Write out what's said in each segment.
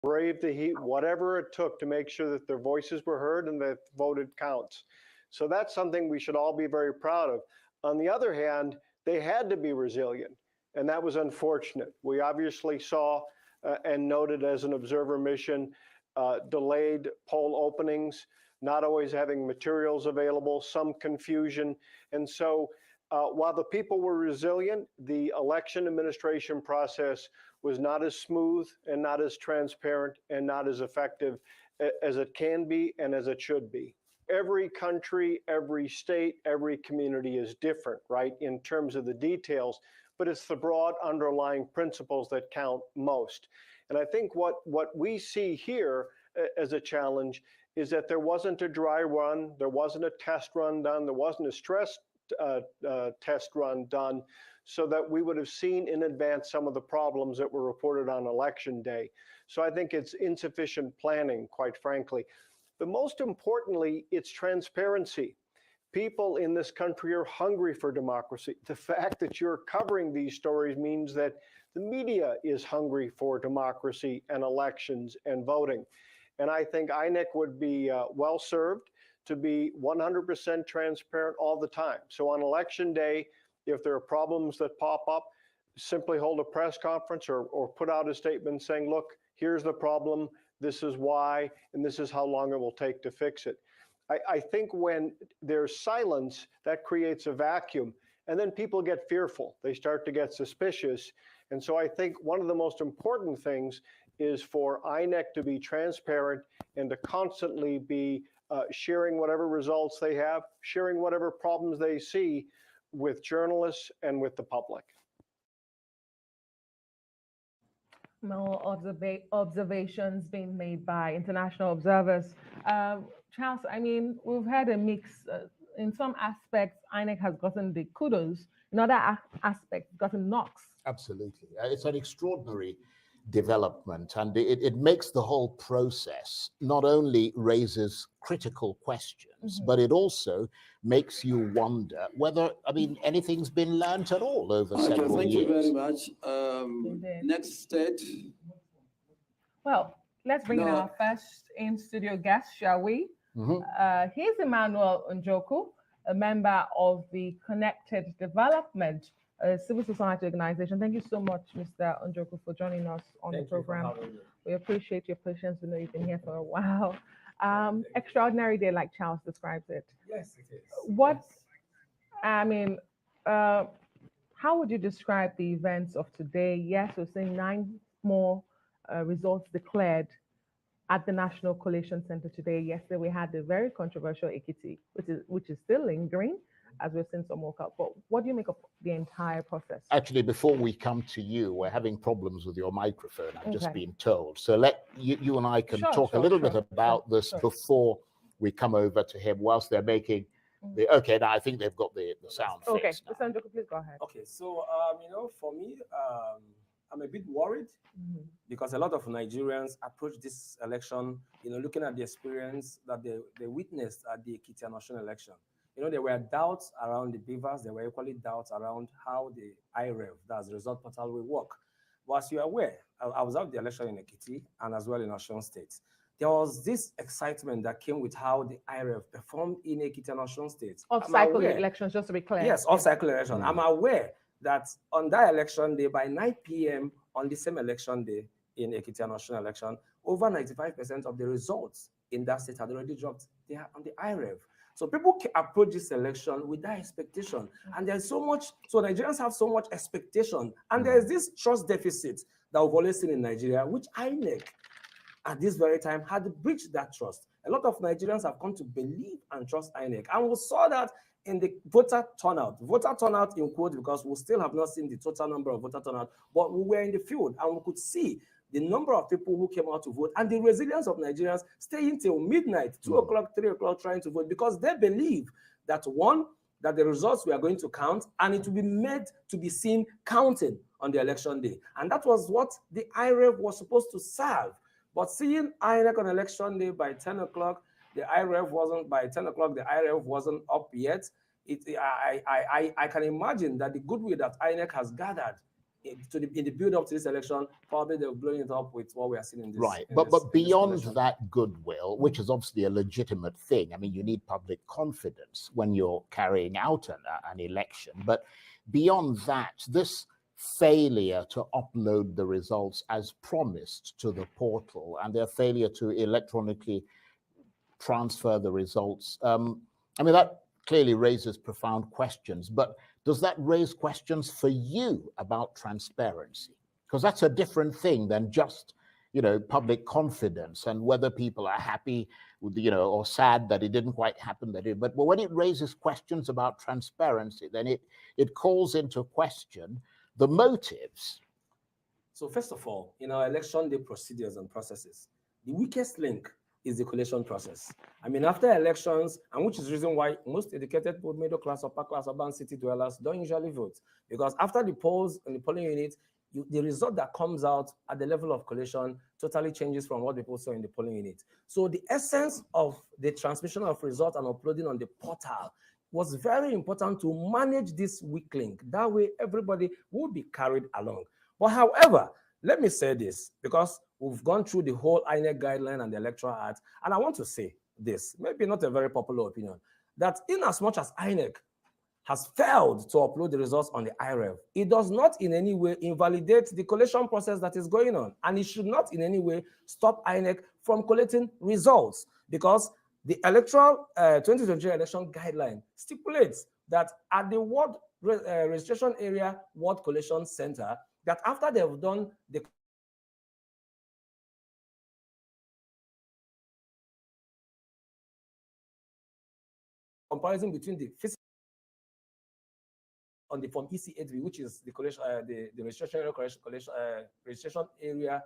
braved the heat, whatever it took to make sure that their voices were heard and that voted counts. So that's something we should all be very proud of. On the other hand, they had to be resilient, and that was unfortunate. We obviously saw and noted as an observer mission delayed poll openings, not always having materials available, some confusion. And so while the people were resilient, the election administration process was not as smooth and not as transparent and not as effective as it can be and as it should be. Every country, every state, every community is different, right, in terms of the details, but it's the broad underlying principles that count most. And I think what we see here as a challenge is that there wasn't a dry run, there wasn't a test run done, there wasn't a stress test run done, so that we would have seen in advance some of the problems that were reported on election day. So I think it's insufficient planning, quite frankly. But most importantly, it's transparency. People in this country are hungry for democracy. The fact that you're covering these stories means that the media is hungry for democracy and elections and voting. And I think INEC would be well served to be 100% transparent all the time. So on election day, if there are problems that pop up, simply hold a press conference or put out a statement saying, look, here's the problem, this is why, and this is how long it will take to fix it. I think when there's silence, that creates a vacuum, and then people get fearful. They start to get suspicious. And so I think one of the most important things is for INEC to be transparent and to constantly be sharing whatever results they have, sharing whatever problems they see with journalists and with the public. More observations being made by international observers. Charles, I mean, we've had a mix. In some aspects, INEC has gotten the kudos. In other aspects, gotten knocks. Absolutely. It's an extraordinary development, and it makes the whole process not only raises critical questions, but it also makes you wonder whether, I mean, anything's been learned at all over several Thank years. you very much. Next state. Well, let's bring in our first in-studio guest, shall we? Here's Emmanuel Njoku, a member of the Connected Development civil society organization. Thank you so much, Mr. Njoku, for joining us on the program. We appreciate your patience. We know you've been here for a while. Extraordinary day, like Charles describes it. Yes, it is. What, I mean, how would you describe the events of today? Yes, we're seeing 9 more results declared at the National Collation Center today. Yesterday, we had the very controversial Ekiti, which is still lingering, as we've seen some walkout. But what do you make of the entire process? Actually, before we come to you, we're having problems with your microphone, I've just been told. So let you and I can talk a little bit about this before we come over to him, whilst they're making the, okay, now I think they've got the sound fixed now. Mr. Njoku, please go ahead. Okay, so, you know, for me, I'm a bit worried because a lot of Nigerians approach this election, you know, looking at the experience that they witnessed at the Ekiti National election. You know, there were doubts around the beavers. There were equally doubts around how the IREV, that's the result portal, will work. But as you're aware, I was at the election in Ekiti and as well in Osun State. There was this excitement that came with how the IREV performed in Ekiti and Osun State. Off-cycle elections, just to be clear. Yes, off-cycle election. I'm aware that on that election day, by 9 p.m. on the same election day in Ekiti and Osun election, over 95% of the results in that state had already dropped. They are on the IREV. So people approach this election with that expectation. And there's so much, so Nigerians have so much expectation. And there's this trust deficit that we've always seen in Nigeria, which INEC at this very time had breached that trust. A lot of Nigerians have come to believe and trust INEC. And we saw that in the voter turnout. Voter turnout in quote, because we still have not seen the total number of voter turnout, but we were in the field and we could see the number of people who came out to vote and the resilience of Nigerians staying till midnight, 2 o'clock, 3 o'clock, trying to vote, because they believe that, one, that the results we are going to count and it will be made to be seen counting on the election day. And that was what the IREV was supposed to serve. But seeing INEC on election day by 10 o'clock, the IREV wasn't, by 10 o'clock, the IREV wasn't up yet. I can imagine that the goodwill that INEC has gathered in the build up to this election, probably they're blowing it up with what we are seeing in this. Right, in but this beyond election. that goodwill, which is obviously a legitimate thing. I mean, you need public confidence when you're carrying out an election. But beyond that, this failure to upload the results as promised to the portal and their failure to electronically transfer the results, I mean, that clearly raises profound questions. But does that raise questions for you about transparency? Because that's a different thing than just, public confidence and whether people are happy with, or sad that it didn't quite happen. But when it raises questions about transparency, then it calls into question the motives. So first of all, in our election day procedures and processes, the weakest link is the collation process. I mean, after elections, and which is the reason why most educated people, middle class, upper class, urban city dwellers don't usually vote. Because after the polls and the polling unit, the result that comes out at the level of collation totally changes from what people saw in the polling unit. So the essence of the transmission of results and uploading on the portal was very important to manage this weak link. That way, everybody would be carried along. But however, let me say this, because we've gone through the whole INEC guideline and the Electoral Act, and I want to say this, maybe not a very popular opinion, that in as much as INEC has failed to upload the results on the IREV, it does not in any way invalidate the collation process that is going on, and it should not in any way stop INEC from collating results, because the Electoral 2023 election guideline stipulates that at the ward registration area ward collation center, that after they've done the comparison between the physical on the form EC8B, which is the collation, the registration area registration area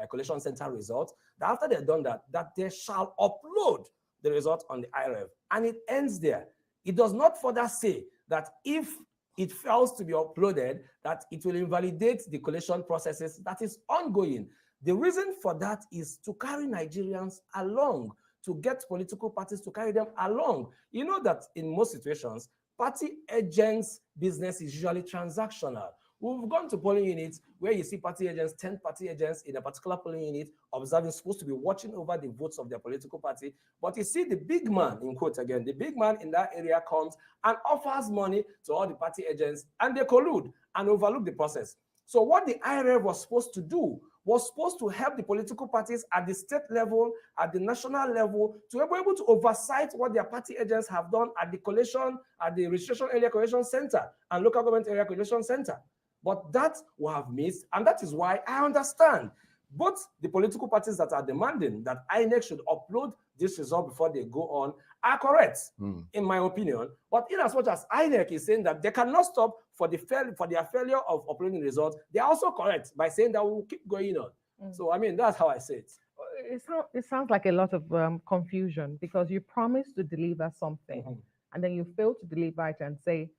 collation center result, that after they've done that, that they shall upload the result on the IREV, and it ends there. It does not further say that if it fails to be uploaded, that it will invalidate the collation processes that is ongoing. The reason for that is to carry Nigerians along, to get political parties to carry them along. You know that in most situations, party agents' business is usually transactional. We've gone to polling units where you see party agents, 10 party agents in a particular polling unit, observing, supposed to be watching over the votes of their political party. But you see the big man, in quotes again, the big man in that area comes and offers money to all the party agents, and they collude and overlook the process. So what the IREV was supposed to do was supposed to help the political parties at the state level, at the national level, to be able to oversight what their party agents have done at the collation, at the registration area collation center and local government area collation center. But that we have missed, and that is why I understand both the political parties that are demanding that INEC should upload this result before they go on are correct, in my opinion. But in as much as INEC is saying that they cannot stop for their failure of uploading results, they are also correct by saying that we will keep going on. So, I mean, that's how I say it. It sounds like a lot of confusion, because you promise to deliver something and then you fail to deliver it and say,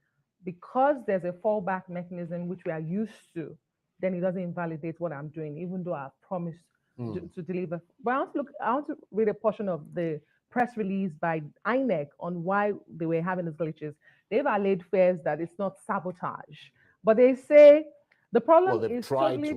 because there's a fallback mechanism which we are used to, then it doesn't invalidate what I'm doing, even though I've promised to deliver. But I want to read a portion of the press release by INEC on why they were having these glitches. They've allayed fears that it's not sabotage, but they say the problem is totally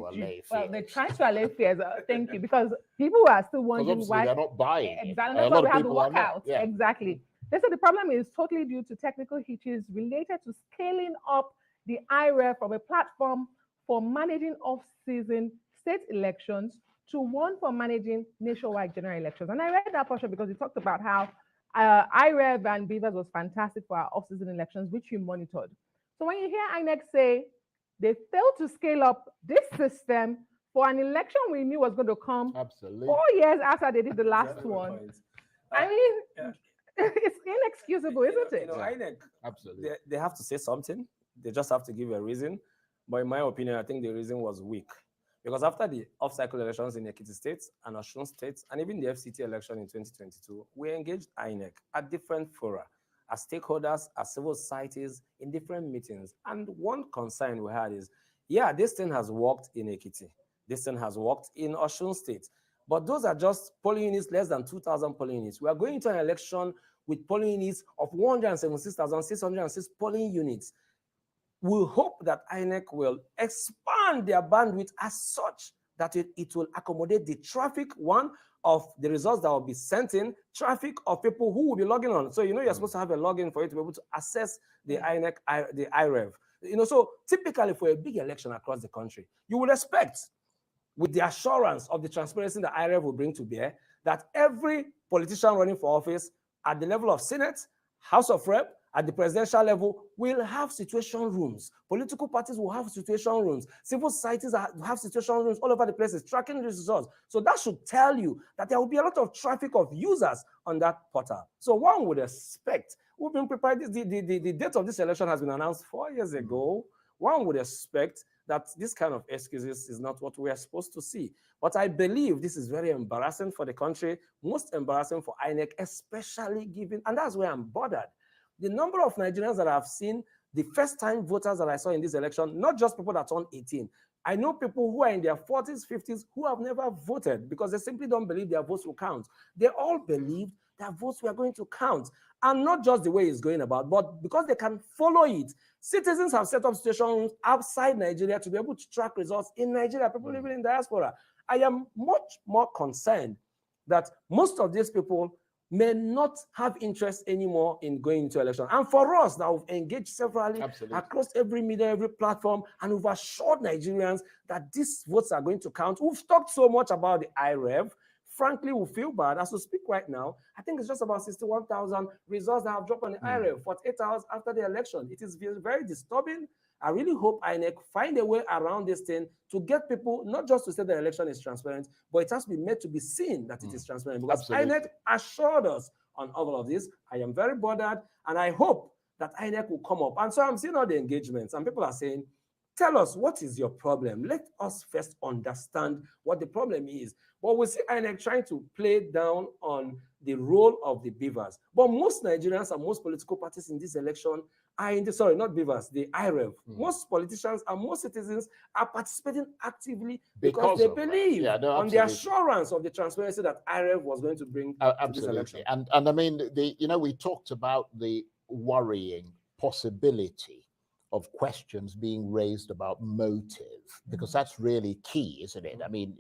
they're trying to allay fears. Thank you, because people are still wondering why they're not buying. Exactly, that's why we have the walkout. Exactly. They said the problem is totally due to technical hitches related to scaling up the IREF from a platform for managing off-season state elections to one for managing nationwide general elections. And I read that portion because we talked about how IREF and Beavers was fantastic for our off-season elections, which we monitored. So when you hear INEC say they failed to scale up this system for an election we knew was going to come 4 years after they did the last one, I mean, it's inexcusable, isn't it? INEC, absolutely. They have to say something. They just have to give a reason. But in my opinion, I think the reason was weak. Because after the off-cycle elections in Ekiti State and Osun State, and even the FCT election in 2022, we engaged INEC at different fora, as stakeholders, as civil societies, in different meetings. And one concern we had is, yeah, this thing has worked in Ekiti. This thing has worked in Osun State. But those are just polling units, less than 2,000 polling units. We are going into an election with polling units of 176,606 polling units. we hope that INEC will expand their bandwidth as such that it will accommodate the traffic, one, of the results that will be sent in, traffic of people who will be logging on. So, you know, you're supposed to have a login for you to be able to access the INEC, the IREV. You know, so typically for a big election across the country, you would expect, with the assurance of the transparency that IREV will bring to bear, that every politician running for office at the level of Senate, House of Rep, at the presidential level, will have situation rooms. Political parties will have situation rooms. Civil societies have situation rooms all over the places, tracking the results. So that should tell you that there will be a lot of traffic of users on that portal. So one would expect, we've been prepared, the date of this election has been announced 4 years ago. One would expect that this kind of excuses is not what we are supposed to see. But I believe this is very embarrassing for the country, most embarrassing for INEC, especially given, and that's where I'm bothered. The number of Nigerians that I've seen, the first-time voters that I saw in this election, not just people that turned 18. I know people who are in their 40s, 50s, who have never voted because they simply don't believe their votes will count. They all believe their votes were going to count. And not just the way it's going about, but because they can follow it. Citizens have set up situation rooms outside Nigeria to be able to track results in Nigeria, people living in diaspora. I am much more concerned that most of these people may not have interest anymore in going into election. And for us that we've engaged severally across every media, every platform, and we've assured Nigerians that these votes are going to count. We've talked so much about the IREV. Frankly, we feel bad. As we speak right now, I think it's just about 61,000 results that have dropped on the IREV 48 hours after the election. It is very disturbing. I really hope INEC find a way around this thing to get people, not just to say the election is transparent, but it has to be made to be seen that it is transparent. Because INEC assured us on all of this. I am very bothered, and I hope that INEC will come up. And so I'm seeing all the engagements, and people are saying, tell us, what is your problem? Let us first understand what the problem is. But we see INEC trying to play down on the role of the beavers. But most Nigerians and most political parties in this election are in the, sorry, not beavers, the IREV. Most politicians and most citizens are participating actively because they believe on the assurance of the transparency that IREV was going to bring to this election. And I mean, you know, we talked about the worrying possibility of questions being raised about motive, because that's really key, isn't it? I mean,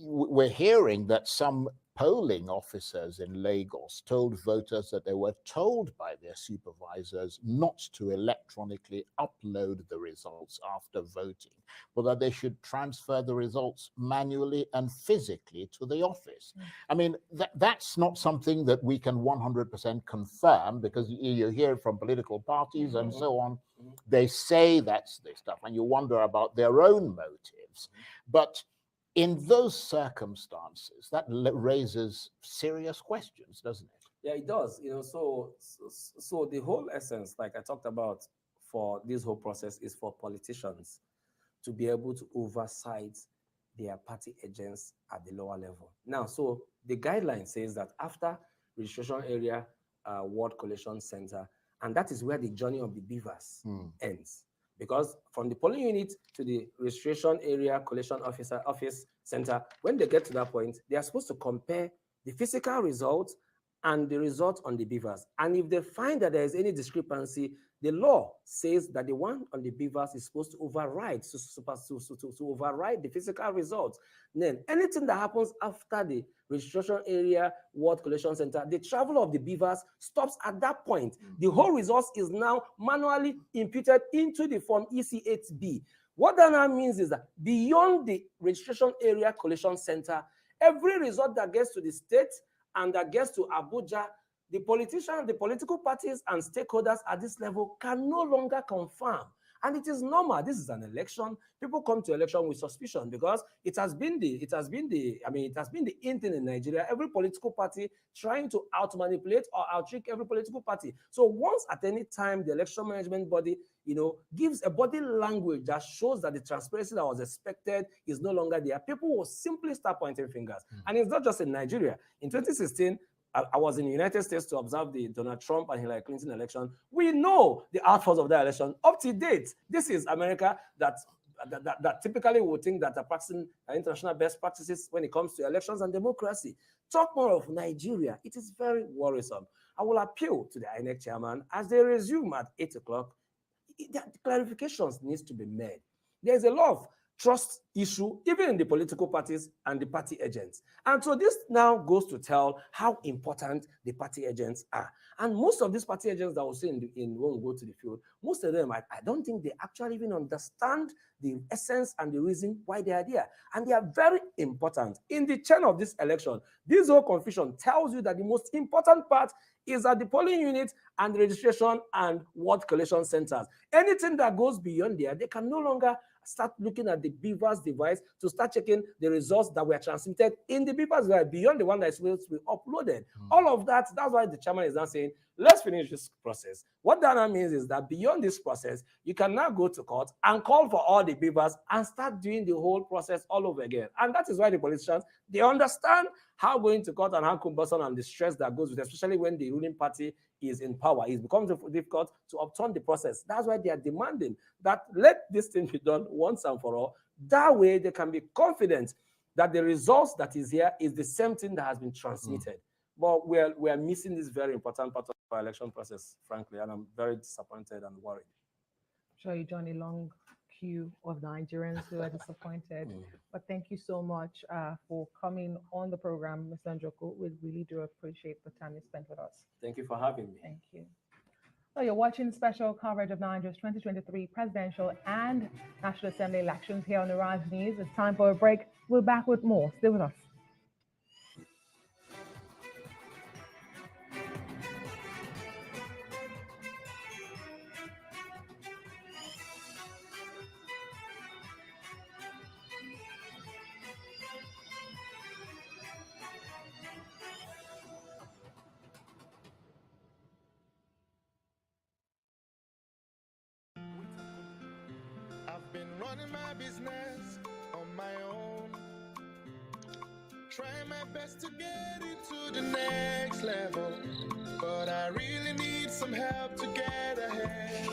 we're hearing that some polling officers in Lagos told voters that they were told by their supervisors not to electronically upload the results after voting, but that they should transfer the results manually and physically to the office. I mean, that's not something that we can 100% confirm, because you hear it from political parties and so on. They say that's the stuff, and you wonder about their own motives. But in those circumstances, that raises serious questions, doesn't it? Yeah, it does. You know, so the whole essence, like I talked about, for this whole process is for politicians to be able to oversight their party agents at the lower level. Now, so the guideline says that after registration area, ward collation center, and that is where the journey of the beavers ends. Because from the polling unit to the registration area collation office center, when they get to that point, they are supposed to compare the physical results and the results on the beavers. And if they find that there is any discrepancy, the law says that the one on the beavers is supposed to override, to override the physical results. Then anything that happens after the registration area ward collation center, the travel of the beavers stops at that point. The whole results is now manually imputed into the form EC8B. What that now means is that beyond the registration area collation center, every result that gets to the state and that gets to Abuja, the politicians, the political parties and stakeholders at this level can no longer confirm. And it is normal. This is an election. People come to election with suspicion because it has been the in thing in Nigeria. Every political party trying to out-manipulate or out-trick every political party. So once at any time the election management body, you know, gives a body language that shows that the transparency that was expected is no longer there, people will simply start pointing fingers. And it's not just in Nigeria. In 2016, I was in the United States to observe the Donald Trump and Hillary Clinton election. We know the outcomes of that election up to date. This is America that typically would think that are practicing international best practices when it comes to elections and democracy. Talk more of Nigeria. It is very worrisome. I will appeal to the INEC chairman as they resume at 8 o'clock. clarifications needs to be made. There's a lot of trust issue, even in the political parties and the party agents. And so this now goes to tell how important the party agents are. And most of these party agents that we see when we go to the field, most of them, I don't think they actually even understand the essence and the reason why they are there. And they are very important. In the chain of this election, this whole confusion tells you that the most important part is at the polling unit and the registration and ward collation centers. Anything that goes beyond there, they can no longer start looking at the Beavers device to start checking the results that were transmitted in the Beavers device beyond the one that is supposed to be uploaded. All of that, that's why the chairman is now saying, let's finish this process. What that now means is that beyond this process, you can now go to court and call for all the Beavers and start doing the whole process all over again. And that is why the politicians, they understand how going to court and how cumbersome and the stress that goes with it, especially when the ruling party is in power. It becomes difficult to upturn the process. That's why they are demanding that let this thing be done once and for all. That way they can be confident that the results that is here is the same thing that has been transmitted. But we are missing this very important part of our election process, frankly, and I'm very disappointed and worried. I'm sure you join a long queue of Nigerians who are disappointed. But thank you so much for coming on the program, Mr. Njoku. We really do appreciate the time you spent with us. Thank you for having me. Thank you. So you're watching special coverage of Nigeria's 2023 presidential and National Assembly elections here on the Rise News. It's time for a break. We're back with more. Stay with us. I've been running my business on my own, trying my best to get it to the next level, but I really need some help to get ahead.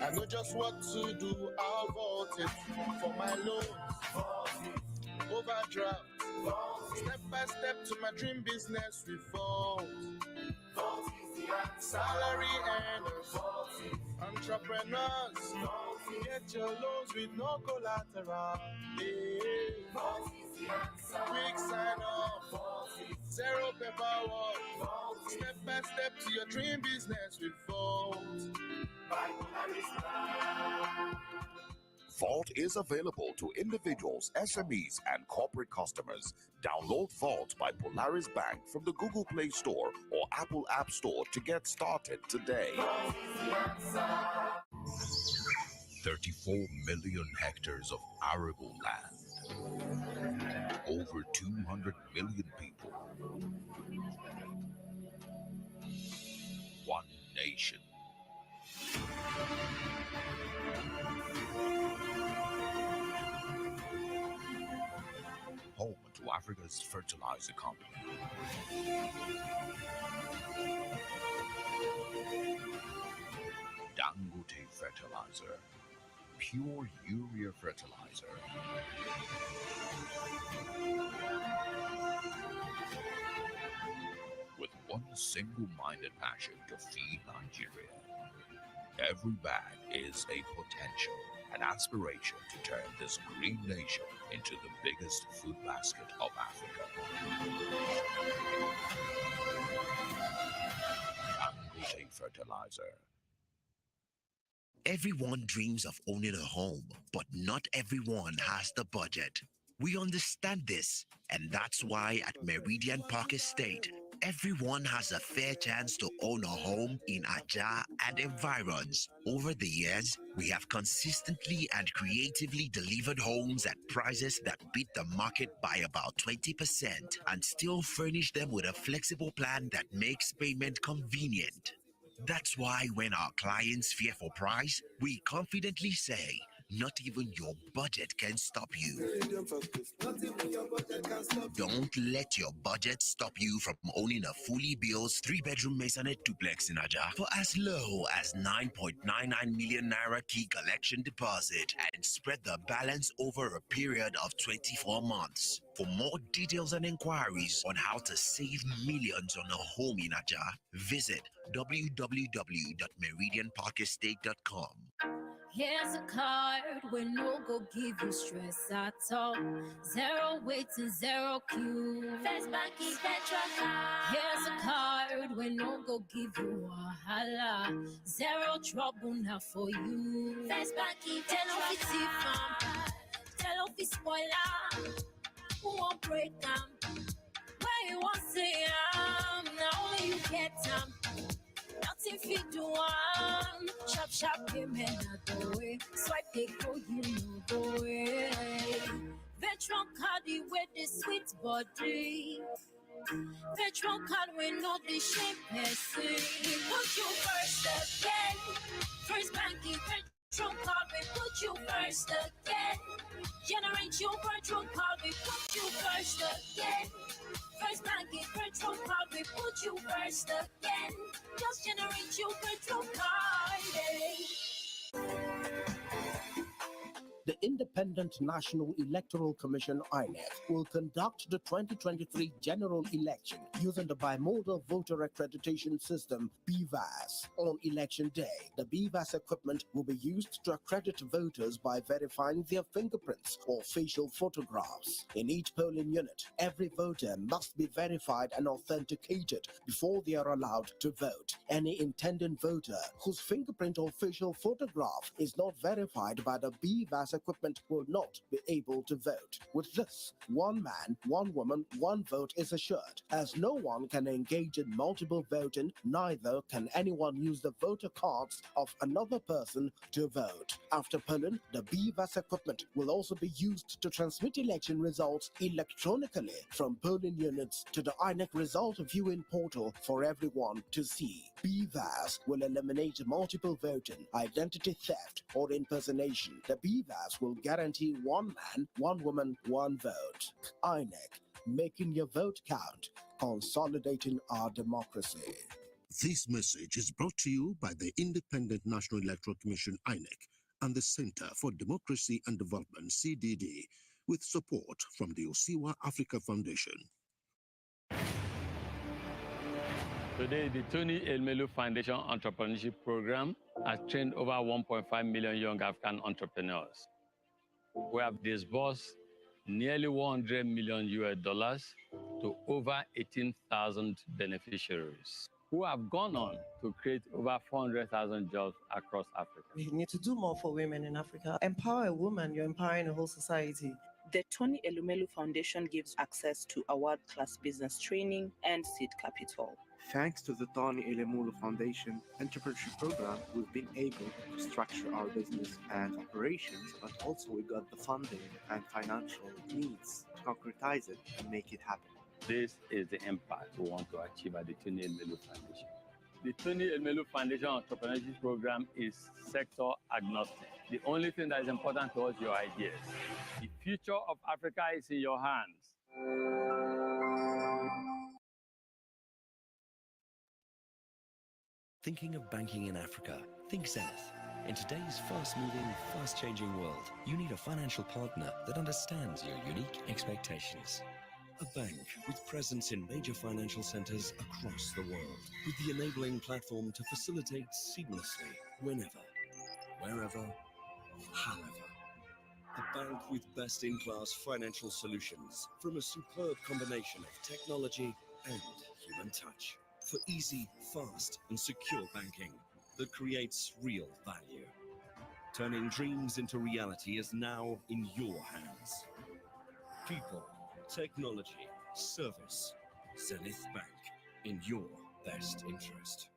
I know just what to do. I'll vote it for my loans, overdraft, step by step to my dream business with Vote. Salary earners, entrepreneurs, get your loans with no collateral. Quick sign up, zero paperwork, step by step to your dream business with Vote. Vault is available to individuals, SMEs, and corporate customers. Download Vault by Polaris Bank from the Google Play Store or Apple App Store to get started today. 34 million hectares of arable land. Over 200 million people. One nation. Home to Africa's fertilizer company. Dangote Fertilizer. Pure urea fertilizer. With one single-minded passion to feed Nigeria. Every bag is a potential, an aspiration to turn this green nation into the biggest food basket of Africa. Dangote Fertilizer. Everyone dreams of owning a home, but not everyone has the budget. We understand this, and that's why at Meridian Park Estate, everyone has a fair chance to own a home in Abuja and environs. Over the years, we have consistently and creatively delivered homes at prices that beat the market by about 20% and still furnish them with a flexible plan that makes payment convenient. That's why when our clients fear for price, we confidently say, not even your budget can stop you. Don't let your budget stop you from owning a fully built 3-bedroom masonette duplex in Abuja for as low as 9.99 million naira key collection deposit and spread the balance over a period of 24 months. For more details and inquiries on how to save millions on a home in Abuja, visit www.meridianparkestate.com. Here's a card where no go give you stress at all. Zero wait and zero queue. First Bank is Petra card. Here's a card where no go give you wahala. Zero trouble now for you. First Bank is Petra card. Tell off the spoiler. Who won't break down? Where you want to say now only you get them. Nothing fit do one. Sharp payment not the way. Swipe they go, you know the way. Veteran card with the sweet body. Veteran card with no the shape person. Put you first again. First banking veteran card we put you first again. Generate your virtual card we put you first again. First banking virtual card we put you first again. Just generate your virtual card. The Independent National Electoral Commission (INEC) will conduct the 2023 general election using the bimodal voter accreditation system (BVAS). On election day, the BVAS equipment will be used to accredit voters by verifying their fingerprints or facial photographs. In each polling unit, every voter must be verified and authenticated before they are allowed to vote. Any intending voter whose fingerprint or facial photograph is not verified by the BVAS equipment will not be able to vote. With this, one man, one woman, one vote is assured. As no one can engage in multiple voting, neither can anyone use the voter cards of another person to vote. After polling, the BVAS equipment will also be used to transmit election results electronically from polling units to the INEC result viewing portal for everyone to see. BVAS will eliminate multiple voting, identity theft, or impersonation. The BVAS will guarantee one man, one woman, one vote. INEC, making your vote count, consolidating our democracy. This message is brought to you by the Independent National Electoral Commission (INEC) and the Center for Democracy and Development (CDD), with support from the Osiwa Africa Foundation. Today, the Tony Elmelu Foundation Entrepreneurship Program has trained over 1.5 million young African entrepreneurs. We have disbursed nearly $100 million to over 18,000 beneficiaries who have gone on to create over 400,000 jobs across Africa. We need to do more for women in Africa. Empower a woman, you're empowering the whole society. The Tony Elumelu Foundation gives access to a world-class business training and seed capital. Thanks to the Tony Elumelu Foundation Entrepreneurship Program, we've been able to structure our business and operations, but also we got the funding and financial needs to concretize it and make it happen. This is the impact we want to achieve at the Tony Elmelu Foundation. The Tony Elmelu Foundation Entrepreneurship Program is sector agnostic. The only thing that is important to us is your ideas. The future of Africa is in your hands. Thinking of banking in Africa? Think Zenith. In today's fast-moving, fast-changing world, you need a financial partner that understands your unique expectations. A bank with presence in major financial centers across the world, with the enabling platform to facilitate seamlessly, whenever, wherever, however. A bank with best-in-class financial solutions from a superb combination of technology and human touch for easy, fast, and secure banking that creates real value. Turning dreams into reality is now in your hands. People, technology, service. Zenith Bank, in your best interest.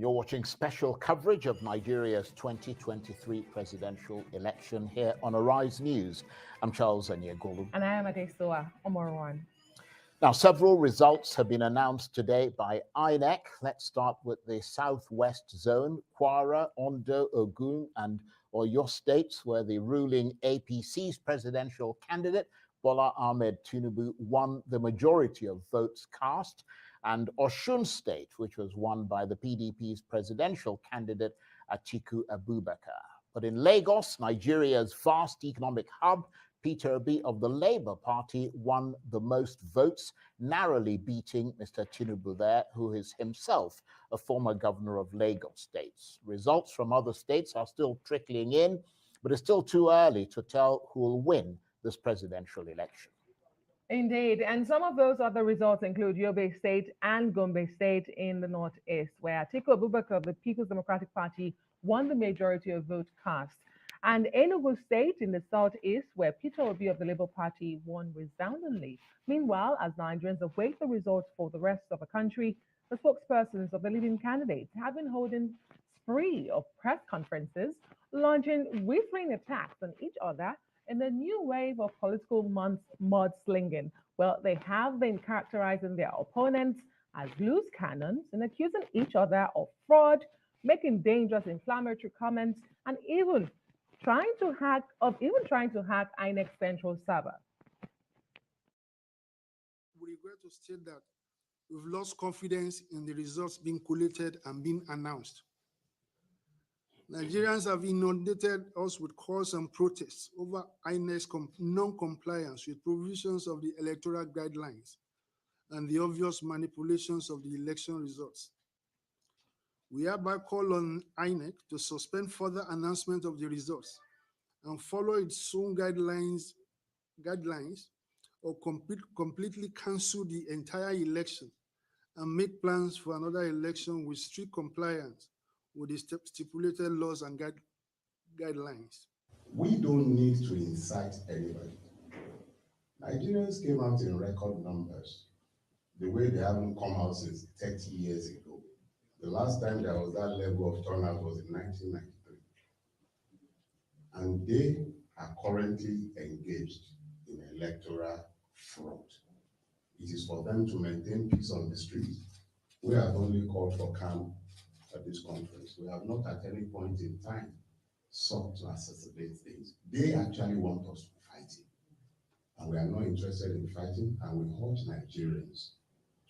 You're watching special coverage of Nigeria's 2023 presidential election here on Arise News. I'm Charles Anyegolu. And I am Adesoa Omorwan. Now, several results have been announced today by INEC. Let's start with the Southwest Zone, Kwara, Ondo, Ogun, and Oyo states, where the ruling APC's presidential candidate, Bola Ahmed Tinubu, won the majority of votes cast, and Osun State, which was won by the PDP's presidential candidate, Atiku Abubakar. But in Lagos, Nigeria's vast economic hub, Peter Obi of the Labour Party won the most votes, narrowly beating Mr. Tinubu there, who is himself a former governor of Lagos State. Results from other states are still trickling in, but it's still too early to tell who will win this presidential election. Indeed, and some of those other results include Yobe State and Gombe State in the Northeast, where Atiku Abubakar of the People's Democratic Party won the majority of votes cast, and Enugu State in the Southeast, where Peter Obi of the Labour Party won resoundingly. Meanwhile, as Nigerians await the results for the rest of the country, the spokespersons of the leading candidates have been holding spree of press conferences, launching whistling attacks on each other in the new wave of political mudslinging. Well, they have been characterizing their opponents as loose cannons and accusing each other of fraud, making dangerous inflammatory comments, and even trying to hack INEC central server. We regret to state that we've lost confidence in the results being collated and being announced. Nigerians have inundated us with calls and protests over INEC's non-compliance with provisions of the electoral guidelines and the obvious manipulations of the election results. We hereby call on INEC to suspend further announcement of the results and follow its own guidelines or completely cancel the entire election and make plans for another election with strict compliance with the stipulated laws and guidelines. We don't need to incite anybody. Nigerians came out in record numbers, the way they haven't come out since 30 years ago. The last time there was that level of turnout was in 1993. And they are currently engaged in electoral fraud. It is for them to maintain peace on the street. We have only called for calm at this conference. We have not at any point in time sought to exacerbate things. They actually want us to fight it. And we are not interested in fighting, and we urge Nigerians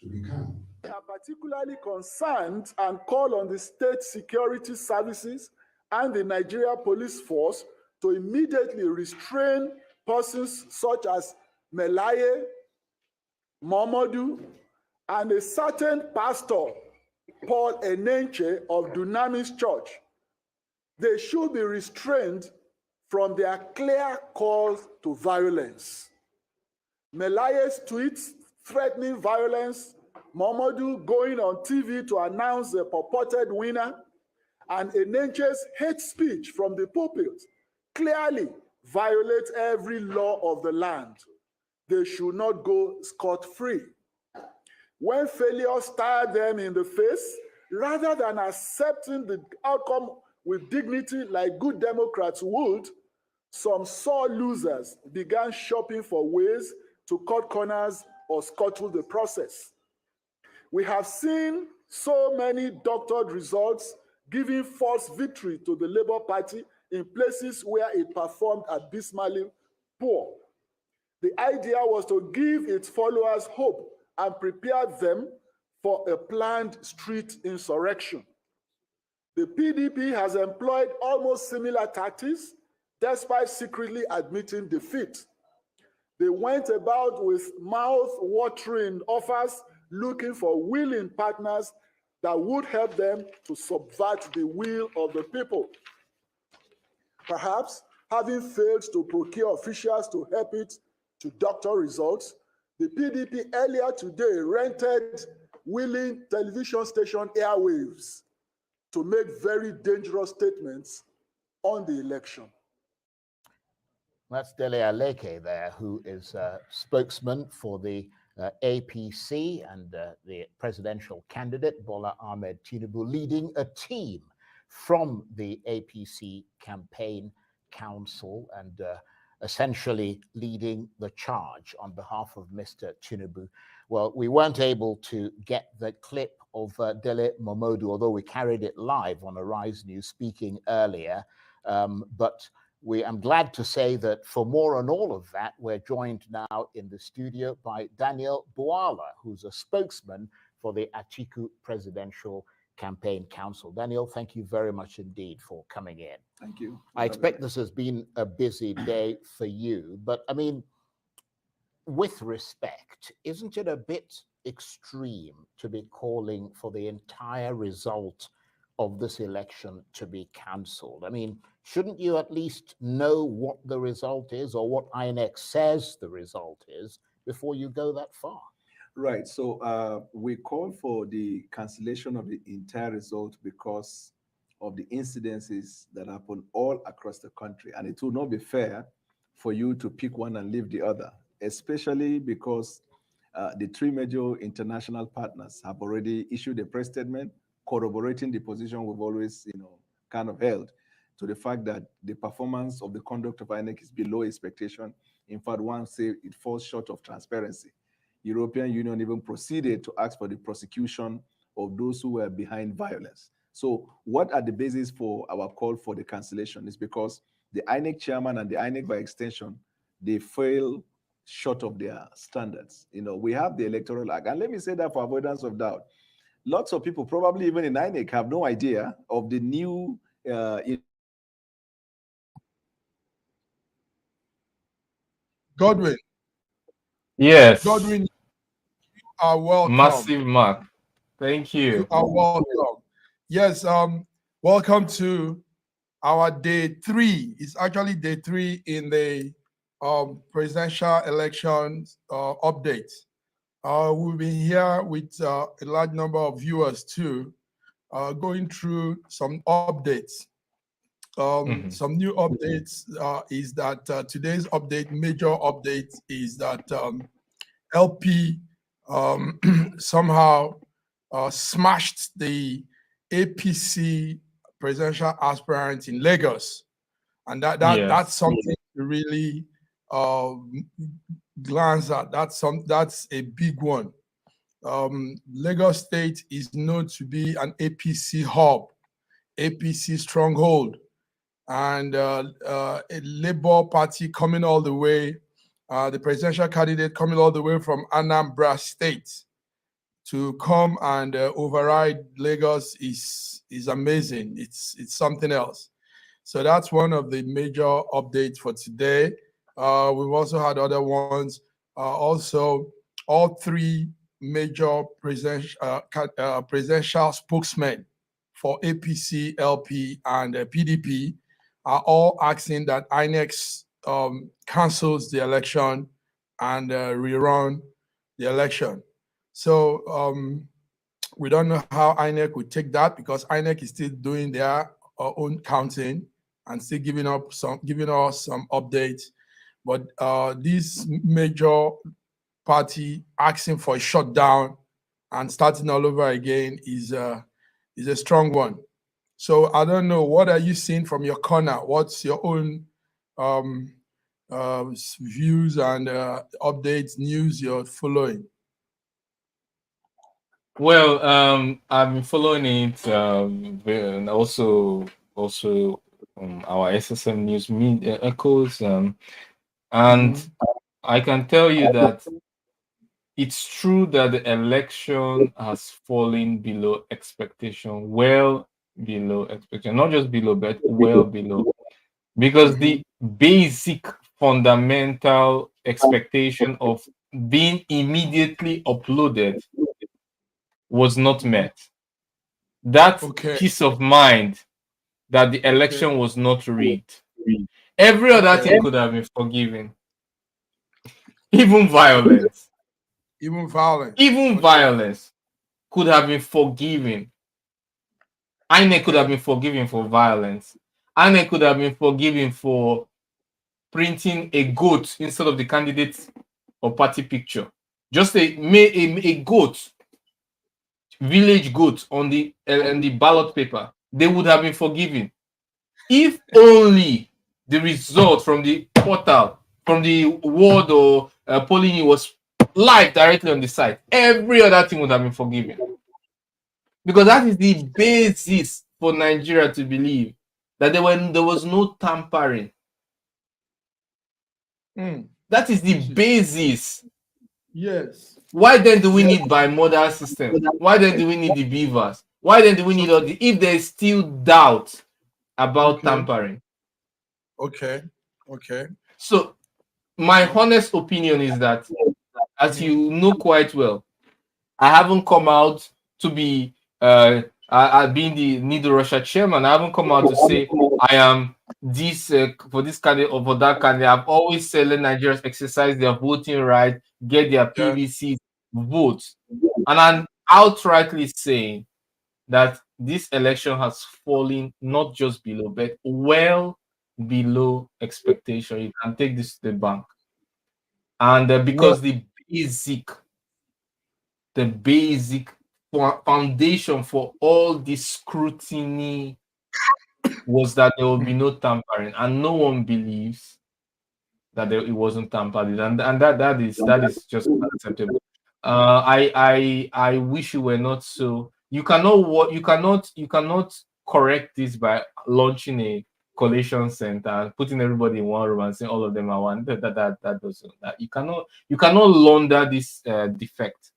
to be calm. We are particularly concerned and call on the state security services and the Nigeria police force to immediately restrain persons such as Melaye, Momodu, and a certain pastor, Paul Enenche of Dunamis Church. They should be restrained from their clear calls to violence. Melaye's tweets threatening violence, Momodu going on TV to announce the purported winner, and Enenche's hate speech from the pulpit clearly violates every law of the land. They should not go scot-free. When failure stared them in the face, rather than accepting the outcome with dignity like good Democrats would, some sore losers began shopping for ways to cut corners or scuttle the process. We have seen so many doctored results giving false victory to the Labour Party in places where it performed abysmally poor. The idea was to give its followers hope and prepare them for a planned street insurrection. The PDP has employed almost similar tactics, despite secretly admitting defeat. They went about with mouth-watering offers, looking for willing partners that would help them to subvert the will of the people. Perhaps, having failed to procure officials to help it to doctor results, the PDP earlier today rented willing television station airwaves to make very dangerous statements on the election. That's Dele Aleke there, who is a spokesman for the APC and the presidential candidate, Bola Ahmed Tinubu, leading a team from the APC campaign council and essentially leading the charge on behalf of Mr. Tinubu. Well, we weren't able to get the clip of Dele Momodu, although we carried it live on Arise News speaking earlier. But I'm glad to say that for more on all of that, we're joined now in the studio by Daniel Buala, who's a spokesman for the Atiku Presidential Campaign Council. Daniel, thank you very much indeed for coming in. Thank you. I expect this has been a busy day for you, but I mean, with respect, isn't it a bit extreme to be calling for the entire result of this election to be cancelled? I mean, shouldn't you at least know what the result is or what INEC says the result is before you go that far? Right. So we call for the cancellation of the entire result because of the incidences that happen all across the country. And it will not be fair for you to pick one and leave the other, especially because the three major international partners have already issued a press statement corroborating the position we've always, kind of held to the fact that the performance of the conduct of INEC is below expectation. In fact, one say it falls short of transparency. European Union even proceeded to ask for the prosecution of those who were behind violence. So what are the basis for our call for the cancellation is because the INEC chairman and the INEC by extension, they fail short of their standards. We have the Electoral Act, and let me say that for avoidance of doubt. Lots of people, probably even in INEC, have no idea of the new Godwin. Yes. Godwin, you are welcome. Massive mark. Thank you. You are welcome. Yes, welcome to our day 3. It's actually day 3 in the presidential elections update. We've been here with a large number of viewers too, going through some updates. Some new updates is that today's major update is that LP somehow smashed the APC presidential aspirant in Lagos, and that's something to really glance at. That's a big one. Lagos State is known to be an APC hub, APC stronghold, and a Labour Party coming all the way, the presidential candidate coming all the way from Anambra State to come and override Lagos is amazing. It's something else. So that's one of the major updates for today. We've also had other ones. Also, all 3 major presidential spokesmen for APC, LP, and PDP are all asking that INEC cancels the election and rerun the election. So we don't know how INEC would take that because INEC is still doing their own counting and still giving us some updates. But this major party asking for a shutdown and starting all over again is a strong one. So I don't know, what are you seeing from your corner? What's your own views and updates, news you're following? Well, I've been following it, and also our SSM news media echoes, and I can tell you that it's true that the election has fallen below expectation, well below expectation, not just below, but well below, because the basic fundamental expectation of being immediately uploaded was not met. That peace of mind that the election was not rigged. Every other thing could have been forgiven. Even violence. Even violence. Even violence could have been forgiven. INEC could have been forgiven for violence. INEC could have been forgiven for printing a goat instead of the candidate or party picture. just a goat, village goat on the ballot paper, they would have been forgiven. If only the result from the portal, from the ward or polling was live directly on the site, every other thing would have been forgiven. Because that is the basis for Nigeria to believe that there was no tampering. That is the basis. Yes. Why then do we need bimodal system? Why then do we need the beavers? Why then do we need all the, if there is still doubt about tampering? Okay. So my honest opinion is that, as you know quite well, I haven't come out to be being the NIDO Russia chairman. I haven't come out to say I am this for this candidate or for that candidate. I've always said let Nigerians exercise their voting right, get their PVC, vote. And I'm outrightly saying that this election has fallen not just below, but well below expectation. You can take this to the bank. And because the basic foundation for all this scrutiny was that there will be no tampering, and no one believes that it wasn't tampered, and that is just unacceptable. I wish you were not so. You cannot correct this by launching a collation center and putting everybody in one room and saying all of them are one. That doesn't. You cannot launder this defect.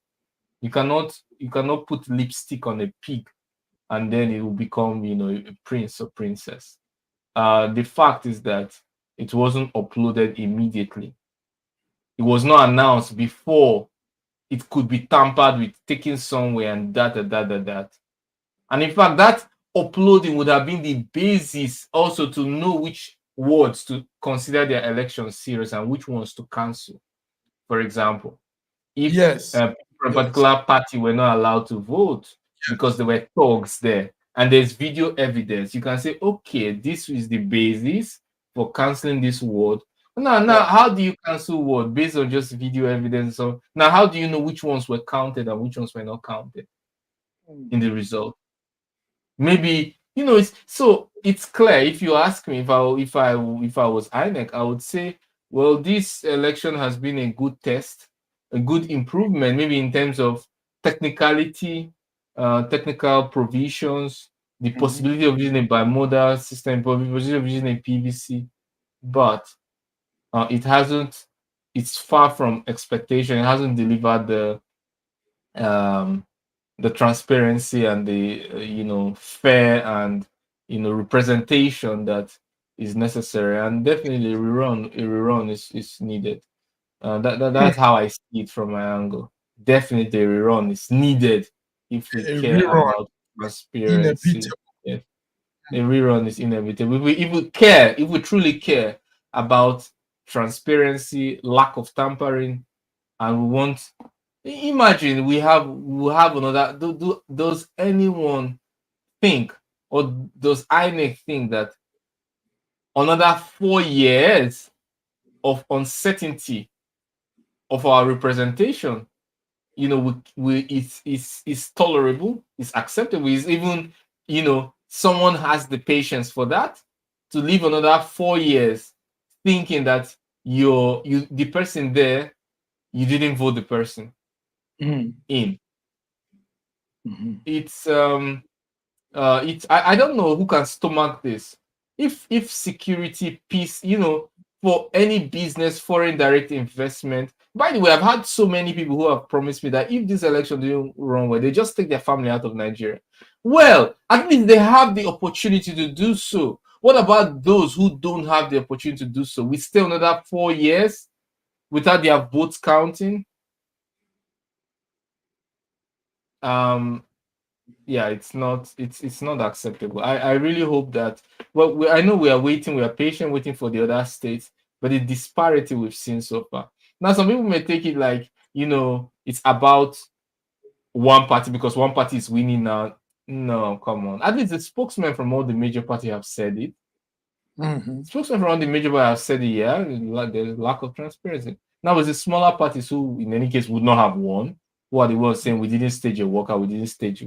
You cannot put lipstick on a pig and then it will become, a prince or princess. The fact is that it wasn't uploaded immediately. It was not announced before it could be tampered with, taken somewhere, and that. And in fact, that uploading would have been the basis also to know which wards to consider their elections serious and which ones to cancel. For example, if a particular party were not allowed to vote because there were thugs there and there's video evidence, you can say, okay, this is the basis for canceling this ward. Now, how do you cancel ward based on just video evidence? So now, how do you know which ones were counted and which ones were not counted in the result? Maybe it's clear. If you ask me if I was INEC, I would say, well, this election has been a good test, a good improvement, maybe in terms of technicality, technical provisions, the possibility of using a bimodal system, possibility of using a PVC, but it's far from expectation. It hasn't delivered the transparency and the fair and representation that is necessary, and definitely a rerun is needed. That's how I see it from my angle. Definitely a rerun is needed if we care about transparency. Yes. A rerun is inevitable. If we truly care about transparency, lack of tampering, and we want, imagine we have another. Does anyone think, or does INEC think that another 4 years of uncertainty of our representation, is tolerable, is acceptable, is even, someone has the patience for that, to live another 4 years thinking that the person there, you didn't vote the person in. It's I don't know who can stomach this. If security, peace, for any business, foreign direct investment. By the way, I've had so many people who have promised me that if this election didn't run well, they just take their family out of Nigeria. Well, at least they have the opportunity to do so. What about those who don't have the opportunity to do so? We stay another 4 years without their votes counting. Yeah, it's not acceptable. I really hope that, well, I know we are patient, waiting for the other states, but the disparity we've seen so far. Now, some people may take it like, it's about one party because one party is winning now. No, come on. At least the spokesmen from all the major parties have said it. Spokesmen from all the major parties have said it, yeah, there's lack of transparency. Now, it's the smaller parties who, in any case, would not have won. Who are the ones saying we didn't stage a walkout, we didn't stage. I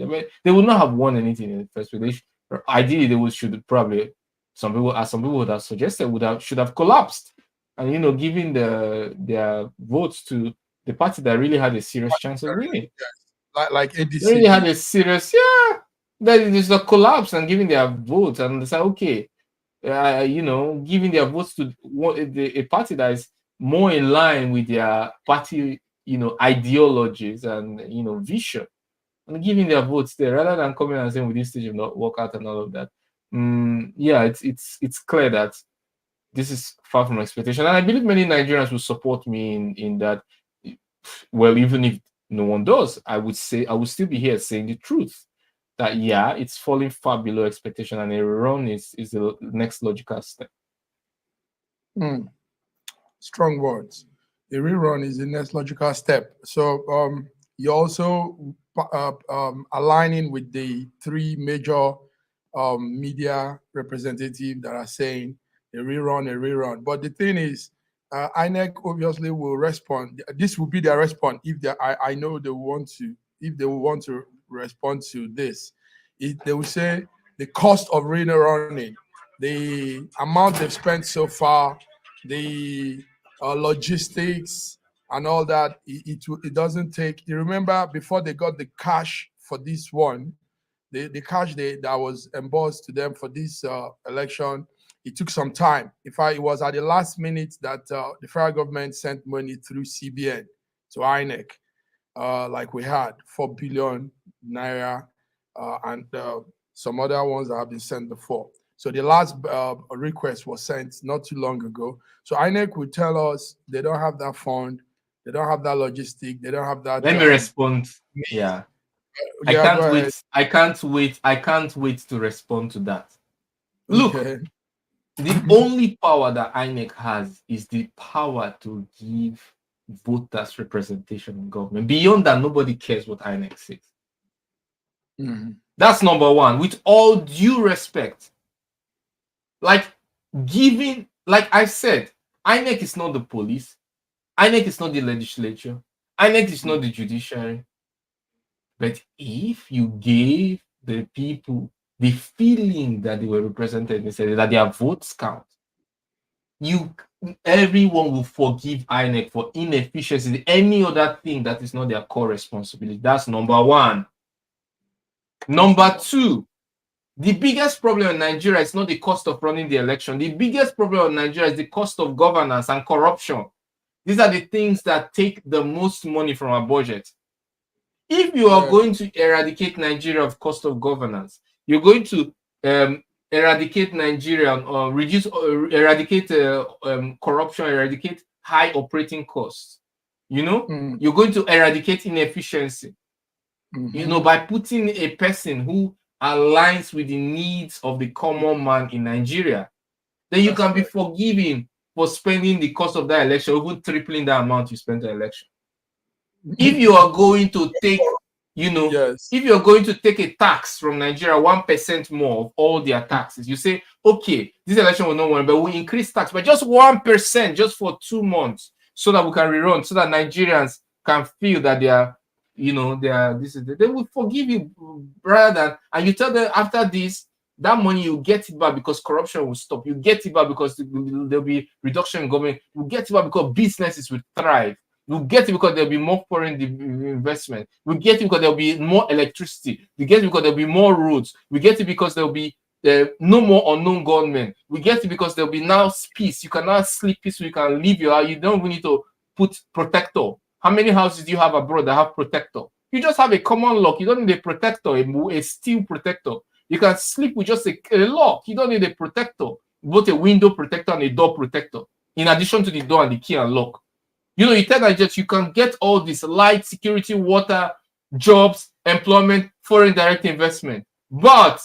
mean, they would not have won anything in the first place. Ideally, they should probably, some people would have suggested, should have collapsed, and giving their votes to the party that really had a serious chance of winning. Like ADC. They really had a serious, that is a collapse, and giving their votes, and they say, okay, giving their votes to a party that is more in line with their party, ideologies and vision, and giving their votes there rather than coming and saying with this stage of not work out and all of that. It's clear that this is far from expectation, and I believe many Nigerians will support me in that. Well, even if no one does, I would still be here saying the truth. That it's falling far below expectation, and a run is the next logical step. Strong words. A rerun is the next logical step. So you're also aligning with the three major media representatives that are saying a rerun. But the thing is, INEC obviously will respond. This will be their response if I know they want to. If they want to respond to this, they will say the cost of rerunning, the amount they've spent so far, the logistics and all that. It doesn't take. You remember before they got the cash for this one, the cash that was embossed to them for this election. It took some time. In fact, it was at the last minute that the federal government sent money through CBN to INEC, like we had 4 billion naira and some other ones that have been sent before. So the last request was sent not too long ago. So INEC will tell us they don't have that fund, they don't have that logistic, they don't have that. Let me respond. I can't wait to respond to that. Look. Okay. The only power that INEC has is the power to give voters representation in government. Beyond that, nobody cares what INEC says. That's number one. With all due respect, like I said, INEC is not the police. INEC is not the legislature. INEC is not the judiciary. But if you gave the people the feeling that they were represented, that their votes count, everyone will forgive INEC for inefficiency, any other thing that is not their core responsibility. That's number one. Number two, the biggest problem in Nigeria is not the cost of running the election. The biggest problem in Nigeria is the cost of governance and corruption. These are the things that take the most money from our budget. If you are going to eradicate Nigeria of cost of governance, you're going to eradicate Nigeria or eradicate corruption, eradicate high operating costs. You're going to eradicate inefficiency. By putting a person who aligns with the needs of the common man in Nigeria, then you can be forgiven for spending the cost of that election, even tripling the amount you spent on election. If you are going to take, if you're going to take a tax from Nigeria, 1% more of all their taxes, you say, okay, this election will not win, but we increase tax by just 1%, just for 2 months, so that we can rerun, so that Nigerians can feel that they are, they will forgive you rather than, and you tell them after this, that money you get it back because corruption will stop. You get it back because there'll be reduction in government. You get it back because businesses will thrive. You get it because there'll be more foreign investment. We get it because there'll be more electricity. We get it because there'll be more roads. We get it because there'll be no more unknown gunmen. We get it because there'll be now peace. You can now sleep peacefully. You can leave your house. You don't even need to put protector. How many houses do you have abroad that have protector? You just have a common lock. You don't need a protector, a steel protector. You can sleep with just a lock. You don't need a protector, both a window protector and a door protector, in addition to the door and the key and lock. You tell Nigerians you can get all this light, security, water, jobs, employment, foreign direct investment. But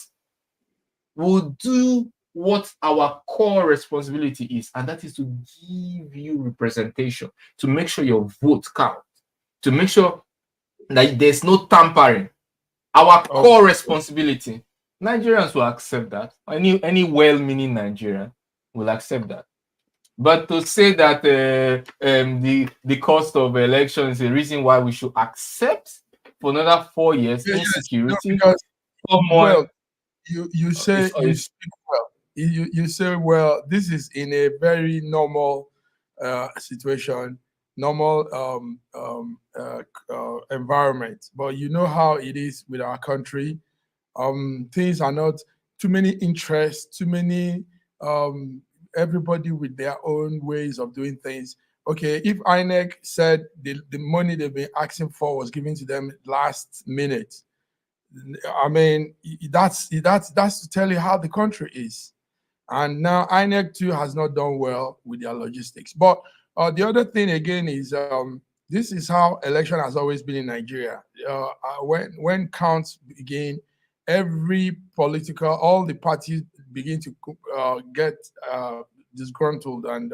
we'll do what our core responsibility is, and that is to give you representation, to make sure your vote counts, to make sure that there's no tampering. Our core responsibility. Nigerians will accept that. Any well-meaning Nigerian will accept that. But to say that the cost of election is a reason why we should accept for another 4 years insecurity, because someone you say you speak well. You say well. This is in a very normal situation, normal environment. But you know how it is with our country. Things are not too many interests, too many everybody with their own ways of doing things. Okay, if INEC said the money they've been asking for was given to them last minute, I mean, that's to tell you how the country is. And now INEC too has not done well with their logistics. But the other thing again is this is how election has always been in Nigeria. When counts begin, all the parties begin to get disgruntled and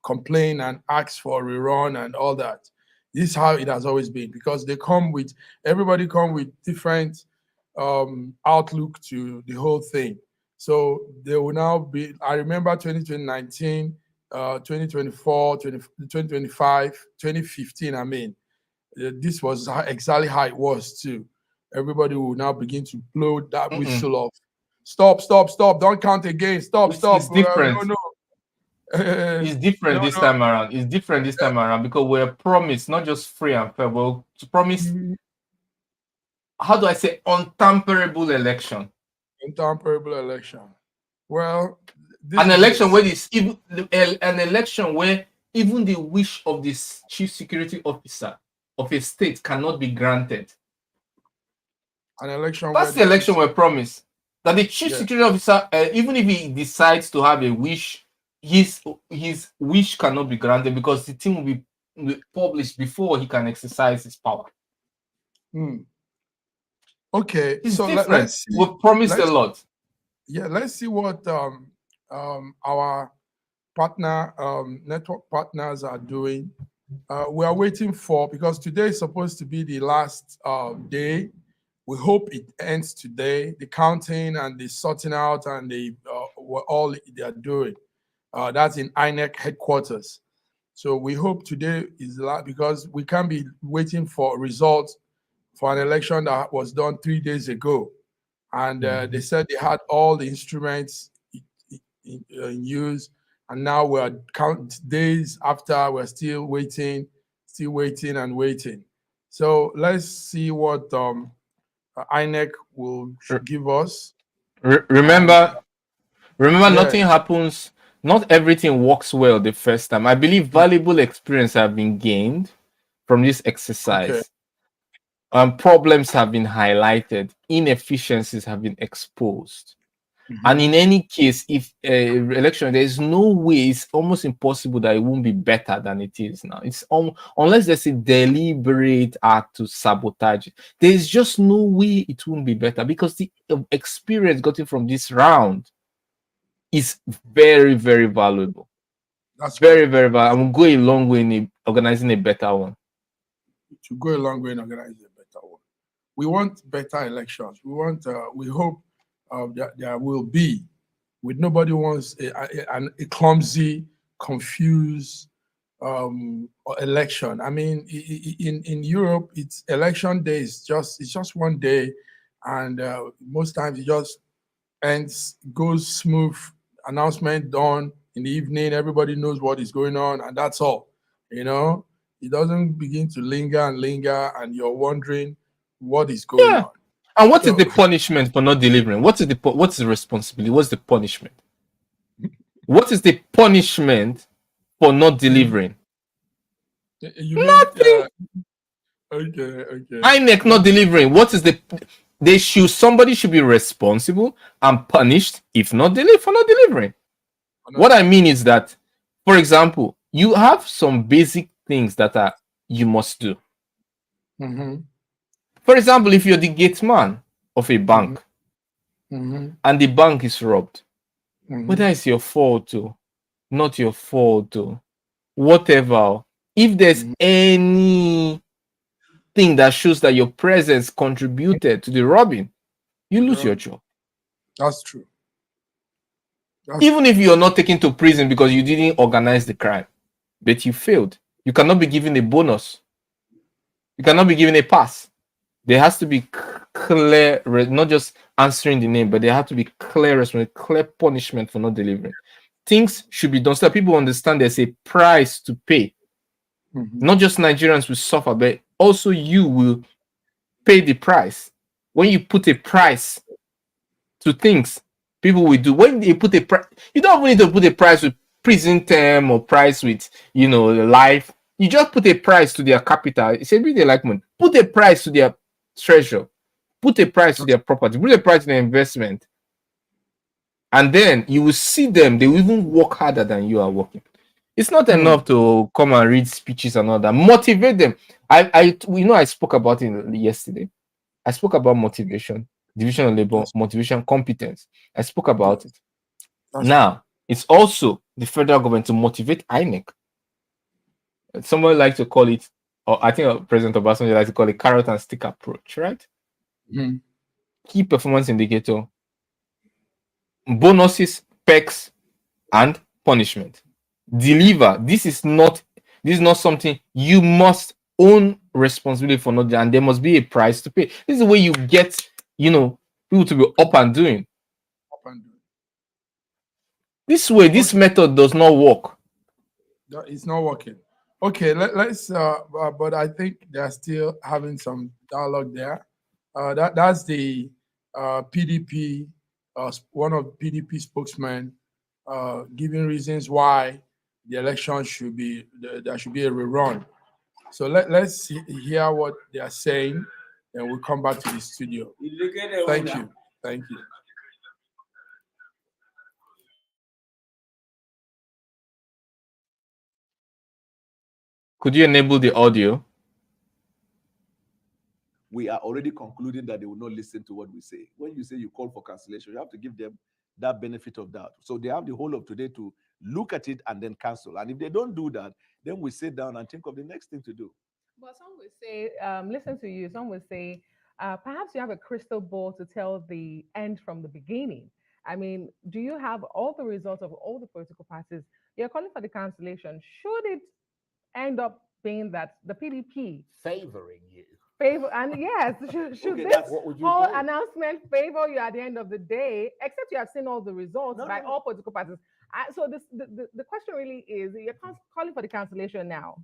complain and ask for a rerun and all that. This is how it has always been, because everybody come with different outlook to the whole thing. So there will now be, I remember 2019, 2024, 2025, 2015, I mean, this was exactly how it was too. Everybody will now begin to blow that whistle of stop, don't count again, stop. It's different. No. It's different this time around. It's different this time around because we're promised not just free and fair, but to promise, how do I say, untamperable election. Untamperable election. Well, an election where even the wish of this chief security officer of a state cannot be granted. An election. That's the election we're promised. That the chief security officer, even if he decides to have a wish, his wish cannot be granted because the thing will be published before he can exercise his power. Okay, it's so different. let's see. We've promised a lot. Yeah, let's see what our network partners are doing. We are waiting for, because today is supposed to be the last day. We hope it ends today. The counting and the sorting out and all they are doing. That's in INEC headquarters. So we hope today is the last, because we can't be waiting for results for an election that was done 3 days ago. And they said they had all the instruments in use. And now we're days after, we're still waiting and waiting. So let's see what INEC will give us. Remember, nothing happens. Not everything works well the first time. I believe valuable experience have been gained from this exercise. Problems have been highlighted. Inefficiencies have been exposed. And in any case, if election, there is no way, it's almost impossible that it won't be better than it is now. It's unless there's a deliberate act to sabotage it. There is just no way it won't be better, because the experience gotten from this round is very, very valuable. That's very valuable. And will go a long way in organizing a better one. To go a long way in organizing a better one. We want better elections. We want. We hope that there will be. Nobody wants a clumsy, confused election. I mean, in Europe, it's election day. It's just one day, and most times it just goes smooth. Announcement done in the evening. Everybody knows what is going on, and that's all. It doesn't begin to linger, and you're wondering what is going on. And what is the punishment for not delivering? What's the responsibility? What's the punishment? What is the punishment for not delivering? Nothing. Okay. INEC not delivering. What is somebody should be responsible and punished if not for not delivering. What I mean is that, for example, you have some basic things that you must do. For example, if you're the gate man of a bank and the bank is robbed, whether it's your fault or not your fault or whatever, if there's anything that shows that your presence contributed to the robbing, you lose your job. That's true. Even if you're not taken to prison because you didn't organize the crime, but you failed, you cannot be given a bonus. You cannot be given a pass. There has to be clear, not just answering the name, but there has to be clear response, clear punishment for not delivering. Things should be done so that people understand there's a price to pay. Not just Nigerians will suffer, but also you will pay the price. When you put a price to things, people will do. When you put a price, you don't need to put a price with prison term or price with, life. You just put a price to their capital. It's a bit like money. Put a price to their treasure. Put a price to their property. Put a price to their investment. And then you will see them. They will even work harder than you are working. It's not enough to come and read speeches and all that. Motivate them. I spoke about it yesterday. I spoke about motivation, division of labor, motivation, competence. I spoke about it. Now, it's also the federal government to motivate INEC. Someone like to call it, or I think President Obasanjo likes to call it carrot and stick approach, right? Key performance indicator, bonuses, perks, and punishment. Deliver. This is not something you must own responsibility for, not, and there must be a price to pay. This is the way you get, people to be up and doing. This way, this method does not work. It's not working. Okay, let's. But I think they're still having some dialogue there. That's the PDP. One of PDP spokesmen giving reasons why the election should be there should be a rerun. So let's hear what they are saying, and we'll come back to the studio. Thank you. Thank you. Could you enable the audio? We are already concluding that they will not listen to what we say. When you say you call for cancellation, you have to give them that benefit of doubt. So they have the whole of today to look at it and then cancel. And if they don't do that, then we sit down and think of the next thing to do. But some will say, listen to you, some will say, perhaps you have a crystal ball to tell the end from the beginning. I mean, do you have all the results of all the political parties? You're calling for the cancellation. Should it end up being that the PDP favoring you? And yes, should this whole announcement favor you at the end of the day, except you have seen all the results by all political parties? So the question really is, you're calling for the cancellation now.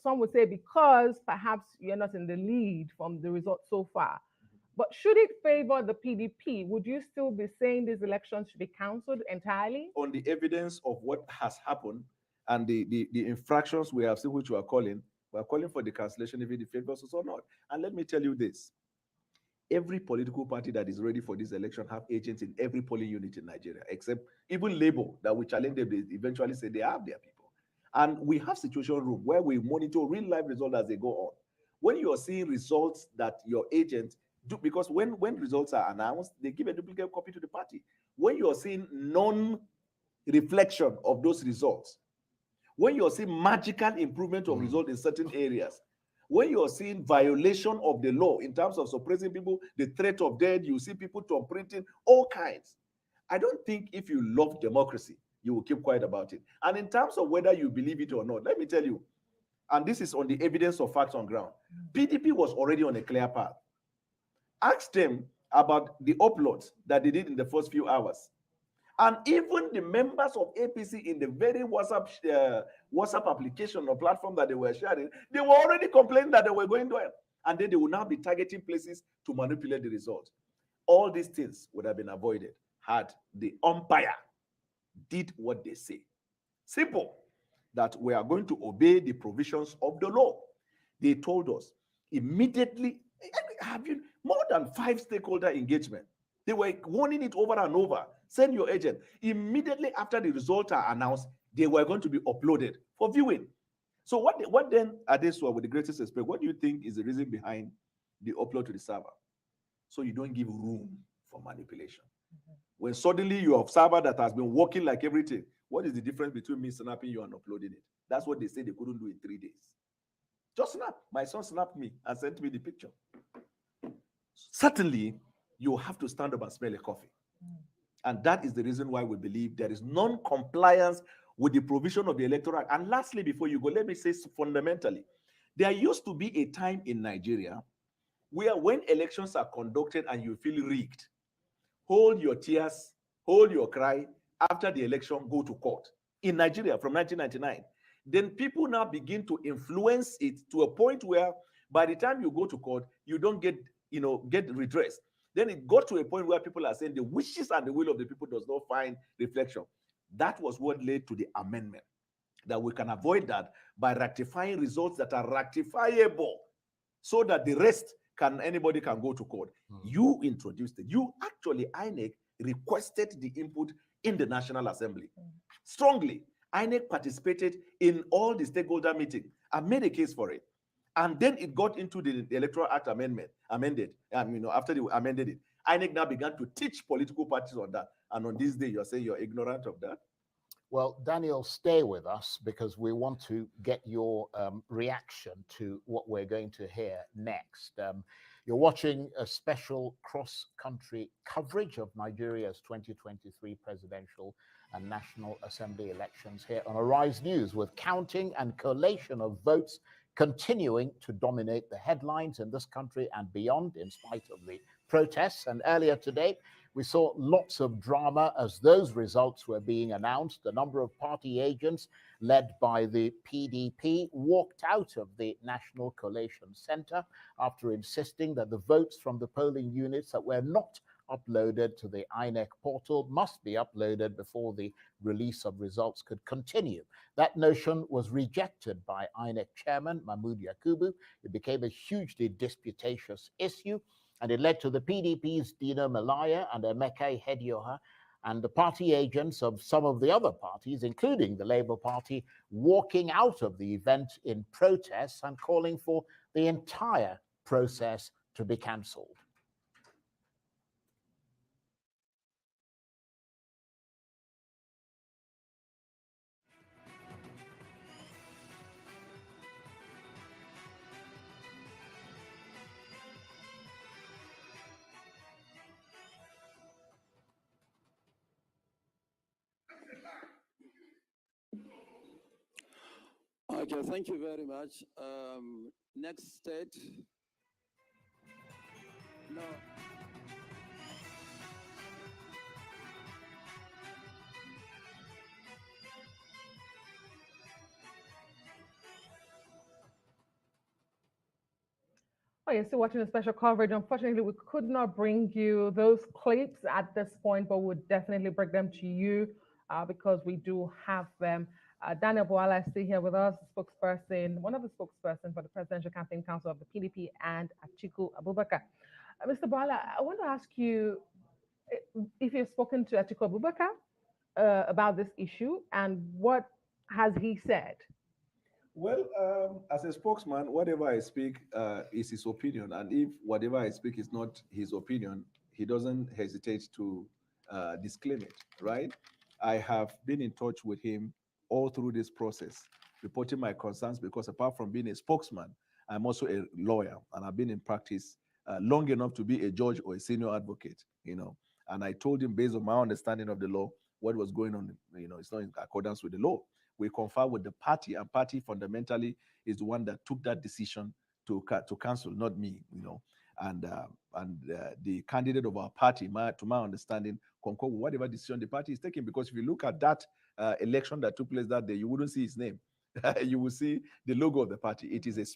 Some would say because perhaps you're not in the lead from the results so far. But should it favor the PDP, would you still be saying these elections should be cancelled entirely? On the evidence of what has happened and the infractions we have seen, which we are calling for the cancellation if it favors us or not. And let me tell you this. Every political party that is ready for this election have agents in every polling unit in Nigeria, except even Labour, that we challenge them, they eventually say they have their people. And we have situation room where we monitor real life results as they go on. When you are seeing results that your agent do, because when results are announced, they give a duplicate copy to the party. When you are seeing non-reflection of those results, when you're seeing magical improvement of results in certain areas, when you're seeing violation of the law in terms of suppressing people, the threat of death, you see people printing all kinds. I don't think if you love democracy, you will keep quiet about it. And in terms of whether you believe it or not, let me tell you, and this is on the evidence of facts on ground, PDP was already on a clear path. Ask them about the uploads that they did in the first few hours. And even the members of APC in the very WhatsApp application or platform that they were sharing, they were already complaining that they were going well. And then they will now be targeting places to manipulate the results. All these things would have been avoided had the umpire did what they say. Simple. That we are going to obey the provisions of the law. They told us immediately, having more than 5 stakeholder engagement. They were warning it over and over. Send your agent. Immediately after the results are announced, they were going to be uploaded for viewing. So what then, Adesua, with the greatest respect, what do you think is the reason behind the upload to the server? So you don't give room for manipulation. When suddenly you have a server that has been working like everything, what is the difference between me snapping you and uploading it? That's what they say they couldn't do in 3 days. Just snap. My son snapped me and sent me the picture. Certainly, you have to stand up and smell a coffee. And that is the reason why we believe there is non-compliance with the provision of the Electoral Act. And lastly, before you go, let me say fundamentally, there used to be a time in Nigeria where when elections are conducted and you feel rigged, hold your tears, hold your cry, after the election, go to court. In Nigeria from 1999, then people now begin to influence it to a point where by the time you go to court, you don't get redress. Then it got to a point where people are saying the wishes and the will of the people does not find reflection. That was what led to the amendment, that we can avoid that by rectifying results that are rectifiable, so that the rest anybody can go to court. You introduced it. You actually, INEC requested the input in the National Assembly. Strongly, INEC participated in all the stakeholder meetings and made a case for it. And then it got into the Electoral Act amended. After they amended it, INEC now began to teach political parties on that. And on this day, you're saying you're ignorant of that? Well, Daniel, stay with us because we want to get your reaction to what we're going to hear next. You're watching a special cross-country coverage of Nigeria's 2023 presidential and National Assembly elections here on Arise News, with counting and collation of votes continuing to dominate the headlines in this country and beyond, in spite of the protests. And earlier today, we saw lots of drama as those results were being announced. A number of party agents led by the PDP walked out of the National Collation Center after insisting that the votes from the polling units that were not uploaded to the INEC portal must be uploaded before the release of results could continue. That notion was rejected by INEC Chairman Mahmood Yakubu. It became a hugely disputatious issue, and it led to the PDP's Dino Malaya and Emeka Hedioha and the party agents of some of the other parties, including the Labour Party, walking out of the event in protest and calling for the entire process to be cancelled. Okay, thank you very much. Next state. No. Oh, you're still watching a special coverage. Unfortunately, we could not bring you those clips at this point, but we'll definitely bring them to you because we do have them. Daniel Boala is still here with us, spokesperson, one of the spokespersons for the Presidential Campaign Council of the PDP, and Atiku Abubakar. Mr. Boala, I want to ask you if you've spoken to Atiku Abubakar about this issue, and what has he said? Well, as a spokesman, whatever I speak is his opinion. And if whatever I speak is not his opinion, he doesn't hesitate to disclaim it, right? I have been in touch with him all through this process, reporting my concerns, because apart from being a spokesman, I'm also a lawyer, and I've been in practice long enough to be a judge or a senior advocate, And I told him, based on my understanding of the law, what was going on, it's not in accordance with the law. We confer with the party, and party fundamentally is the one that took that decision to cancel, not me, And the candidate of our party, to my understanding, concur with whatever decision the party is taking. Because if you look at that election that took place that day, you wouldn't see his name. You will see the logo of the party. It is a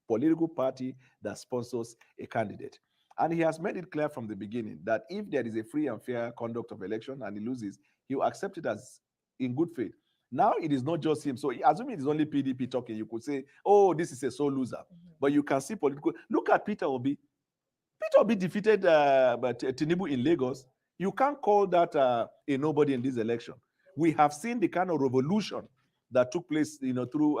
political party that sponsors a candidate. And he has made it clear from the beginning that if there is a free and fair conduct of election and he loses, he will accept it as in good faith. Now it is not just him. So assuming it is only PDP talking, you could say, oh, this is a sole loser. But you can see political. Look at Peter Obi. Peter Obi defeated Tinubu in Lagos. You can't call that a nobody in this election. We have seen the kind of revolution that took place, through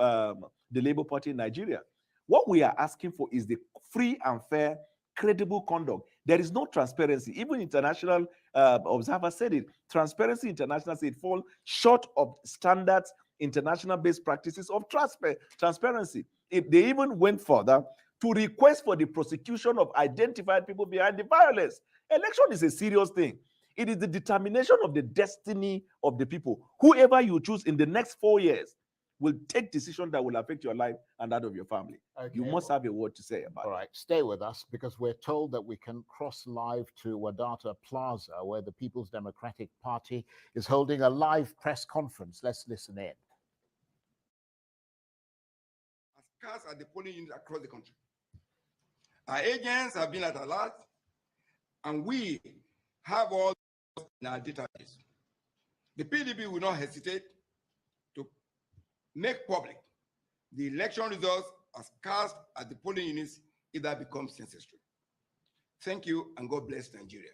the Labour Party in Nigeria. What we are asking for is the free and fair, credible conduct. There is no transparency. Even international observers said it. Transparency International said it falls short of standards, international based practices of transparency. If they even went further to request for the prosecution of identified people behind the violence. Election is a serious thing. It is the determination of the destiny of the people. Whoever you choose in the next 4 years will take decisions that will affect your life and that of your family. Okay, You must have a word to say about it. All right, stay with us because we're told that we can cross live to Wadata Plaza where the People's Democratic Party is holding a live press conference. Let's listen in. As cars at the polling units across the country. Our agents have been at alert, and we have all in our database. The PDP will not hesitate to make public the election results as cast at the polling units if that becomes necessary. Thank you, and God bless Nigeria.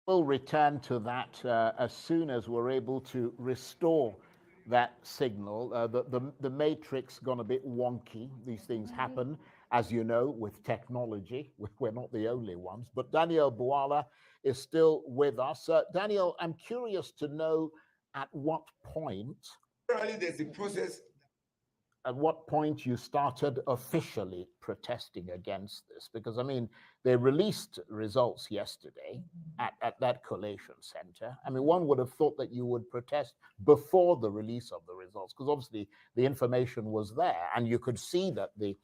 We'll return to that as soon as we're able to restore that signal. The matrix gone a bit wonky. These things happen, as you know, with technology. We're not the only ones. But Daniel Buala is still with us. Daniel, I'm curious to know at what point. Currently, there's a process. At what point you started officially protesting against this? Because, I mean, they released results yesterday at that collation center. I mean, one would have thought that you would protest before the release of the results, because obviously the information was there and you could see that the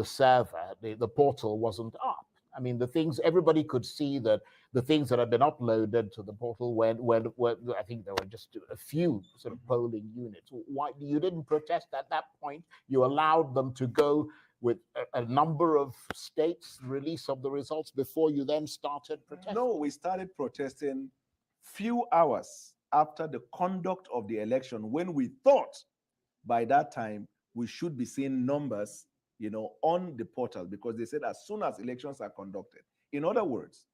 server, the portal wasn't up. I mean, the things, everybody could see that the things that had been uploaded to the portal when I think there were just a few sort of polling units. Why you didn't protest at that point? You allowed them to go with a number of states' release of the results before you then started protesting? No, we started protesting few hours after the conduct of the election, when we thought by that time we should be seeing numbers, on the portal, because they said as soon as elections are conducted. In other words,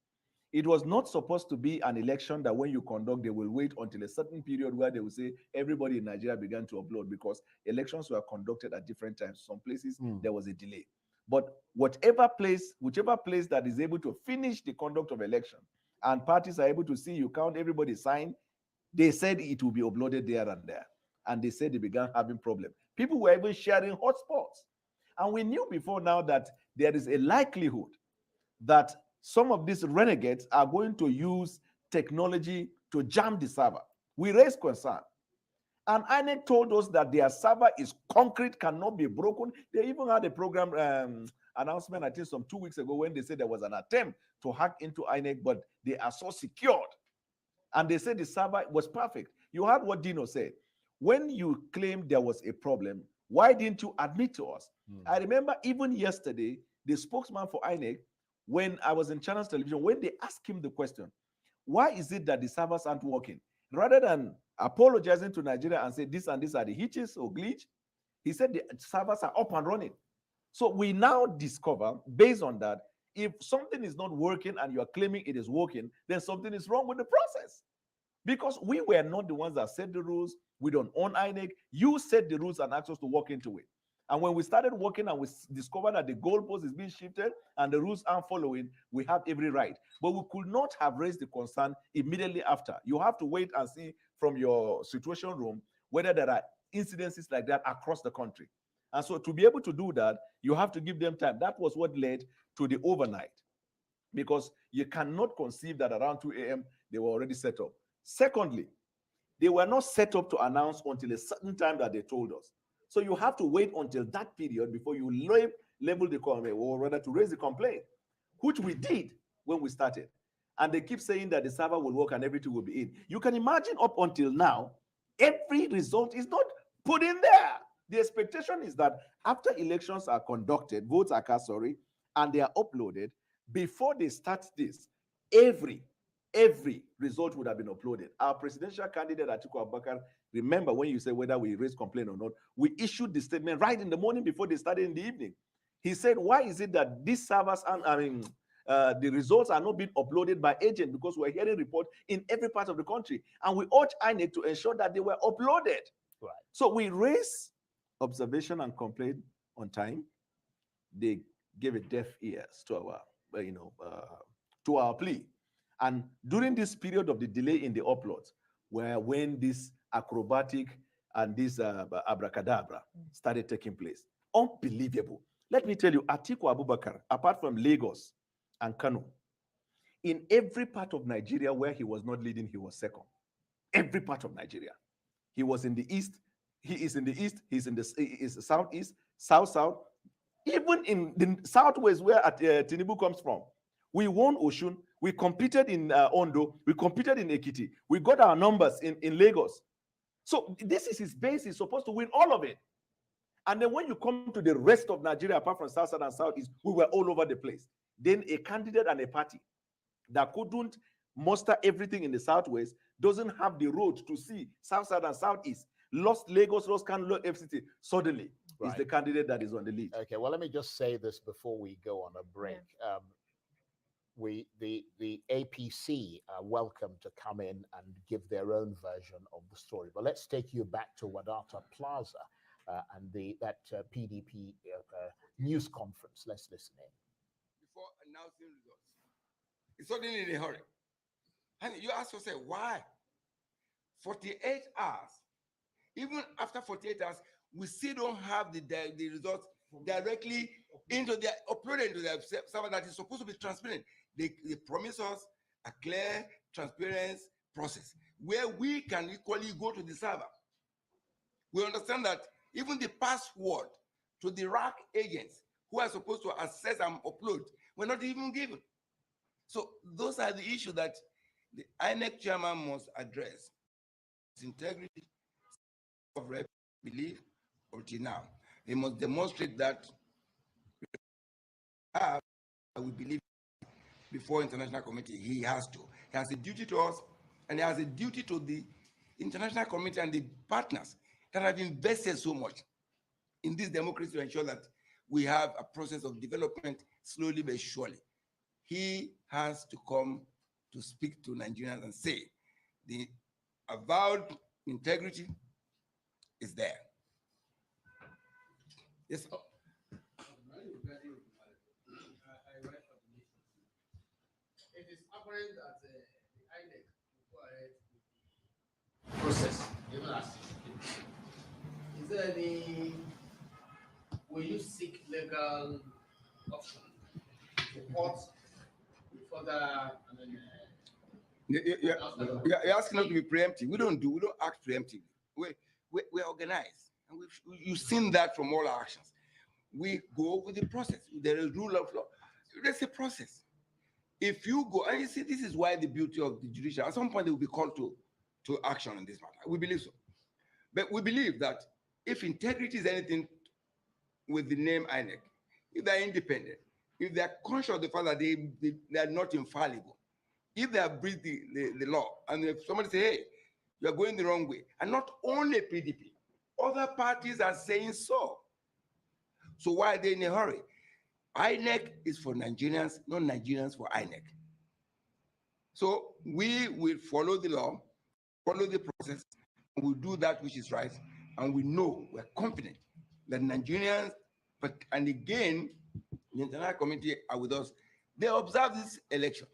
it was not supposed to be an election that when you conduct, they will wait until a certain period where they will say everybody in Nigeria began to upload, because elections were conducted at different times. Some places there was a delay. But whichever place that is able to finish the conduct of election and parties are able to see you count everybody sign, they said it will be uploaded there and there. And they said they began having problems. People were even sharing hotspots. And we knew before now that there is a likelihood that some of these renegades are going to use technology to jam the server. We raised concern. And INEC told us that their server is concrete, cannot be broken. They even had a program announcement, I think some 2 weeks ago, when they said there was an attempt to hack into INEC, but they are so secured. And they said the server was perfect. You heard what Dino said. When you claimed there was a problem, why didn't you admit to us? I remember even yesterday, the spokesman for INEC, when I was in Channels Television, when they asked him the question, why is it that the servers aren't working? Rather than apologizing to Nigeria and say this and this are the hitches or glitch, he said the servers are up and running. So we now discover, based on that, if something is not working and you are claiming it is working, then something is wrong with the process. Because we were not the ones that set the rules. We don't own INEC. You set the rules and asked us to walk into it. And when we started working and we discovered that the goalpost is being shifted and the rules aren't following, we have every right. But we could not have raised the concern immediately after. You have to wait and see from your situation room whether there are incidences like that across the country. And so to be able to do that, you have to give them time. That was what led to the overnight. Because you cannot conceive that around 2 a.m. they were already set up. Secondly, they were not set up to announce until a certain time that they told us. So you have to wait until that period before you level the complaint, or rather to raise the complaint, which we did when we started. And they keep saying that the server will work and everything will be in. You can imagine up until now, every result is not put in there. The expectation is that after elections are conducted, votes are cast, and they are uploaded, before they start this, every result would have been uploaded. Our presidential candidate, Atiku Abubakar, remember when you say whether we raise complaint or not, we issued the statement right in the morning before they started in the evening. He said, why is it that these servers and the results are not being uploaded by agent? Because we're hearing reports in every part of the country. And we urge INEC to ensure that they were uploaded. Right. So we raise observation and complaint on time. They gave a deaf ears to our, to our plea. And during this period of the delay in the uploads, where when this acrobatic and this abracadabra started taking place, unbelievable. Let me tell you, Atiku Abubakar, apart from Lagos and Kano, in every part of Nigeria where he was not leading, he was second. Every part of Nigeria. He was in the east, he is in the east, he is the southeast, south. Even in the southwest where Tinubu comes from, we won Oshun, we competed in Ondo, we competed in Ekiti, we got our numbers in Lagos. So this is his base, he's supposed to win all of it. And then when you come to the rest of Nigeria, apart from South and Southeast, we were all over the place. Then a candidate and a party that couldn't muster everything in the Southwest doesn't have the road to see South and Southeast. Lost Lagos, lost Kano, lost FCT. Suddenly, is the candidate that is on the lead. Okay, well, let me just say this before we go on a break. The APC are welcome to come in and give their own version of the story. But let's take you back to Wadata Plaza and that PDP news conference. Let's listen in. Before announcing results, it's suddenly in a hurry. And you ask yourself, why? 48 hours. Even after 48 hours, we still don't have the results directly uploaded into their server that is supposed to be transparent. They promise us a clear, transparent process where we can equally go to the server. We understand that even the password to the RAC agents who are supposed to access and upload were not even given. So those are the issues that the INEC chairman must address. Its integrity of belief until now. He must demonstrate that we believe before international committee. He has to. He has a duty to us, and he has a duty to the international committee and the partners that have invested so much in this democracy to ensure that we have a process of development slowly but surely. He has to come to speak to Nigerians and say the avowed integrity is there. Yes, sir. It is apparent that the INEC process, even as is there any, will you seek legal option support further? You're asking us to be preemptive. We don't act preemptively. We're organized, and you've seen that from all our actions. We go with the process. There is rule of law. There's a process. If you go, and you see, this is why the beauty of the judicial, at some point they will be called to action in this matter. We believe so. But we believe that if integrity is anything with the name INEC, if they're independent, if they're conscious of the fact that they are not infallible, if they have breached the law, and if somebody say, hey, you're going the wrong way, and not only PDP, other parties are saying so. So why are they in a hurry? INEC is for Nigerians, not Nigerians for INEC. So we will follow the law, follow the process, and we'll do that which is right. And we know, we're confident that Nigerians, and again, the international committee are with us. They observe this election.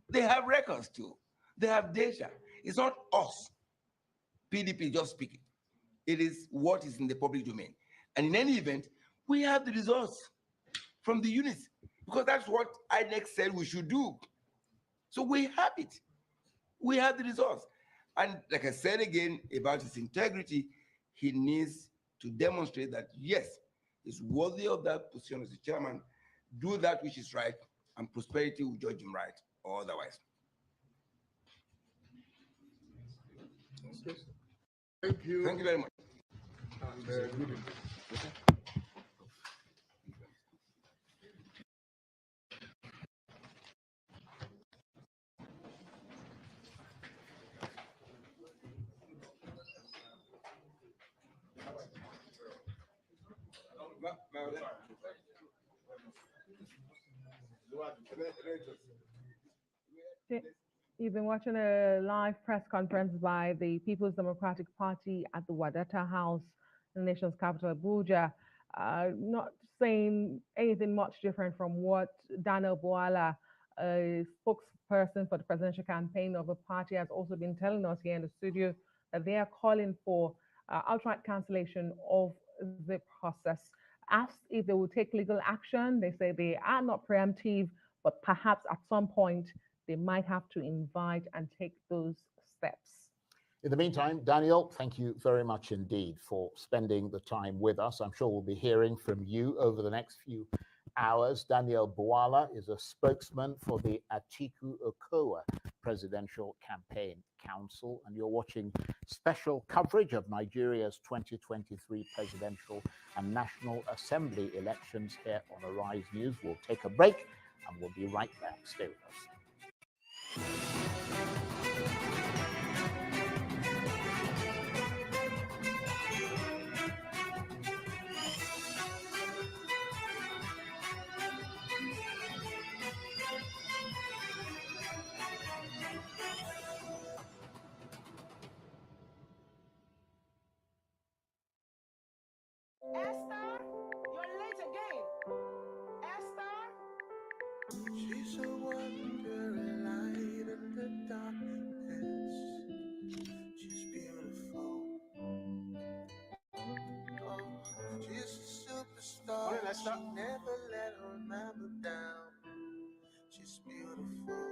They have records too. They have data. It's not us, PDP, just speaking. It is what is in the public domain. And in any event, we have the results from the units, because that's what INEC said we should do. So we have it. We have the results. And like I said again about his integrity, he needs to demonstrate that, yes, he's worthy of that position as the chairman, do that which is right, and prosperity will judge him right or otherwise. Thank you. Thank you very much. And, You've been watching a live press conference by the People's Democratic Party at the Wadata House in the nation's capital, Abuja. Not saying anything much different from what Daniel Bwala, a spokesperson for the presidential campaign of the party, has also been telling us here in the studio, that they are calling for outright cancellation of the process. Asked if they will take legal action, they say they are not preemptive, but perhaps at some point they might have to invite and take those steps. In the meantime, Daniel, thank you very much indeed for spending the time with us. I'm sure we'll be hearing from you over the next few hours. Daniel Bwala is a spokesman for the Atiku Okowa Presidential Campaign Council, and you're watching special coverage of Nigeria's 2023 presidential and National Assembly elections here on Arise News. We'll take a break and we'll be right back. Stay with us. Esther, you're late again. Esther? She's a wandering light in the darkness. She's beautiful. Oh, she's a superstar. Morning, Esther. She never let her mama down. She's beautiful.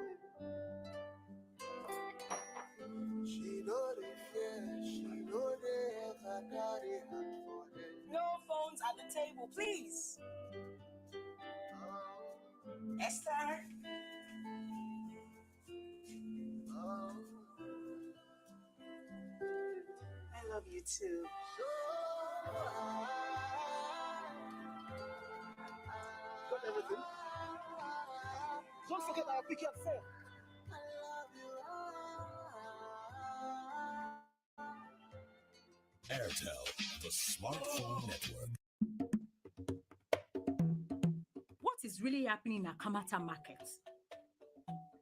She know they fear. She know they ever got it hard for them. No phones at the table, please. Esther. I love you too. Got everything. Don't forget our pick up phone. Airtel, the smartphone network. What is really happening in Akamata market?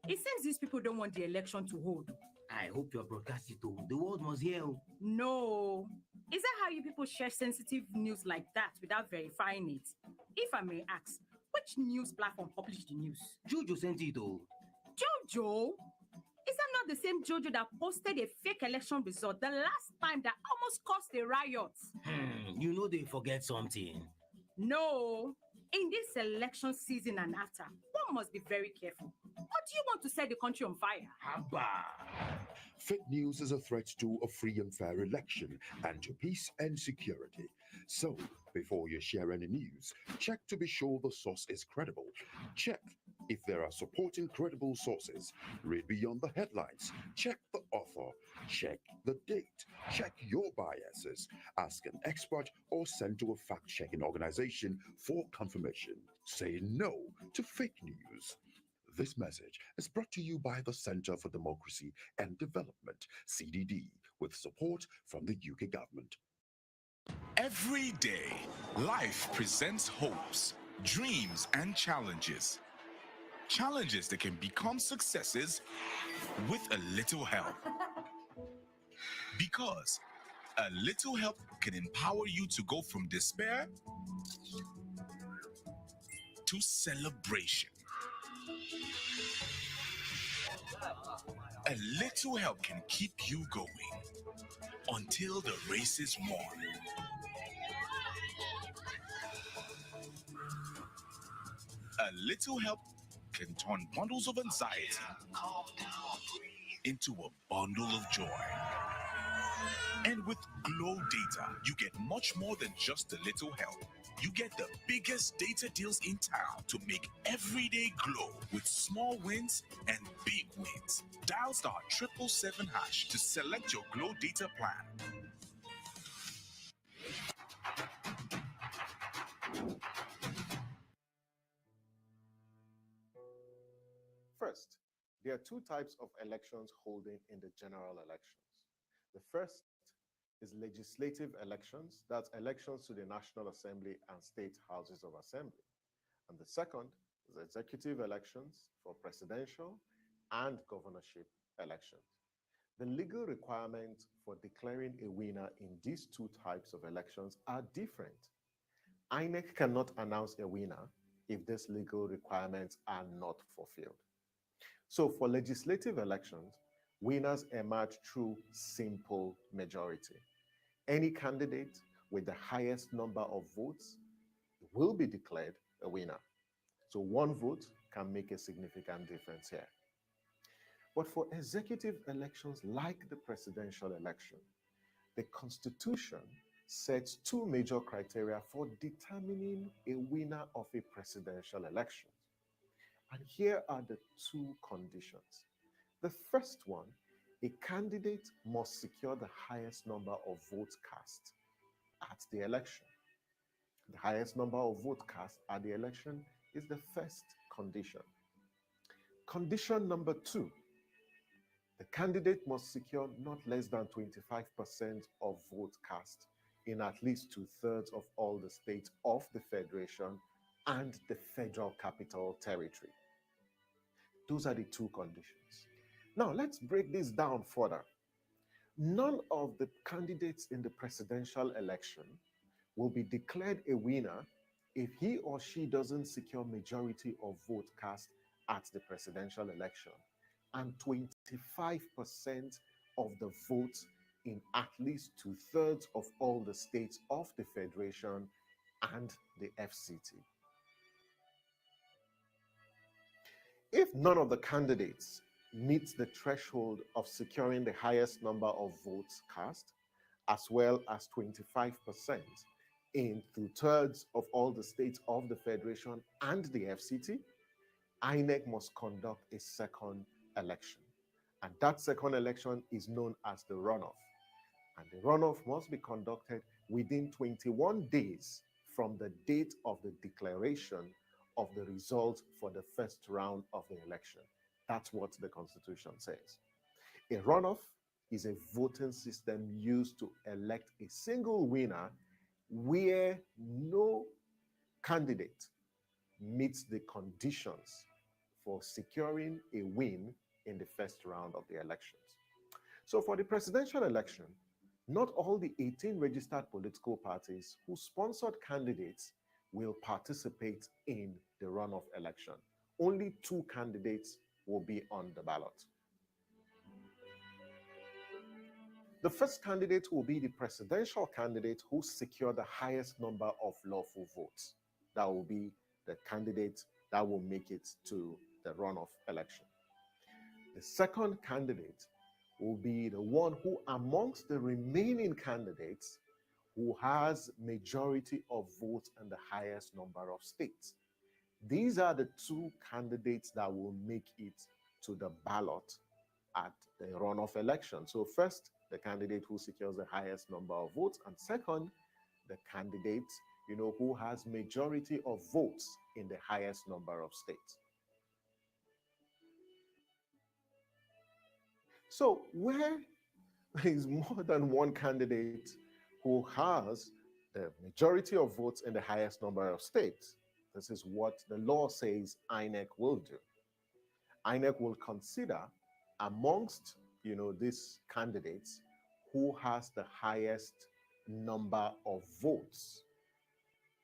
It seems these people don't want the election to hold. I hope you're broadcasting to the world must hear. No. Is that how you people share sensitive news like that without verifying it? If I may ask, which news platform published the news? Jojo sent it. Jojo? Is that not the same Jojo that posted a fake election result the last time that almost caused a riot? You know they forget something. No. In this election season and after, one must be very careful. Or do you want to set the country on fire? Haba. Fake news is a threat to a free and fair election and to peace and security. So, before you share any news, check to be sure the source is credible. Check if there are supporting credible sources. Read beyond the headlines. Check the author. Check the date. Check your biases. Ask an expert or send to a fact-checking organization for confirmation. Say no to fake news. This message is brought to you by the Center for Democracy and Development, CDD, with support from the UK government. Every day, life presents hopes, dreams, and challenges. Challenges that can become successes with a little help. Because a little help can empower you to go from despair to celebration. A little help can keep you going until the race is won. A little help can turn bundles of anxiety into a bundle of joy. And with Glow Data, you get much more than just a little help. You get the biggest data deals in town to make every day glow with small wins and big wins. Dial *777# to select your Glow Data plan. First, there are two types of elections holding in the general elections. The first is legislative elections, that's elections to the National Assembly and state houses of assembly. And the second is executive elections for presidential and governorship elections. The legal requirements for declaring a winner in these two types of elections are different. INEC cannot announce a winner if these legal requirements are not fulfilled. So for legislative elections, winners emerge through simple majority. Any candidate with the highest number of votes will be declared a winner. So one vote can make a significant difference here. But for executive elections like the presidential election, the Constitution sets two major criteria for determining a winner of a presidential election. And here are the two conditions. The first one, a candidate must secure the highest number of votes cast at the election. The highest number of votes cast at the election is the first condition. Condition number two, the candidate must secure not less than 25% of votes cast in at least 2/3 of all the states of the Federation and the Federal Capital Territory. Those are the two conditions. Now, let's break this down further. None of the candidates in the presidential election will be declared a winner if he or she doesn't secure majority of votes cast at the presidential election and 25% of the votes in at least 2/3 of all the states of the Federation and the FCT. If none of the candidates meets the threshold of securing the highest number of votes cast, as well as 25% in 2/3 of all the states of the Federation and the FCT, INEC must conduct a second election. And that second election is known as the runoff. And the runoff must be conducted within 21 days from the date of the declaration of the result for the first round of the election. That's what the Constitution says. A runoff is a voting system used to elect a single winner where no candidate meets the conditions for securing a win in the first round of the elections. So for the presidential election, not all the 18 registered political parties who sponsored candidates will participate in the runoff election. Only 2 candidates will be on the ballot. The first candidate will be the presidential candidate who secured the highest number of lawful votes. That will be the candidate that will make it to the runoff election. The second candidate will be the one who, amongst the remaining candidates, who has majority of votes in the highest number of states. These are the 2 candidates that will make it to the ballot at the runoff election. So first, the candidate who secures the highest number of votes, and second, the candidate, who has majority of votes in the highest number of states. So where there is more than one candidate who has the majority of votes in the highest number of states, this is what the law says INEC will do. INEC will consider amongst these candidates who has the highest number of votes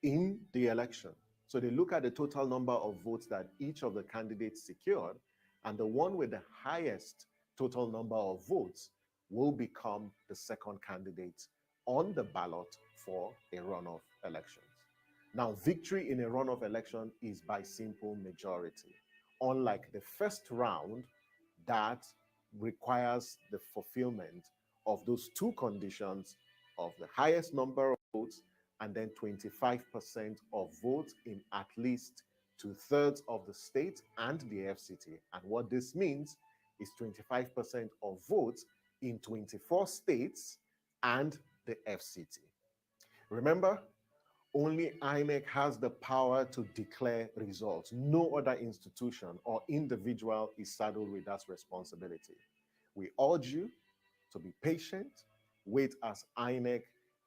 in the election. So they look at the total number of votes that each of the candidates secured, and the one with the highest total number of votes will become the second candidate on the ballot for a runoff election. Now, victory in a runoff election is by simple majority, unlike the first round that requires the fulfillment of those 2 conditions of the highest number of votes and then 25% of votes in at least 2/3 of the state and the FCT. And what this means is 25% of votes in 24 states and the FCT. Remember, only INEC has the power to declare results. No other institution or individual is saddled with that responsibility. We urge you to be patient, wait as INEC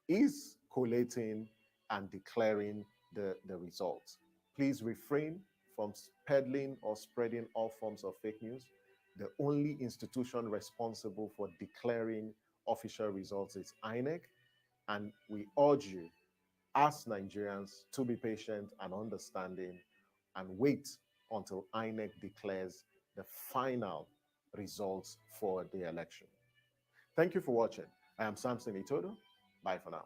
is collating and declaring the results. Please refrain from peddling or spreading all forms of fake news. The only institution responsible for declaring official results is INEC, and we urge you, as Nigerians, to be patient and understanding and wait until INEC declares the final results for the election. Thank you for watching. I am Samson Itodo. Bye for now.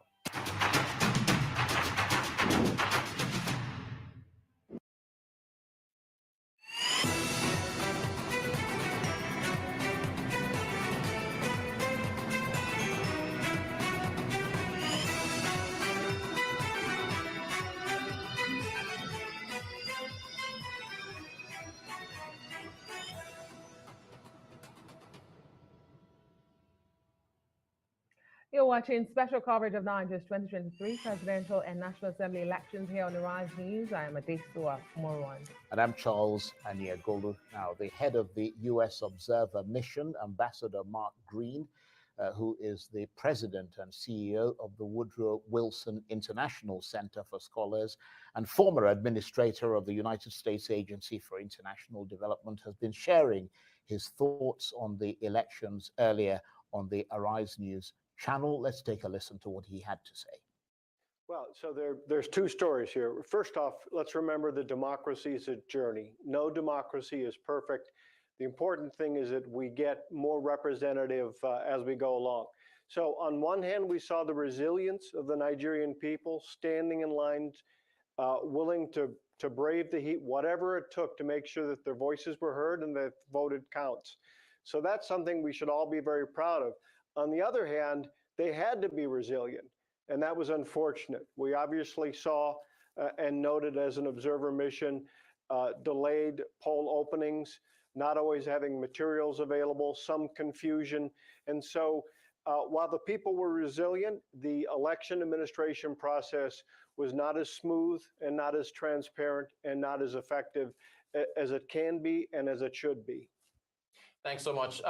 You're watching special coverage of Nigeria's 2023 presidential and National Assembly elections here on the Rise News. I am Adesua Morwan. And I'm Charles Aniagolu. Now, the head of the U.S. Observer Mission, Ambassador Mark Green, who is the president and CEO of the Woodrow Wilson International Center for Scholars and former administrator of the United States Agency for International Development, has been sharing his thoughts on the elections earlier on the Arise News channel. Let's take a listen to what he had to say. Well, so there's two stories here. First off, let's remember that democracy is a journey. No democracy is perfect. The important thing is that we get more representative as we go along. So on one hand, we saw the resilience of the Nigerian people standing in lines, willing to brave the heat, whatever it took to make sure that their voices were heard and that voted counts. So that's something we should all be very proud of. On the other hand, they had to be resilient, and that was unfortunate. We obviously saw and noted as an observer mission delayed poll openings, not always having materials available, some confusion. And so while the people were resilient, the election administration process was not as smooth and not as transparent and not as effective as it can be and as it should be. Thanks so much.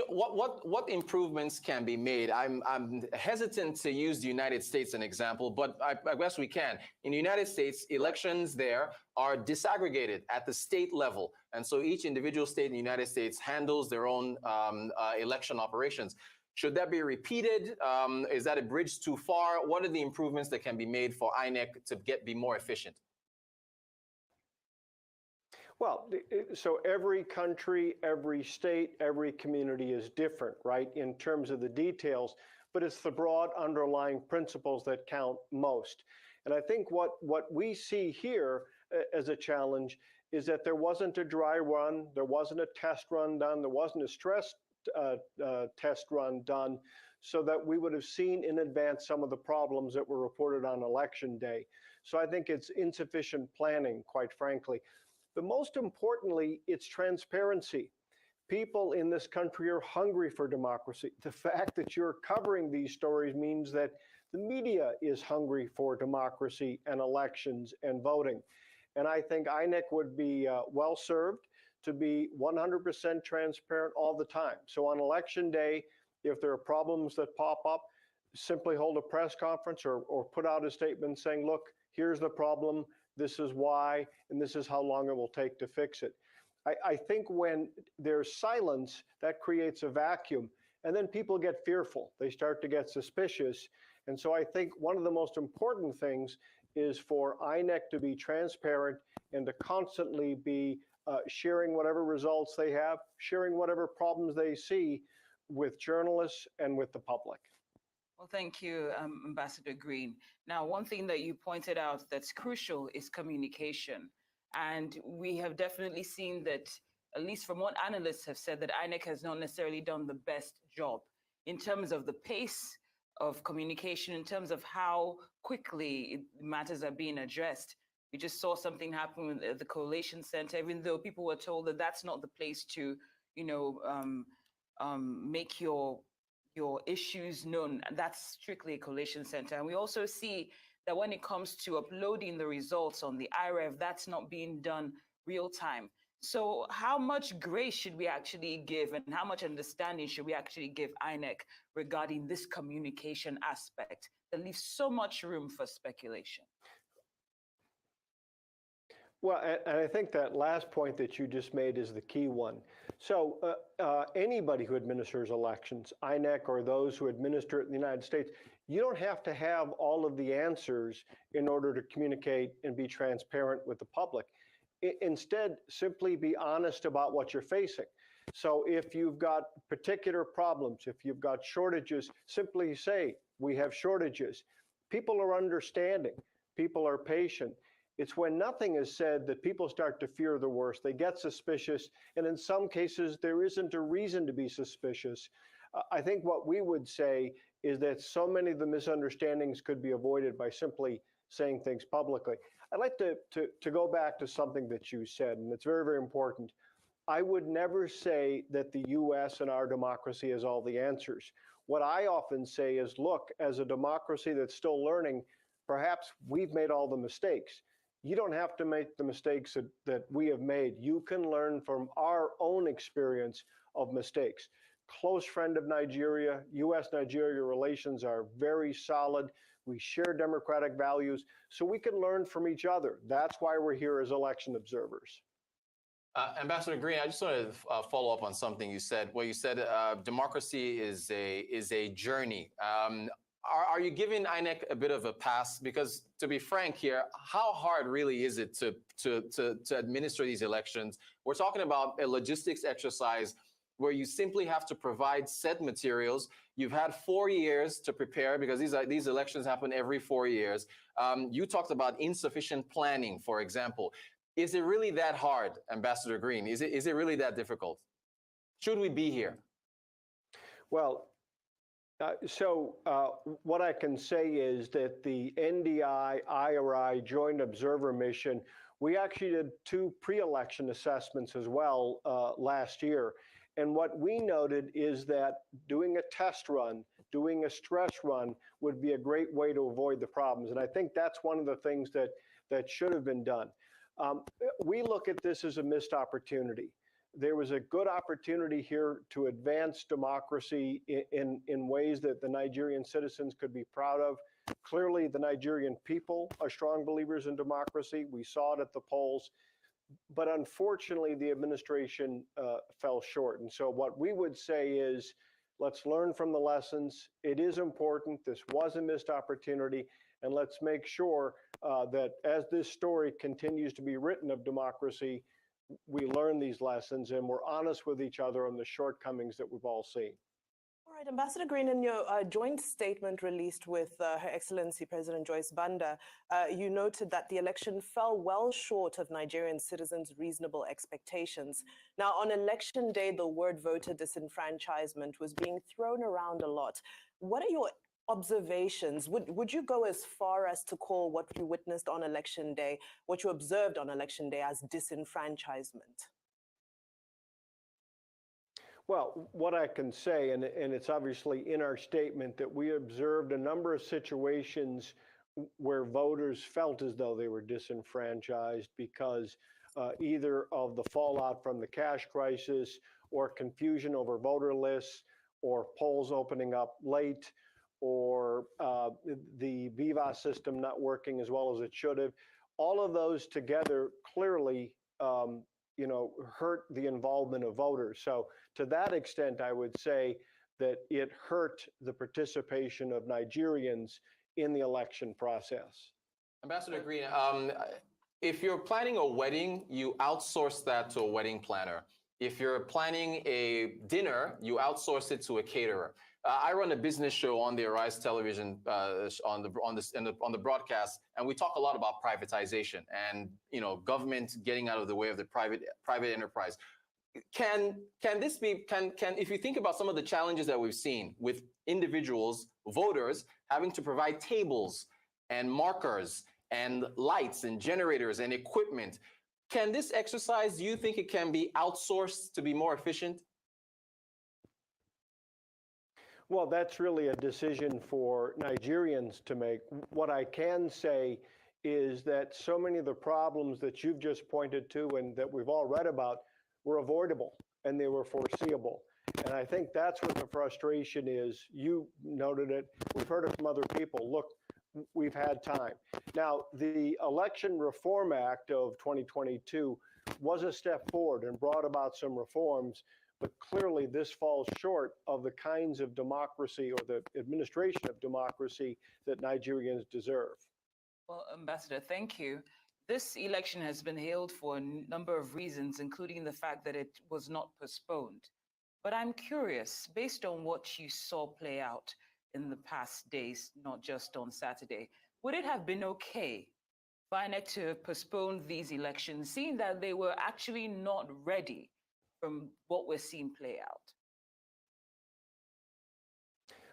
What improvements can be made? I'm hesitant to use the United States as an example, but I guess we can. In the United States, elections there are disaggregated at the state level. And so each individual state in the United States handles their own election operations. Should that be repeated? Is that a bridge too far? What are the improvements that can be made for INEC to be more efficient? Well, so every country, every state, every community is different, right, in terms of the details, but it's the broad underlying principles that count most. And I think what we see here as a challenge is that there wasn't a dry run, there wasn't a test run done, there wasn't a stress test run done, so that we would have seen in advance some of the problems that were reported on election day. So I think it's insufficient planning, quite frankly. But most importantly, it's transparency. People in this country are hungry for democracy. The fact that you're covering these stories means that the media is hungry for democracy and elections and voting. And I think INEC would be well served to be 100% transparent all the time. So on election day, if there are problems that pop up, simply hold a press conference or put out a statement saying, look, here's the problem. This is why, and this is how long it will take to fix it. I think when there's silence, that creates a vacuum, and then people get fearful. They start to get suspicious. And so I think one of the most important things is for INEC to be transparent and to constantly be sharing whatever results they have, sharing whatever problems they see with journalists and with the public. Well, thank you, Ambassador Green. Now, one thing that you pointed out that's crucial is communication. And we have definitely seen that, at least from what analysts have said, that INEC has not necessarily done the best job in terms of the pace of communication, in terms of how quickly matters are being addressed. We just saw something happen with the Collation Center, even though people were told that that's not the place to, make your issues known. That's strictly a collation center. And we also see that when it comes to uploading the results on the IREV, that's not being done real time. So how much grace should we actually give, and how much understanding should we actually give INEC regarding this communication aspect that leaves so much room for speculation? Well, and I think that last point that you just made is the key one. So anybody who administers elections, INEC or those who administer it in the United States, you don't have to have all of the answers in order to communicate and be transparent with the public. Instead, simply be honest about what you're facing. So if you've got particular problems, if you've got shortages, simply say, we have shortages. People are understanding, people are patient. It's when nothing is said that people start to fear the worst. They get suspicious, and in some cases, there isn't a reason to be suspicious. I think what we would say is that so many of the misunderstandings could be avoided by simply saying things publicly. I'd like to go back to something that you said, and it's very, very important. I would never say that the US and our democracy has all the answers. What I often say is, look, as a democracy that's still learning, perhaps we've made all the mistakes. You don't have to make the mistakes that we have made. You can learn from our own experience of mistakes. Close friend of Nigeria, US-Nigeria relations are very solid. We share democratic values, so we can learn from each other. That's why we're here as election observers. Ambassador Green, I just want to follow up on something you said. Well, you said democracy is a journey. Are you giving INEC a bit of a pass? Because to be frank here, how hard really is it to administer these elections? We're talking about a logistics exercise where you simply have to provide said materials. You've had 4 years to prepare because these elections happen every 4 years. You talked about insufficient planning, for example. Is it really that hard, Ambassador Green? Is it really that difficult? Should we be here? Well, what I can say is that the NDI-IRI Joint Observer Mission, we actually did 2 pre-election assessments as well last year. And what we noted is that doing a test run, doing a stress run would be a great way to avoid the problems. And I think that's one of the things that should have been done. We look at this as a missed opportunity. There was a good opportunity here to advance democracy in ways that the Nigerian citizens could be proud of. Clearly, the Nigerian people are strong believers in democracy. We saw it at the polls. But unfortunately, the administration fell short. And so what we would say is, let's learn from the lessons. It is important. This was a missed opportunity. And let's make sure that as this story continues to be written of democracy, we learn these lessons and we're honest with each other on the shortcomings that we've all seen. All right, Ambassador Green, in your joint statement released with Her Excellency President Joyce Banda, you noted that the election fell well short of Nigerian citizens' reasonable expectations. Now, on election day, the word voter disenfranchisement was being thrown around a lot. What are your observations? Would you go as far as to call what you witnessed on election day, what you observed on election day, as disenfranchisement? Well, what I can say, and it's obviously in our statement, that we observed a number of situations where voters felt as though they were disenfranchised because either of the fallout from the cash crisis or confusion over voter lists or polls opening up late or the VIVA system not working as well as it should have. All of those together clearly hurt the involvement of voters. So to that extent, I would say that it hurt the participation of Nigerians in the election process. Ambassador Green, if you're planning a wedding, you outsource that to a wedding planner. If you're planning a dinner, you outsource it to a caterer. I run a business show on the Arise television on the broadcast, and we talk a lot about privatization and government getting out of the way of the private enterprise. Can if you think about some of the challenges that we've seen with individuals, voters having to provide tables and markers and lights and generators and equipment, can this exercise, do you think it can be outsourced to be more efficient? Well, that's really a decision for Nigerians to make. What I can say is that so many of the problems that you've just pointed to and that we've all read about were avoidable and they were foreseeable. And I think that's what the frustration is. You noted it. We've heard it from other people. Look, we've had time. Now, the Election Reform Act of 2022 was a step forward and brought about some reforms, but clearly this falls short of the kinds of democracy or the administration of democracy that Nigerians deserve. Well, Ambassador, thank you. This election has been hailed for a number of reasons, including the fact that it was not postponed. But I'm curious, based on what you saw play out in the past days, not just on Saturday, would it have been okay for INEC to have postponed these elections, seeing that they were actually not ready from what we're seeing play out?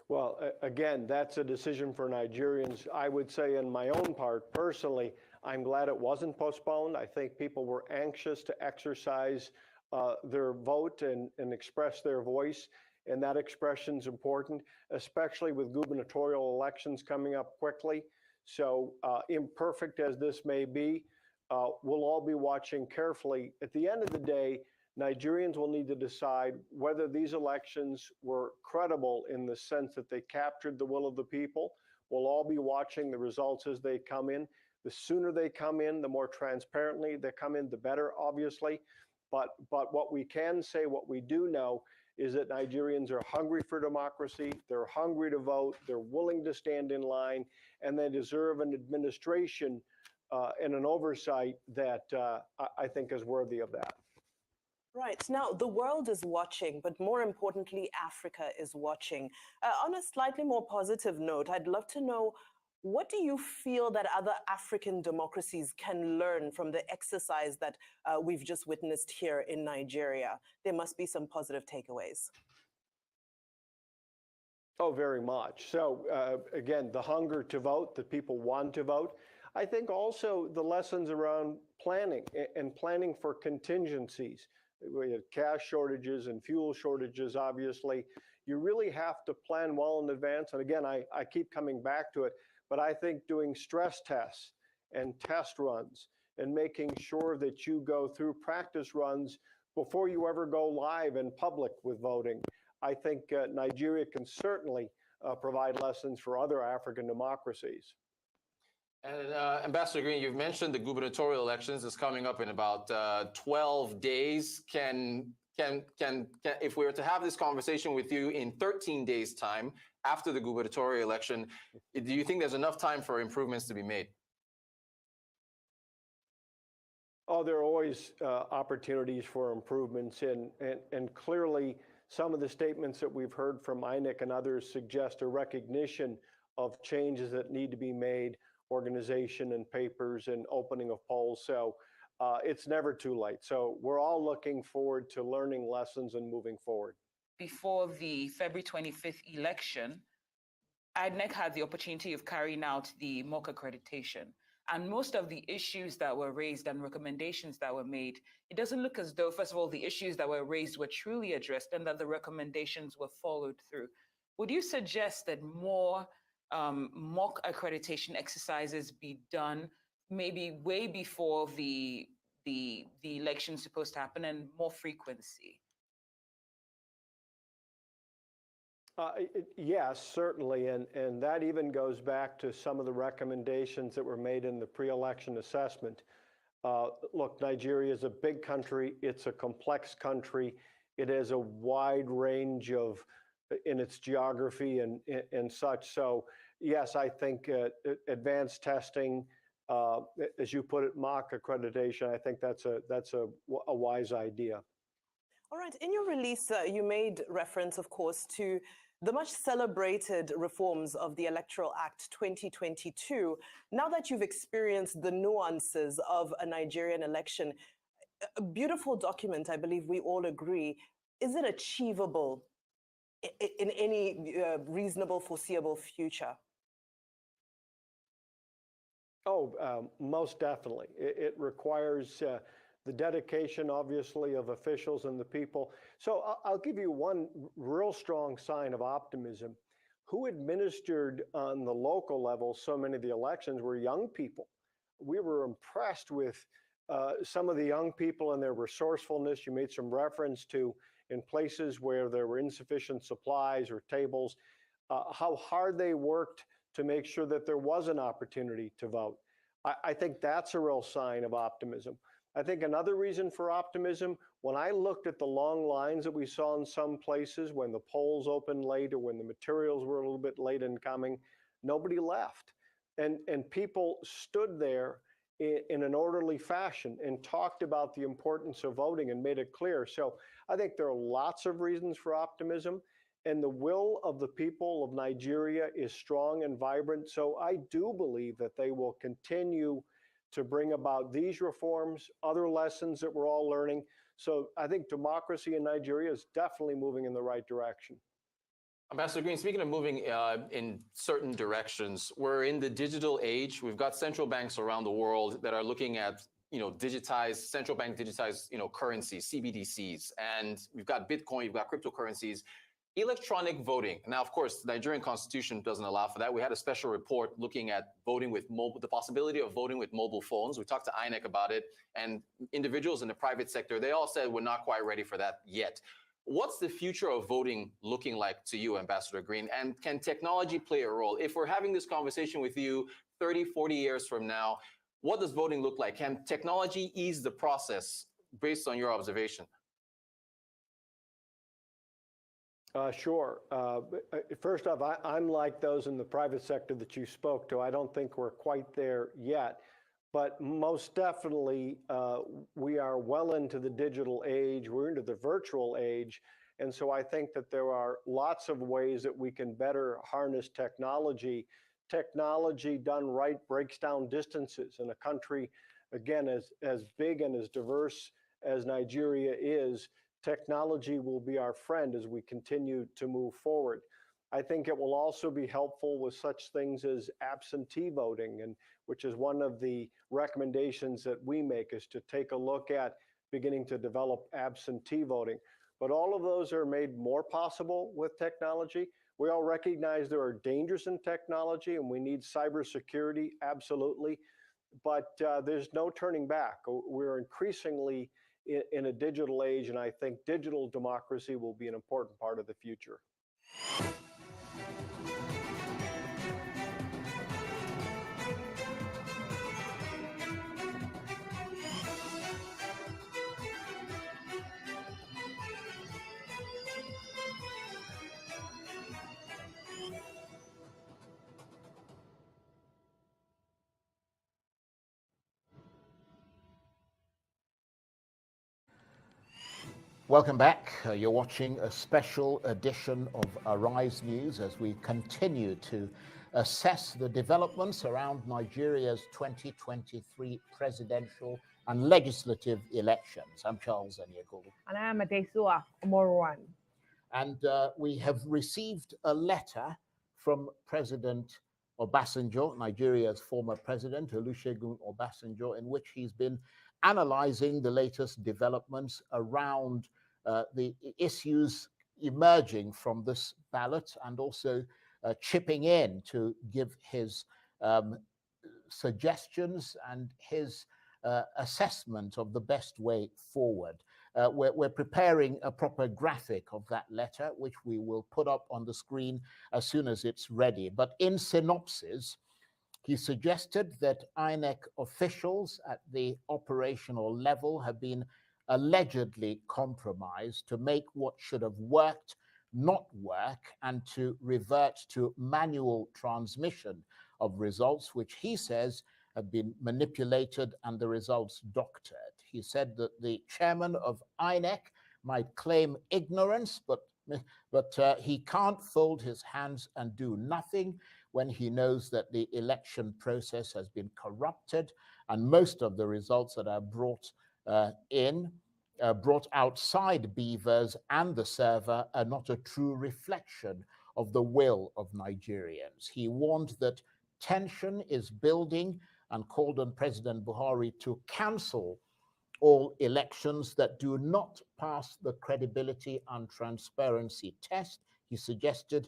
Well, again, that's a decision for Nigerians. I would say in my own part, personally, I'm glad it wasn't postponed. I think people were anxious to exercise their vote and express their voice. And that expression is important, especially with gubernatorial elections coming up quickly. So imperfect as this may be, we'll all be watching carefully. At the end of the day, Nigerians will need to decide whether these elections were credible in the sense that they captured the will of the people. We'll all be watching the results as they come in. The sooner they come in, the more transparently they come in, the better, obviously. But what we can say, what we do know, is that Nigerians are hungry for democracy, they're hungry to vote, they're willing to stand in line, and they deserve an administration and an oversight that I think is worthy of that. Right. Now, the world is watching, but more importantly, Africa is watching. On a slightly more positive note, I'd love to know, what do you feel that other African democracies can learn from the exercise that we've just witnessed here in Nigeria? There must be some positive takeaways. Oh, very much. So again, the hunger to vote, that people want to vote. I think also the lessons around planning and planning for contingencies. We have cash shortages and fuel shortages, obviously. You really have to plan well in advance. And again, I keep coming back to it, but I think doing stress tests and test runs and making sure that you go through practice runs before you ever go live in public with voting. I think Nigeria can certainly provide lessons for other African democracies. And Ambassador Green, you've mentioned the gubernatorial elections is coming up in about 12 days. If we were to have this conversation with you in 13 days' time after the gubernatorial election, do you think there's enough time for improvements to be made? Oh, there are always opportunities for improvements, and clearly some of the statements that we've heard from INEC and others suggest a recognition of changes that need to be made, organization and papers and opening of polls. So it's never too late. So we're all looking forward to learning lessons and moving forward. Before the February 25th election, INEC had the opportunity of carrying out the mock accreditation. And most of the issues that were raised and recommendations that were made, it doesn't look as though, first of all, the issues that were raised were truly addressed and that the recommendations were followed through. Would you suggest that more mock accreditation exercises be done maybe way before the election's supposed to happen, and more frequency? Yes, certainly, and that even goes back to some of the recommendations that were made in the pre-election assessment. Look, Nigeria is a big country. It's a complex country. It has a wide range in its geography and such. So yes, I think advanced testing, as you put it, mock accreditation, I think that's a wise idea. All right. In your release, you made reference, of course, to the much celebrated reforms of the Electoral Act 2022. Now that you've experienced the nuances of a Nigerian election, a beautiful document, I believe we all agree. Is it achievable in any reasonable, foreseeable future? Oh, most definitely. It requires the dedication, obviously, of officials and the people. So I'll give you one real strong sign of optimism. Who administered on the local level so many of the elections were young people. We were impressed with some of the young people and their resourcefulness. You made some reference to in places where there were insufficient supplies or tables, how hard they worked to make sure that there was an opportunity to vote. I think that's a real sign of optimism. I think another reason for optimism, when I looked at the long lines that we saw in some places when the polls opened late or when the materials were a little bit late in coming, nobody left. And people stood there in an orderly fashion and talked about the importance of voting and made it clear. So I think there are lots of reasons for optimism, and the will of the people of Nigeria is strong and vibrant. So I do believe that they will continue to bring about these reforms, other lessons that we're all learning. So I think democracy in Nigeria is definitely moving in the right direction. Ambassador Green, speaking of moving in certain directions, we're in the digital age. We've got central banks around the world that are looking at, central bank digitized, currencies, CBDCs, and we've got Bitcoin, we've got cryptocurrencies. Electronic voting. Now, of course, the Nigerian constitution doesn't allow for that. We had a special report looking at voting with the possibility of voting with mobile phones. We talked to INEC about it, and individuals in the private sector, they all said we're not quite ready for that yet. What's the future of voting looking like to you, Ambassador Green? And can technology play a role? If we're having this conversation with you 30, 40 years from now, what does voting look like? Can technology ease the process based on your observation? Sure. First off, I'm like those in the private sector that you spoke to. I don't think we're quite there yet, but most definitely we are well into the digital age. We're into the virtual age. And so I think that there are lots of ways that we can better harness technology. Technology done right breaks down distances. In a country, again, as big and as diverse as Nigeria is, technology will be our friend as we continue to move forward. I think it will also be helpful with such things as absentee voting, and which is one of the recommendations that we make, is to take a look at beginning to develop absentee voting. But all of those are made more possible with technology. We all recognize there are dangers in technology and we need cybersecurity, absolutely. But there's no turning back. We're increasingly in a digital age, and I think digital democracy will be an important part of the future. Welcome back. You're watching a special edition of Arise News as we continue to assess the developments around Nigeria's 2023 presidential and legislative elections. I'm Charles Yakubu. And I am Adesua Omorwan. And we have received a letter from President Obasanjo, Nigeria's former president, Olusegun Obasanjo, in which he's been analyzing the latest developments around the issues emerging from this ballot, and also chipping in to give his suggestions and his assessment of the best way forward. We're preparing a proper graphic of that letter, which we will put up on the screen as soon as it's ready. But in synopsis, he suggested that INEC officials at the operational level have been allegedly compromised to make what should have worked not work, and to revert to manual transmission of results, which he says have been manipulated and the results doctored. He said that the chairman of INEC might claim ignorance, but he can't fold his hands and do nothing when he knows that the election process has been corrupted and most of the results that are brought outside Beavers and the server are not a true reflection of the will of Nigerians. He warned that tension is building and called on President Buhari to cancel all elections that do not pass the credibility and transparency test. He suggested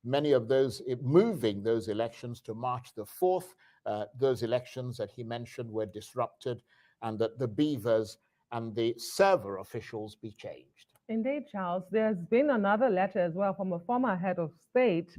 many of those, moving those elections to March the 4th. Those elections that he mentioned were disrupted, and that the Beavers and the server officials be changed. Indeed, Charles. There's been another letter as well from a former head of state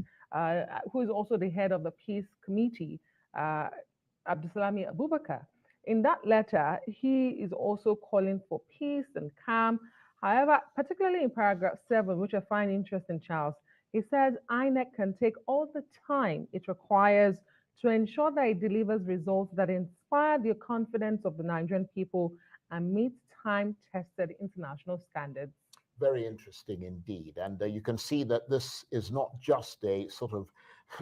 who is also the head of the Peace Committee, Abdulsalami Abubakar. In that letter, he is also calling for peace and calm. However, particularly in paragraph 7, which I find interesting, Charles, he says INEC can take all the time it requires to ensure that it delivers results that inspire the confidence of the Nigerian people and meet time-tested international standards. Very interesting indeed. And you can see that this is not just a sort of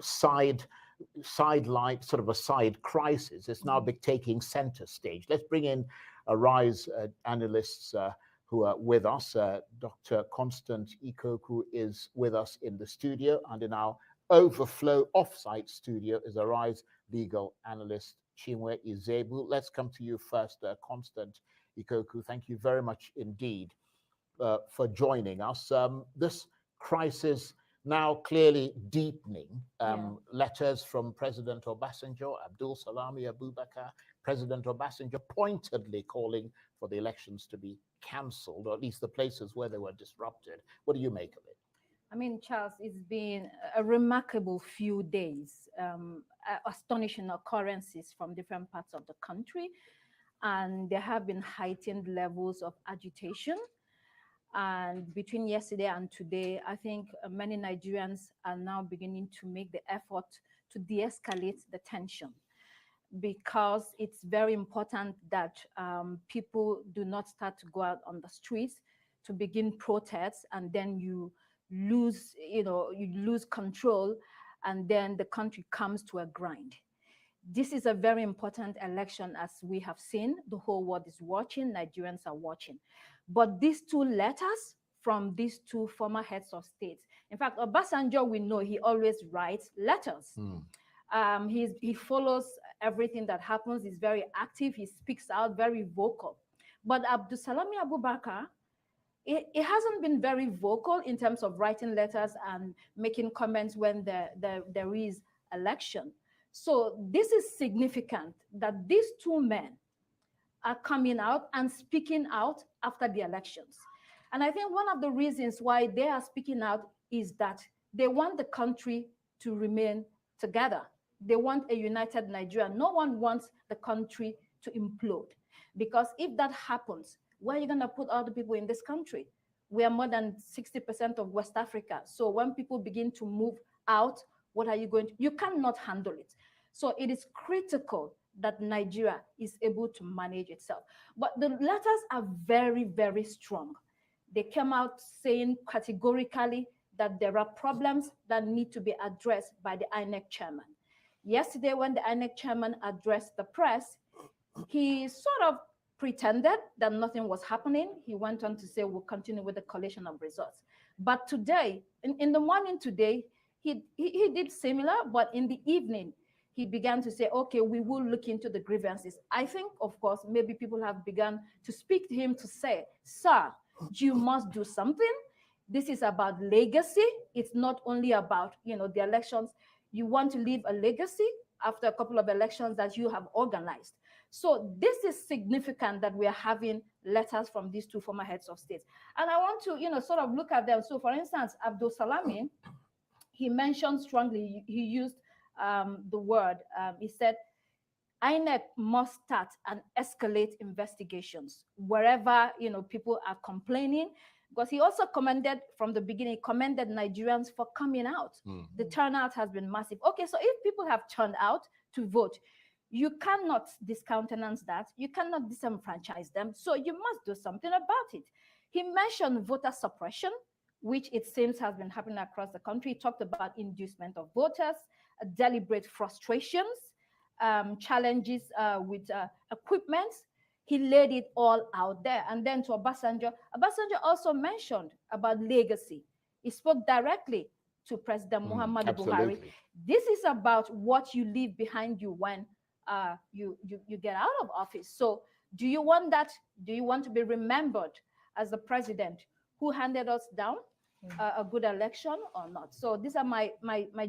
sideline, sort of a side crisis. It's now taking center stage. Let's bring in RISE analysts who are with us. Dr. Constant Ikoku is with us in the studio, and in our overflow offsite studio is RISE legal analyst Chinwe Izebu. Let's come to you first, Constant Ikoku. Thank you very much indeed for joining us. This crisis now clearly deepening. Letters from President Obasanjo, Abdul Salami Abubakar, President Obasanjo pointedly calling for the elections to be cancelled, or at least the places where they were disrupted. What do you make of it? I mean, Charles, it's been a remarkable few days, astonishing occurrences from different parts of the country, and there have been heightened levels of agitation. And between yesterday and today, I think many Nigerians are now beginning to make the effort to de-escalate the tension, because it's very important that people do not start to go out on the streets to begin protests, and then you lose control, and then the country comes to a grind. This is a very important election, as we have seen. The whole world is watching, Nigerians are watching. But these two letters from these two former heads of states, in fact, Obasanjo, we know he always writes letters. He follows everything that happens. He's very active. He speaks out, very vocal. But Abdulsalami Abubakar, it hasn't been very vocal in terms of writing letters and making comments when there is election. So this is significant that these two men are coming out and speaking out after the elections. And I think one of the reasons why they are speaking out is that they want the country to remain together. They want a united Nigeria. No one wants the country to implode, because if that happens, where are you going to put all the people in this country? We are more than 60% of West Africa. So when people begin to move out, what are you going to? You cannot handle it. So it is critical that Nigeria is able to manage itself. But the letters are very, very strong. They came out saying categorically that there are problems that need to be addressed by the INEC Chairman. Yesterday, when the INEC Chairman addressed the press, he sort of pretended that nothing was happening. He went on to say, we'll continue with the collation of results. But today, in the morning today, he did similar, but in the evening, he began to say, okay, we will look into the grievances. I think, of course, maybe people have begun to speak to him to say, sir, you must do something. This is about legacy. It's not only about, the elections. You want to leave a legacy after a couple of elections that you have organized. So this is significant that we are having letters from these two former heads of states. And I want to, sort of look at them. So for instance, Abdul Salami, he mentioned strongly, he used the word, he said, INEC must start and escalate investigations wherever, people are complaining, because he also commended from the beginning, commended Nigerians for coming out. The turnout has been massive. Okay, so if people have turned out to vote, you cannot discountenance that. You cannot disenfranchise them. So you must do something about it. He mentioned voter suppression, which it seems has been happening across the country. He talked about inducement of voters, deliberate frustrations, challenges with equipment. He laid it all out there. And then to Obasanjo also mentioned about legacy. He spoke directly to President Muhammadu Buhari. This is about what you leave behind you when you get out of office. So do you want that? Do you want to be remembered as the president who handed us down a good election or not? So these are my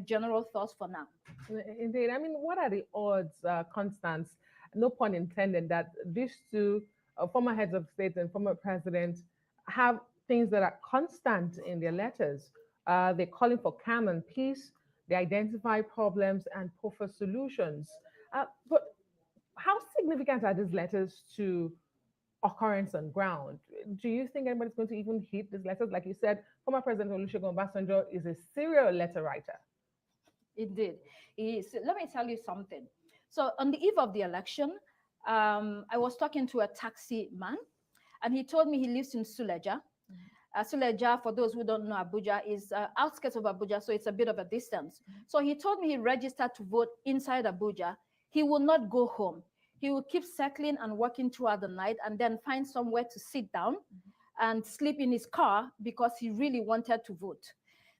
general thoughts for now. Indeed. I mean, what are the odds, Constance, no pun intended, that these two former heads of state and former presidents have things that are constant in their letters? They're calling for calm and peace. they identify problems and offer solutions. But how significant are these letters to occurrence on ground? Do you think anybody's going to even hit these letters? Like you said, former President Olusegun Obasanjo is a serial letter writer. Indeed. Let me tell you something. So on the eve of the election, I was talking to a taxi man, and he told me he lives in Suleja. Suleja, for those who don't know, Abuja is outskirts of Abuja, so it's a bit of a distance. So he told me he registered to vote inside Abuja. He will not go home. He will keep circling and working throughout the night and then find somewhere to sit down and sleep in his car because he really wanted to vote.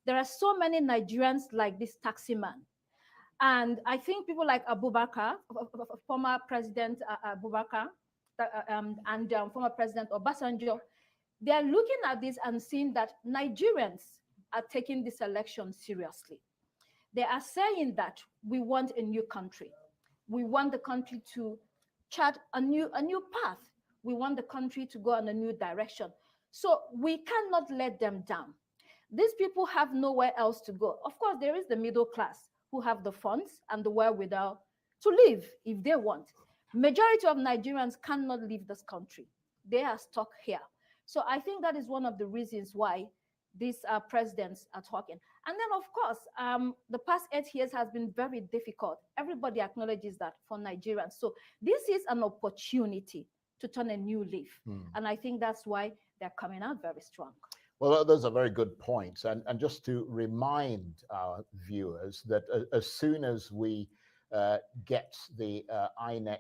There are so many Nigerians like this taxi man. And I think people like Abubakar, former President Abubakar, and former President Obasanjo, they are looking at this and seeing that Nigerians are taking this election seriously. They are saying that we want a new country. We want the country to chart a new path. We want the country to go in a new direction. So we cannot let them down. These people have nowhere else to go. Of course, there is the middle class who have the funds and the wherewithal to live if they want. Majority of Nigerians cannot leave this country. They are stuck here. So I think that is one of the reasons why these presidents are talking. And then, of course, the past 8 years has been very difficult. Everybody acknowledges that for Nigerians. So this is an opportunity to turn a new leaf. And I think that's why they're coming out very strong. Well, those are very good points. And just to remind our viewers that as soon as we get the INEC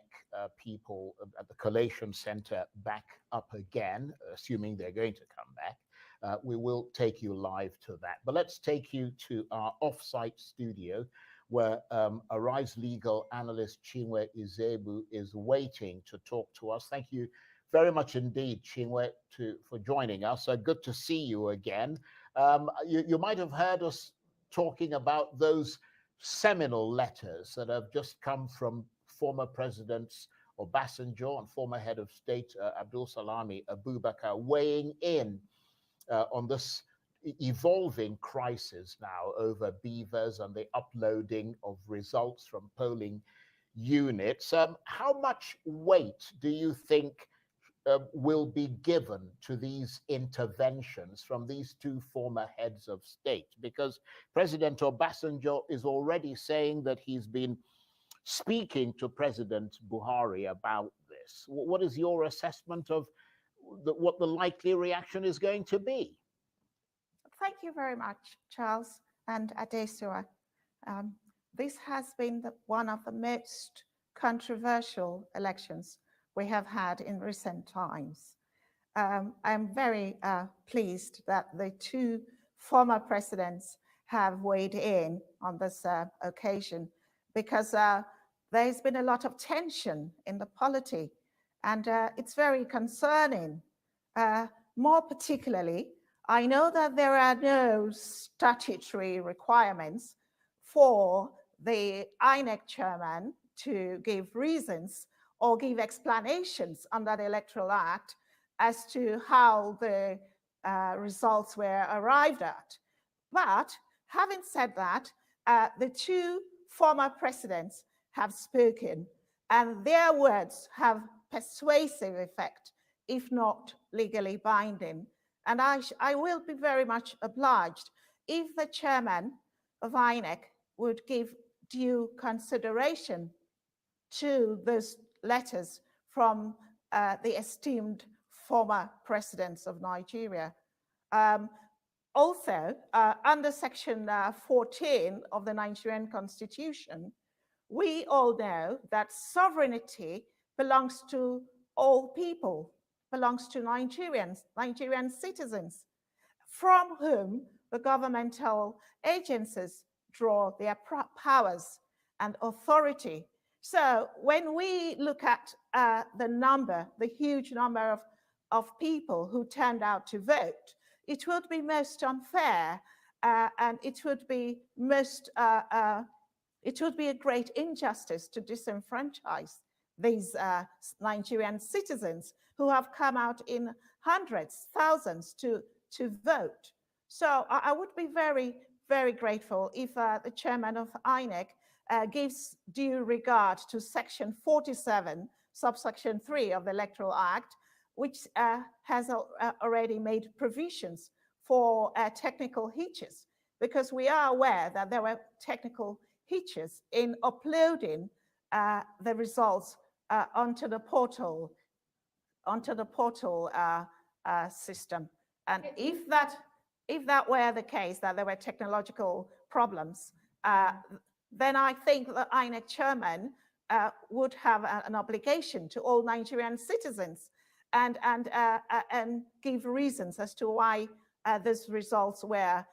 people at the Collation Center back up again, assuming they're going to come back, we will take you live to that. But let's take you to our off-site studio where Arise Legal analyst Chinwe Izebu is waiting to talk to us. Thank you very much indeed, Chinwe, for joining us. Good to see you again. You might have heard us talking about those seminal letters that have just come from former presidents Obasanjo and former head of state Abdul Salami Abubakar weighing in on this evolving crisis now over beavers and the uploading of results from polling units. How much weight do you think will be given to these interventions from these two former heads of state? Because President Obasanjo is already saying that he's been speaking to President Buhari about this. What is your assessment of what the likely reaction is going to be? Thank you very much, Charles and Adesua. This has been one of the most controversial elections we have had in recent times. I'm very pleased that the two former presidents have weighed in on this occasion, because there's been a lot of tension in the polity, and it's very concerning. More particularly, I know that there are no statutory requirements for the INEC chairman to give reasons or give explanations under the Electoral Act as to how the results were arrived at. But having said that, the two former presidents have spoken, and their words have persuasive effect, if not legally binding. And I will be very much obliged if the chairman of INEC would give due consideration to those letters from the esteemed former presidents of Nigeria. Also, under Section 14 of the Nigerian Constitution, we all know that sovereignty belongs to all people, belongs to Nigerians, Nigerian citizens, from whom the governmental agencies draw their powers and authority. So when we look at the huge number of people who turned out to vote, it would be most unfair, and it would be a great injustice to disenfranchise these Nigerian citizens who have come out in hundreds, thousands to vote. So I would be very, very grateful if the chairman of INEC gives due regard to Section 47, subsection 3 of the Electoral Act, which has already made provisions for technical hitches, because we are aware that there were technical hitches in uploading the results onto the portal system. And if that were the case, that there were technological problems, then I think the INEC chairman would have an obligation to all Nigerian citizens and give reasons as to why those results were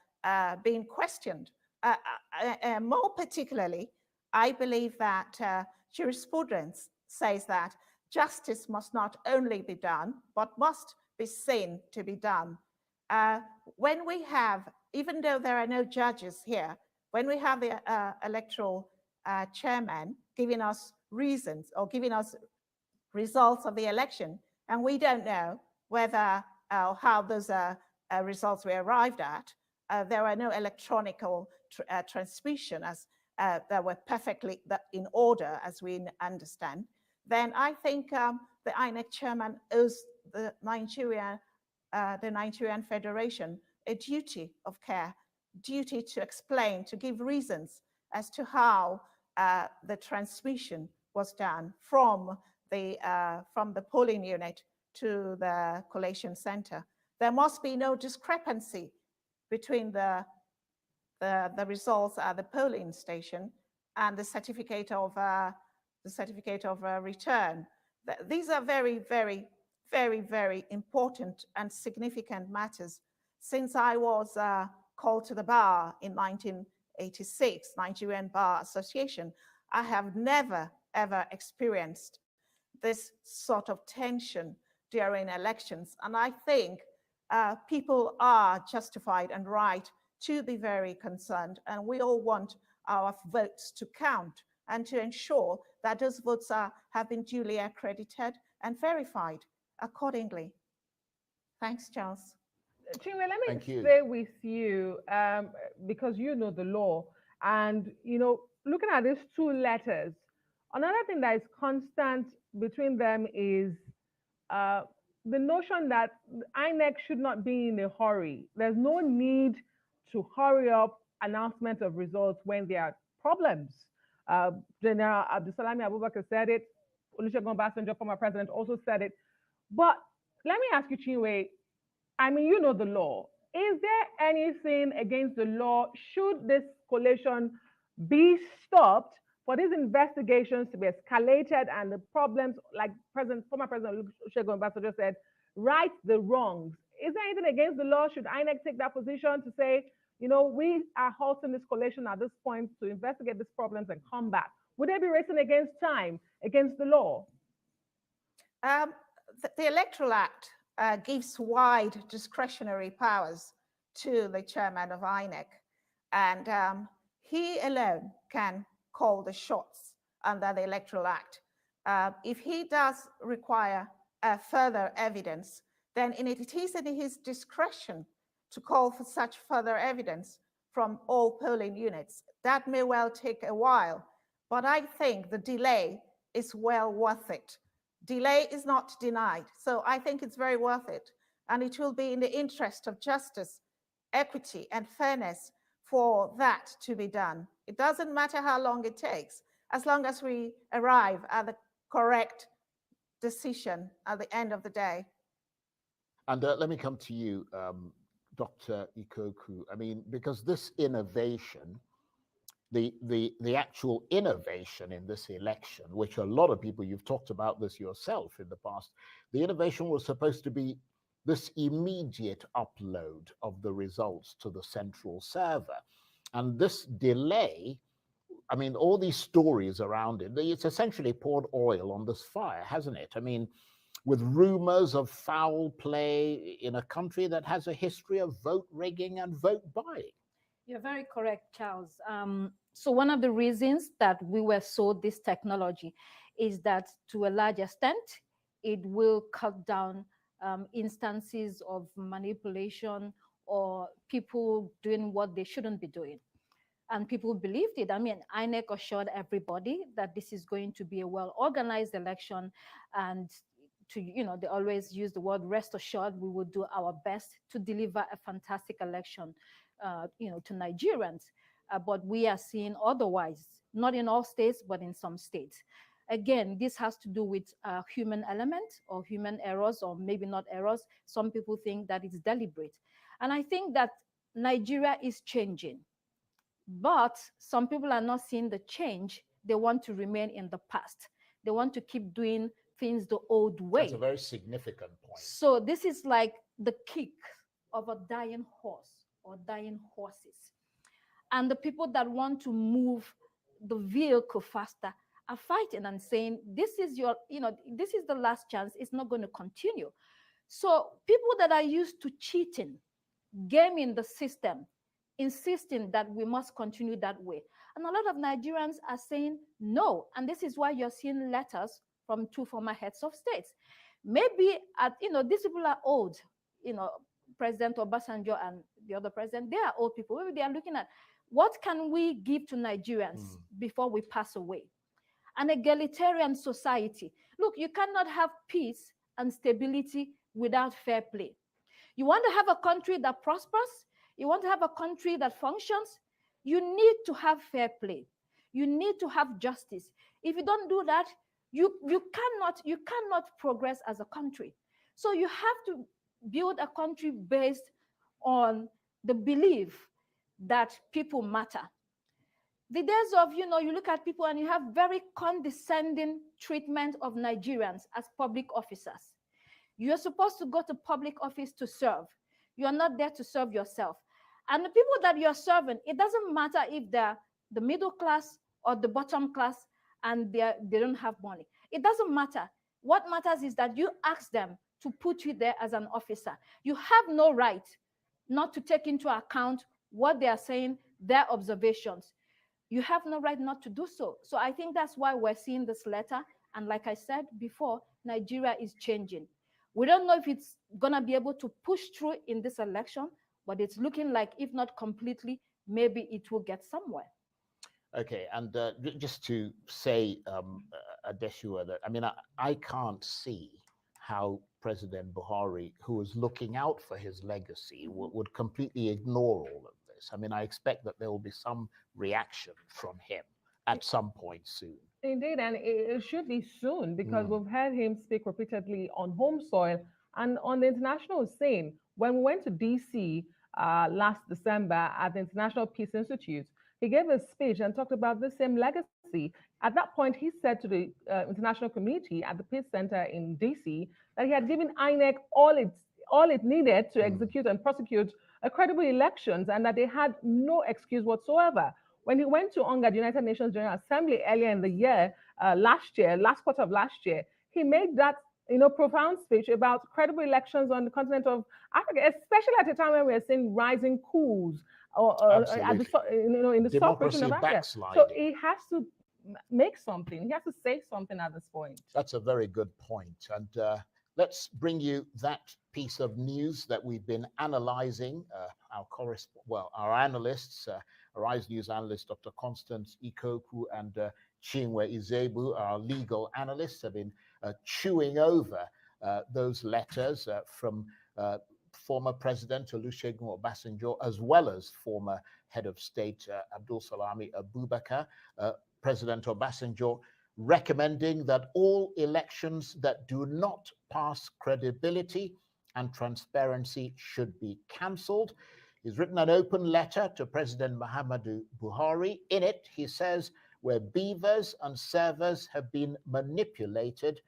being questioned. More particularly, I believe that jurisprudence says that justice must not only be done, but must be seen to be done. When we have, even though there are no judges here, when we have the electoral chairman giving us reasons or giving us results of the election, and we don't know whether how those results were arrived at, there are no electronic transmission as that were perfectly in order, as we understand, then I think the INEC chairman owes the Nigerian Federation a duty of care, duty to explain, to give reasons as to how the transmission was done from the polling unit to the collation center. There must be no discrepancy between the results at the polling station and the certificate of return. These are very, very, very, very important and significant matters. Since I was called to the bar in 1986, Nigerian Bar Association, I have never, ever experienced this sort of tension during elections. And I think people are justified and right to be very concerned. And we all want our votes to count and to ensure that those votes have been duly accredited and verified accordingly. Thanks, Charles. Chinwe, let me stay with you because you know the law. And, you know, looking at these two letters, another thing that is constant between them is the notion that INEC should not be in a hurry. There's no need to hurry up announcement of results when there are problems. General Abdulsalami Abubakar said it. Olusegun Obasanjo, former president, also said it. But let me ask you, Chinwe, I mean, you know the law. Is there anything against the law? Should this collation be stopped for these investigations to be escalated and the problems, like former President Olusegun Obasanjo said, right the wrongs? Is there anything against the law? Should INEC take that position to say, you know, we are halting this collation at this point to investigate these problems and come back? Would they be racing against time, against the law? The Electoral Act gives wide discretionary powers to the chairman of INEC, and he alone can call the shots under the Electoral Act. If he does require further evidence, then it is in his discretion to call for such further evidence from all polling units. That may well take a while, but I think the delay is well worth it. Delay is not denied, so I think it's very worth it, and it will be in the interest of justice, equity, and fairness for that to be done. It doesn't matter how long it takes, as long as we arrive at the correct decision at the end of the day. And let me come to you, Dr. Ikoku. I mean, because this innovation, the actual innovation in this election, which a lot of people, you've talked about this yourself in the past, the innovation was supposed to be this immediate upload of the results to the central server. And this delay, I mean, all these stories around it, it's essentially poured oil on this fire, hasn't it? I mean, with rumors of foul play in a country that has a history of vote rigging and vote buying. You're very correct, Charles. So one of the reasons that we were sold this technology is that to a large extent, it will cut down instances of manipulation or people doing what they shouldn't be doing. And people believed it. I mean, INEC assured everybody that this is going to be a well-organized election, and they always use the word rest assured, we will do our best to deliver a fantastic election, to Nigerians. But we are seeing otherwise, not in all states, but in some states. Again, this has to do with human element or human errors, or maybe not errors. Some people think that it's deliberate. And I think that Nigeria is changing, but some people are not seeing the change. They want to remain in the past. They want to keep doing things the old way. That's a very significant point. So this is like the kick of a dying horse or dying horses. And the people that want to move the vehicle faster are fighting and saying, this is this is the last chance. It's not going to continue. So people that are used to cheating, gaming the system, insisting that we must continue that way. And a lot of Nigerians are saying no. And this is why you're seeing letters from 2 former heads of states. Maybe these people are old, President Obasanjo and the other president, they are old people. Maybe they are looking at what can we give to Nigerians before we pass away? An egalitarian society. Look, you cannot have peace and stability without fair play. You want to have a country that prospers, you want to have a country that functions, you need to have fair play. You need to have justice. If you don't do that, you cannot progress as a country. So you have to build a country based on the belief that people matter. The days of, you look at people and you have very condescending treatment of Nigerians as public officers. You're supposed to go to public office to serve. You're not there to serve yourself. And the people that you're serving, it doesn't matter if they're the middle class or the bottom class and they don't have money. It doesn't matter. What matters is that you ask them to put you there as an officer. You have no right not to take into account what they are saying, their observations. You have no right not to do so. So I think that's why we're seeing this letter. And like I said before, Nigeria is changing. We don't know if it's going to be able to push through in this election, but it's looking like, if not completely, maybe it will get somewhere. Okay, and just to say, Adesua, that I can't see how President Buhari, who is looking out for his legacy, would completely ignore all of this. I expect that there will be some reaction from him at some point soon. Indeed, and it should be soon, because we've heard him speak repeatedly on home soil and on the international scene. When we went to DC last December at the International Peace Institute, he gave a speech and talked about the same legacy. At that point, he said to the international community at the Peace Center in DC that he had given INEC all it needed to execute and prosecute credible elections, and that they had no excuse whatsoever. When he went to UNGA, the United Nations General Assembly, earlier in the year, last quarter of last year, he made that profound speech about credible elections on the continent of Africa, especially at a time when we are seeing rising coups in the south region of Africa. So he has to make something. He has to say something at this point. That's a very good point. And let's bring you that piece of news that we've been analyzing. Our analysts, Arise News analyst Dr. Constance Ikoku and Chinwe Izebu, our legal analysts, have been chewing over those letters from former President Olusegun Obasanjo, as well as former head of state Abdul Salami Abubakar. President Obasanjo recommending that all elections that do not pass credibility and transparency should be cancelled. He's written an open letter to President Muhammadu Buhari. In it, he says, where beavers and servers have been manipulated,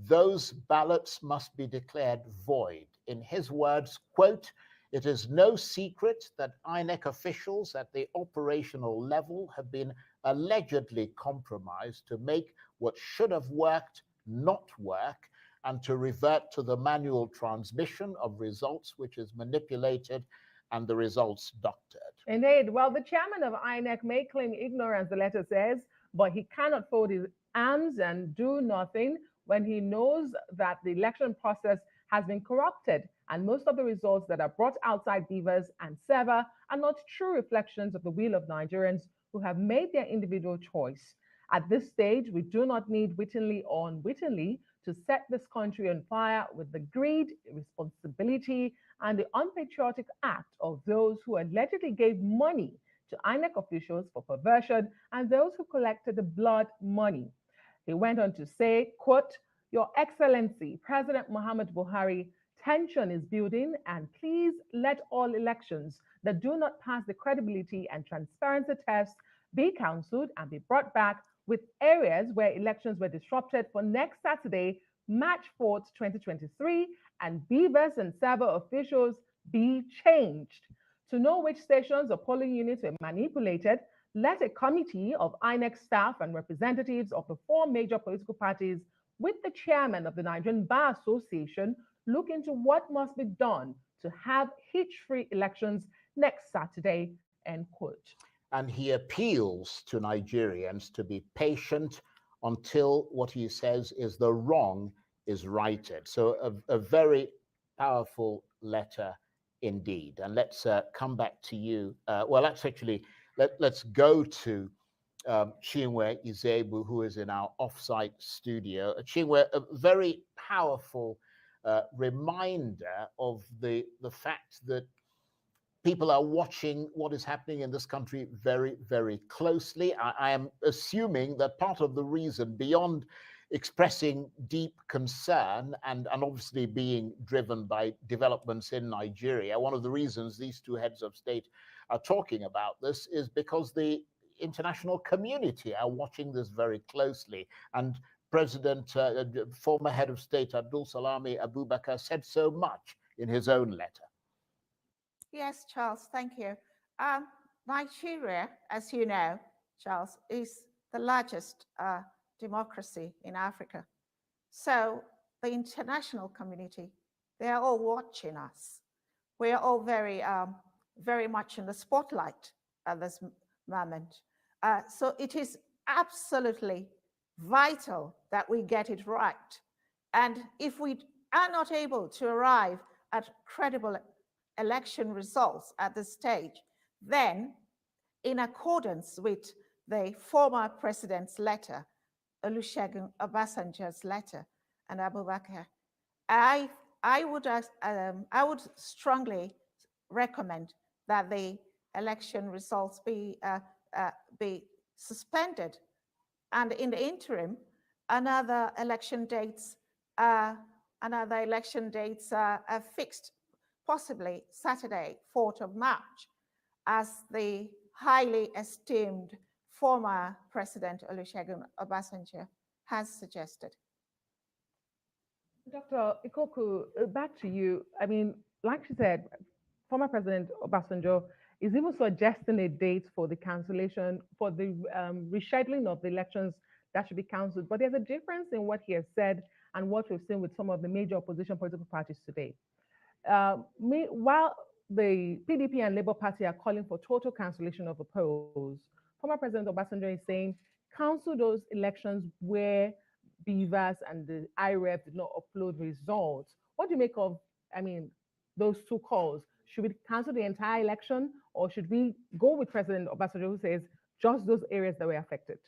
those ballots must be declared void. In his words, quote, "It is no secret that INEC officials at the operational level have been allegedly compromised to make what should have worked not work, and to revert to the manual transmission of results, which is manipulated and the results doctored." Indeed. Well, the chairman of INEC may claim ignorance, the letter says, but he cannot fold his arms and do nothing when he knows that the election process has been corrupted, and most of the results that are brought outside Beavers and Seva are not true reflections of the will of Nigerians who have made their individual choice. At this stage, we do not need wittingly or unwittingly to set this country on fire with the greed, irresponsibility, and the unpatriotic act of those who allegedly gave money to INEC officials for perversion and those who collected the blood money. He went on to say, quote, "Your Excellency, President Muhammad Buhari, tension is building, and please let all elections that do not pass the credibility and transparency test be cancelled and be brought back, with areas where elections were disrupted for next Saturday, March 4th, 2023, and Beavers and server officials be changed. To know which stations or polling units were manipulated, let a committee of INEC staff and representatives of the 4 major political parties with the chairman of the Nigerian Bar Association look into what must be done to have hitch-free elections next Saturday," end quote. And he appeals to Nigerians to be patient until what he says is the wrong is righted. So a very powerful letter indeed. And let's come back to you. Well, let's actually, let's go to Chinwe Izebu, who is in our offsite studio. Chinwe, a very powerful reminder of the fact that people are watching what is happening in this country very, very closely. I am assuming that part of the reason, beyond expressing deep concern and obviously being driven by developments in Nigeria, one of the reasons these 2 heads of state are talking about this is because the international community are watching this very closely. And former head of state Abdul Salami Abubakar said so much in his own letter. Yes, Charles, thank you. Nigeria, as you know, Charles, is the largest democracy in Africa. So the international community, they are all watching us. We are all very, very much in the spotlight at this moment. So it is absolutely vital that we get it right. And if we are not able to arrive at credible election results at this stage, then in accordance with the former president's letter, Olusegun Obasanjo's letter, and Abubakar, I would strongly recommend that the election results be suspended, and in the interim, another election dates are fixed, possibly Saturday, 4th of March, as the highly esteemed former President Olusegun Obasanjo has suggested. Dr. Ikoku, back to you. I mean, like she said, former President Obasanjo is even suggesting a date for the cancellation, for the rescheduling of the elections that should be cancelled. But there's a difference in what he has said and what we've seen with some of the major opposition political parties today. While the PDP and Labour Party are calling for total cancellation of the polls, former President Obasanjo is saying cancel those elections where Beavers and the IREF did not upload results. What do you make of, I mean, those 2 calls? Should we cancel the entire election, or should we go with President Obasanjo, who says just those areas that were affected?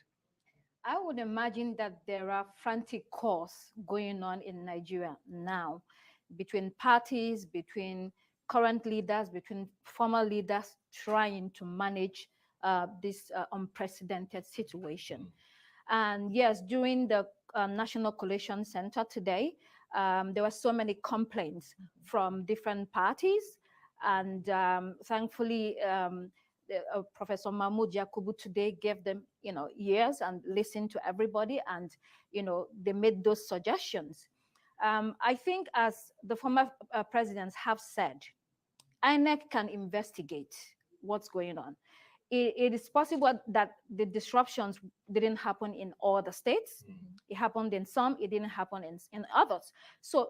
I would imagine that there are frantic calls going on in Nigeria now between parties, between current leaders, between former leaders trying to manage this unprecedented situation. And yes, during the National Collation Center today, there were so many complaints from different parties. And thankfully, Professor Mahmood Yakubu today gave them, ears and listened to everybody, and, they made those suggestions. I think, as the former presidents have said, INEC can investigate what's going on. It is possible that the disruptions didn't happen in all the states. It happened in some, it didn't happen in others. So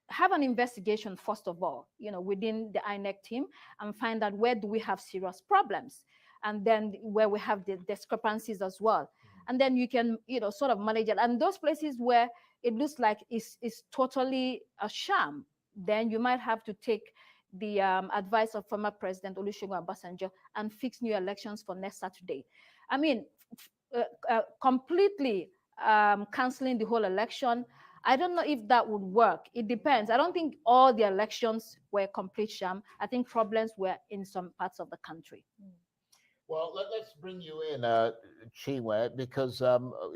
have an investigation, first of all, within the INEC team, and find out where do we have serious problems, and then where we have the discrepancies as well. And then you can, sort of manage it. And those places where, it looks like it's totally a sham, then you might have to take the advice of former President Olusegun Obasanjo and fix new elections for next Saturday. I mean, completely canceling the whole election, I don't know if that would work. It depends. I don't think all the elections were a complete sham. I think problems were in some parts of the country. Well, let's bring you in, Chinwe, because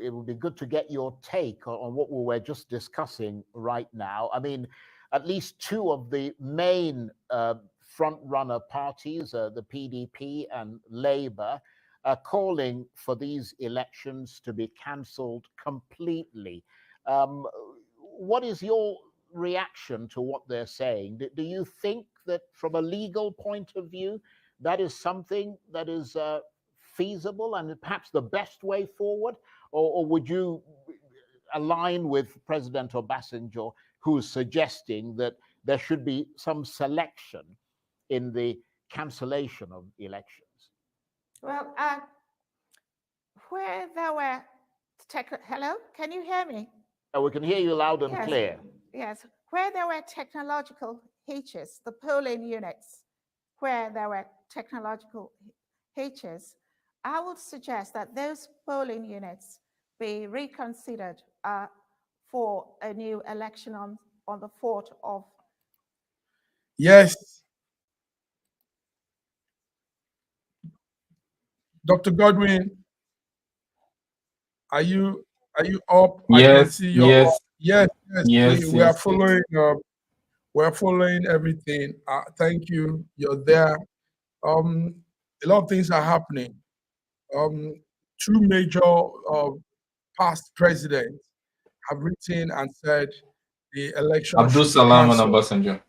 it would be good to get your take on what we were just discussing right now. I mean, at least two of the main front-runner parties, the PDP and Labour, are calling for these elections to be cancelled completely. What is your reaction to what they're saying? Do you think that from a legal point of view, that is something that is feasible and perhaps the best way forward? Or would you align with President Obasanjo, who's suggesting that there should be some selection in the cancellation of elections? Well, where there were hello, can you hear me? We can hear you loud and yes, clear. Yes, where there were technological hitches, the polling units, where there were technological hitches, I would suggest that those polling units be reconsidered for a new election on the 4th of. Yes. Dr. Godwin, are you up? Yes, I can see your yes, yes, we are yes. following we're following everything. Thank you. You're there. A lot of things are happening. Two major past presidents have written and said the election Abdul should be Salam and cancelled. Obasanjo.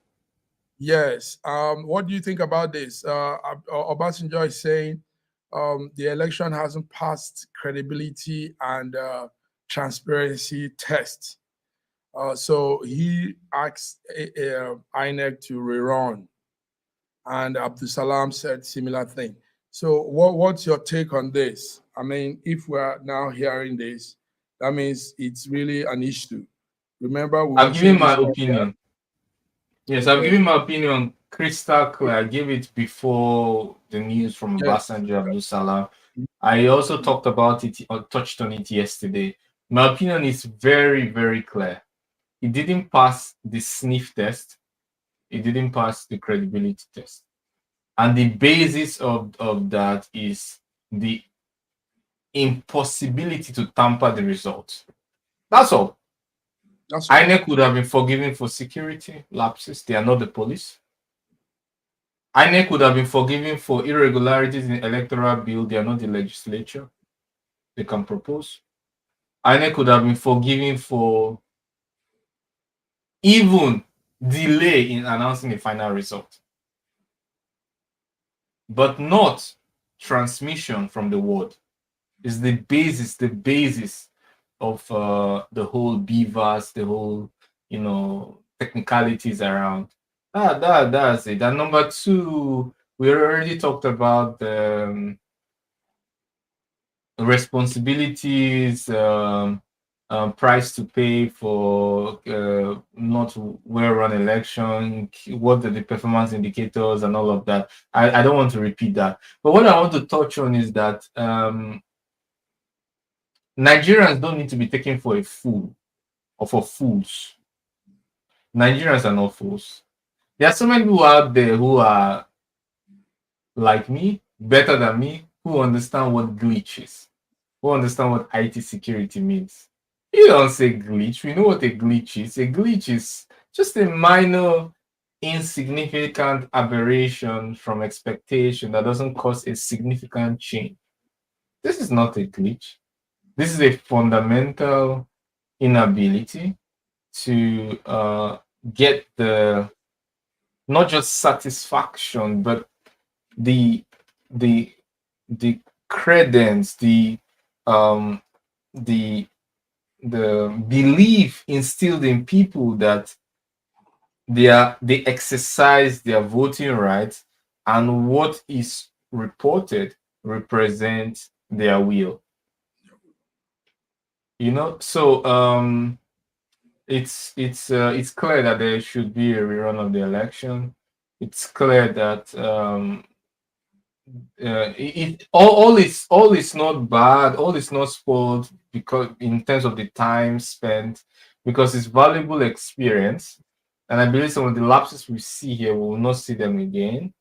Yes. What do you think about this? Obasanjo is saying the election hasn't passed credibility and transparency test. So he asked INEC to rerun, and Abdul Salam said similar thing. So what's your take on this? I mean, if we're now hearing this, that means it's really an issue. Remember, I've given my opinion. Yes, I've given my opinion crystal clear. I gave it before the news from Obasanjo Abdul Salam. I also talked about it or touched on it yesterday. My opinion is very, very clear. It didn't pass the sniff test. It didn't pass the credibility test. And the basis of that is the impossibility to tamper the results. That's all. INEC would have been forgiven for security lapses. They are not the police. INEC would have been forgiven for irregularities in the electoral bill. They are not the legislature. They can propose. INEC would have been forgiven for even delay in announcing the final result, but not transmission from the ward. Is the basis of the whole beavers, the whole technicalities around. That's it. And number two, we already talked about the responsibilities, price to pay for not well-run election, what are the performance indicators and all of that. I don't want to repeat that. But what I want to touch on is that Nigerians don't need to be taken for a fool or for fools. Nigerians are not fools. There are so many people out there who are like me, better than me, who understand what glitch is, who understand what IT security means. You don't say glitch. We know what a glitch is. A glitch is just a minor, insignificant aberration from expectation that doesn't cause a significant change. This is not a glitch. This is a fundamental inability to get the not just satisfaction, but the credence, the belief instilled in people that they exercise their voting rights, and what is reported represents their will. So it's clear that there should be a rerun of the election. It's clear that all is not bad, all is not spoiled because in terms of the time spent, because it's valuable experience, and I believe some of the lapses we see here, we will not see them again.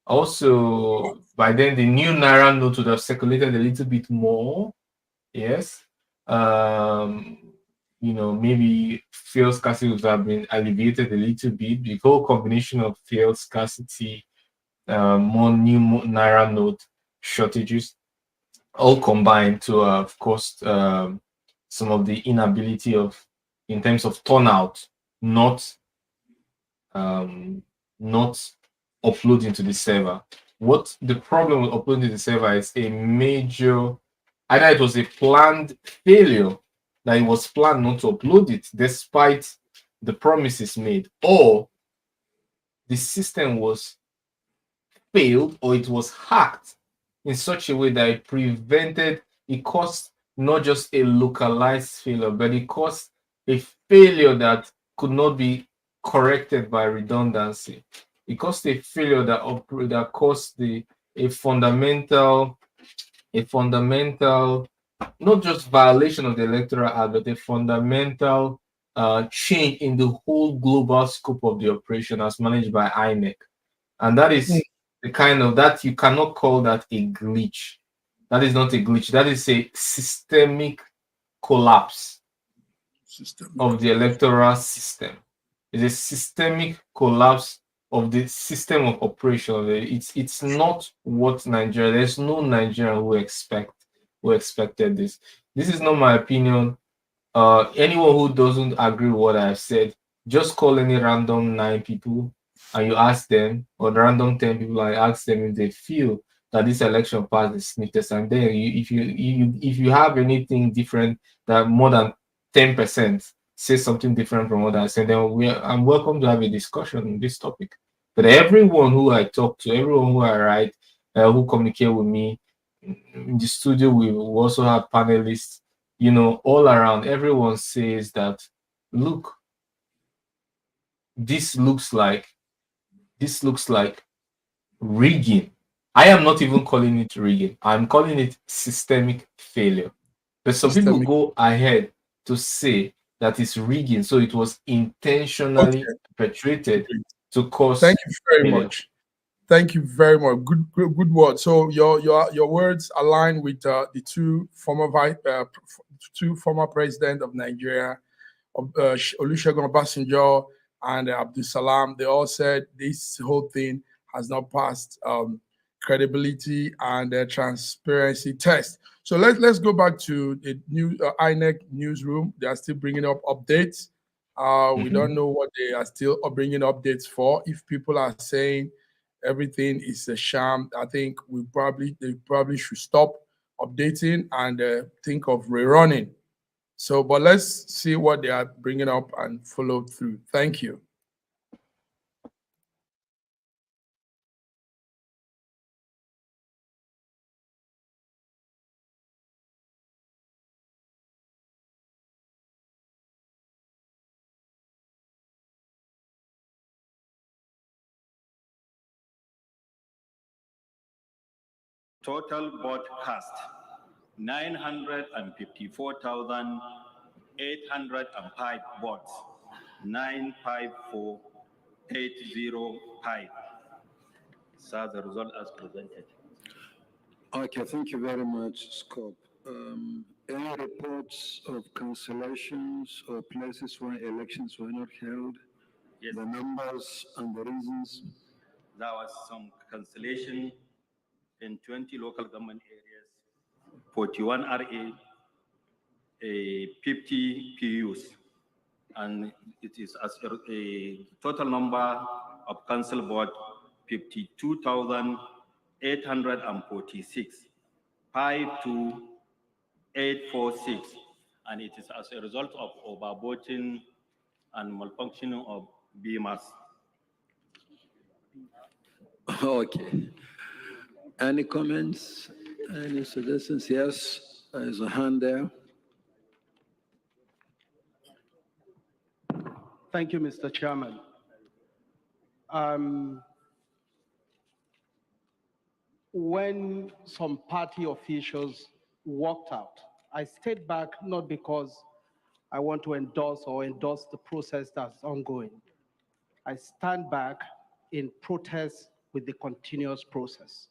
Also, by then the new Naira note would have circulated a little bit more. Yes. Maybe fuel scarcity would have been alleviated a little bit. The whole combination of fuel scarcity, more new Naira note shortages, all combined to have caused some of the inability in terms of turnout, not uploading to the server. What the problem with uploading to the server is a major, either it was a planned failure, that it was planned not to upload it despite the promises made, or the system was failed or it was hacked in such a way that it caused not just a localized failure, but it caused a failure that could not be corrected by redundancy. It caused a failure that caused a fundamental, not just violation of the Electoral Act, but a fundamental change in the whole global scope of the operation as managed by INEC. And that is the kind of, that you cannot call that a glitch. That is not a glitch. That is a systemic collapse of the electoral system. It's a systemic collapse of the system of operation. It's not what Nigeria. There's no Nigerian who expected this. This is not my opinion. Anyone who doesn't agree with what I've said, just call any random 9 people and you ask them, or the random 10 people, and ask them if they feel that this election passed the sniff test. And then if you have anything different, that more than 10% say something different from what I said, then I'm welcome to have a discussion on this topic. But everyone who I talk to, everyone who I write, who communicate with me in the studio, we also have panelists. All around, everyone says that, look, this looks like rigging. I am not even calling it rigging. I'm calling it systemic failure. But some people go ahead to say that it's rigging, so it was intentionally perpetrated to cause. Thank you very much. Thank you very much. Good word. So your words align with the two former presidents of Nigeria, Olusegun Obasanjo and Abdul Salam. They all said this whole thing has not passed credibility and transparency test. So let's go back to the new INEC newsroom. They are still bringing up updates. We don't know what they are still bringing updates for. If people are saying everything is a sham, I think they probably should stop updating and think of rerunning. So, but let's see what they are bringing up and follow through. Thank you. Total vote cast 954,805 votes, 954,805. Sir, the result as presented. Okay, thank you very much, Scope. Any reports of cancellations or places where elections were not held? Yes. The numbers and the reasons? There was some cancellation in 20 local government areas, 41 RA, 50 PUs, and it is as a total number of cancelled vote 52,846, 52846, and it is as a result of overvoting and malfunctioning of BMAS. Okay. Any comments? Any suggestions? Yes, there's a hand there. Thank you, Mr. Chairman. When some party officials walked out, I stayed back not because I want to endorse the process that's ongoing. I stand back in protest with the continuous process.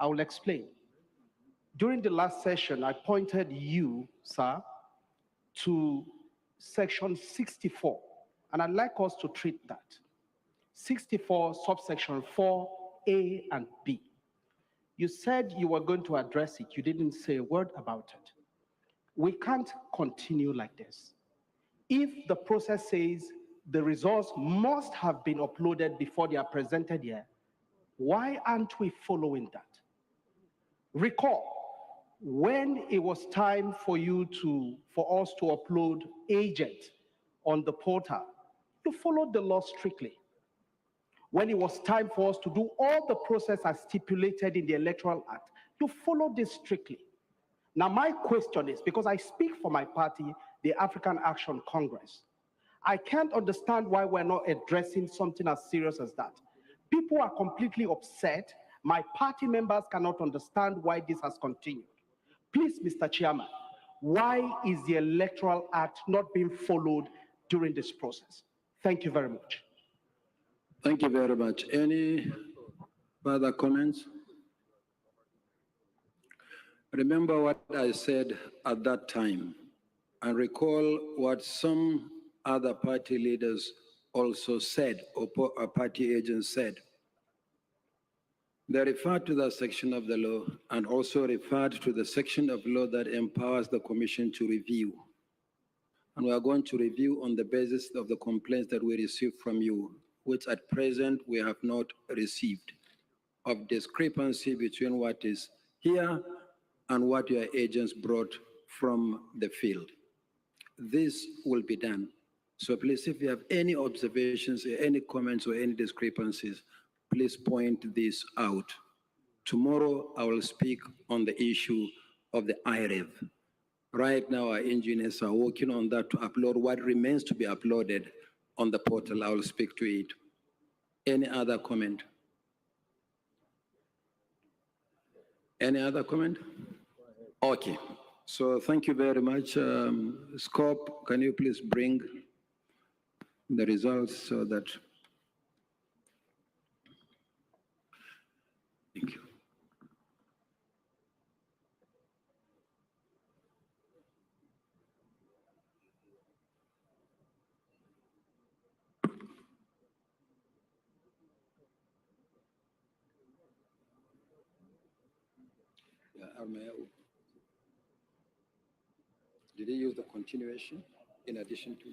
I will explain. During the last session, I pointed you, sir, to section 64, and I'd like us to treat that. 64, subsection 4A and B. You said you were going to address it. You didn't say a word about it. We can't continue like this. If the process says the results must have been uploaded before they are presented here, why aren't we following that? Recall, when it was time for us to upload agent on the portal, you followed the law strictly. When it was time for us to do all the process as stipulated in the Electoral Act, you followed this strictly. Now, my question is, because I speak for my party, the African Action Congress, I can't understand why we're not addressing something as serious as that. People are completely upset. My party members cannot understand why this has continued. Please, Mr. Chairman, why is the Electoral Act not being followed during this process? Thank you very much. Thank you very much. Any further comments? Remember what I said at that time, and recall what some other party leaders also said, or party agents said. They referred to that section of the law and also referred to the section of law that empowers the Commission to review. And we are going to review on the basis of the complaints that we received from you, which at present we have not received, of discrepancy between what is here and what your agents brought from the field. This will be done. So please, if you have any observations, any comments, or any discrepancies, please point this out. Tomorrow, I will speak on the issue of the IREV. Right now, our engineers are working on that to upload what remains to be uploaded on the portal. I will speak to it. Any other comment? Any other comment? Okay. So thank you very much. Scope, can you please bring the results so that... Thank you. Did he use the continuation in addition to?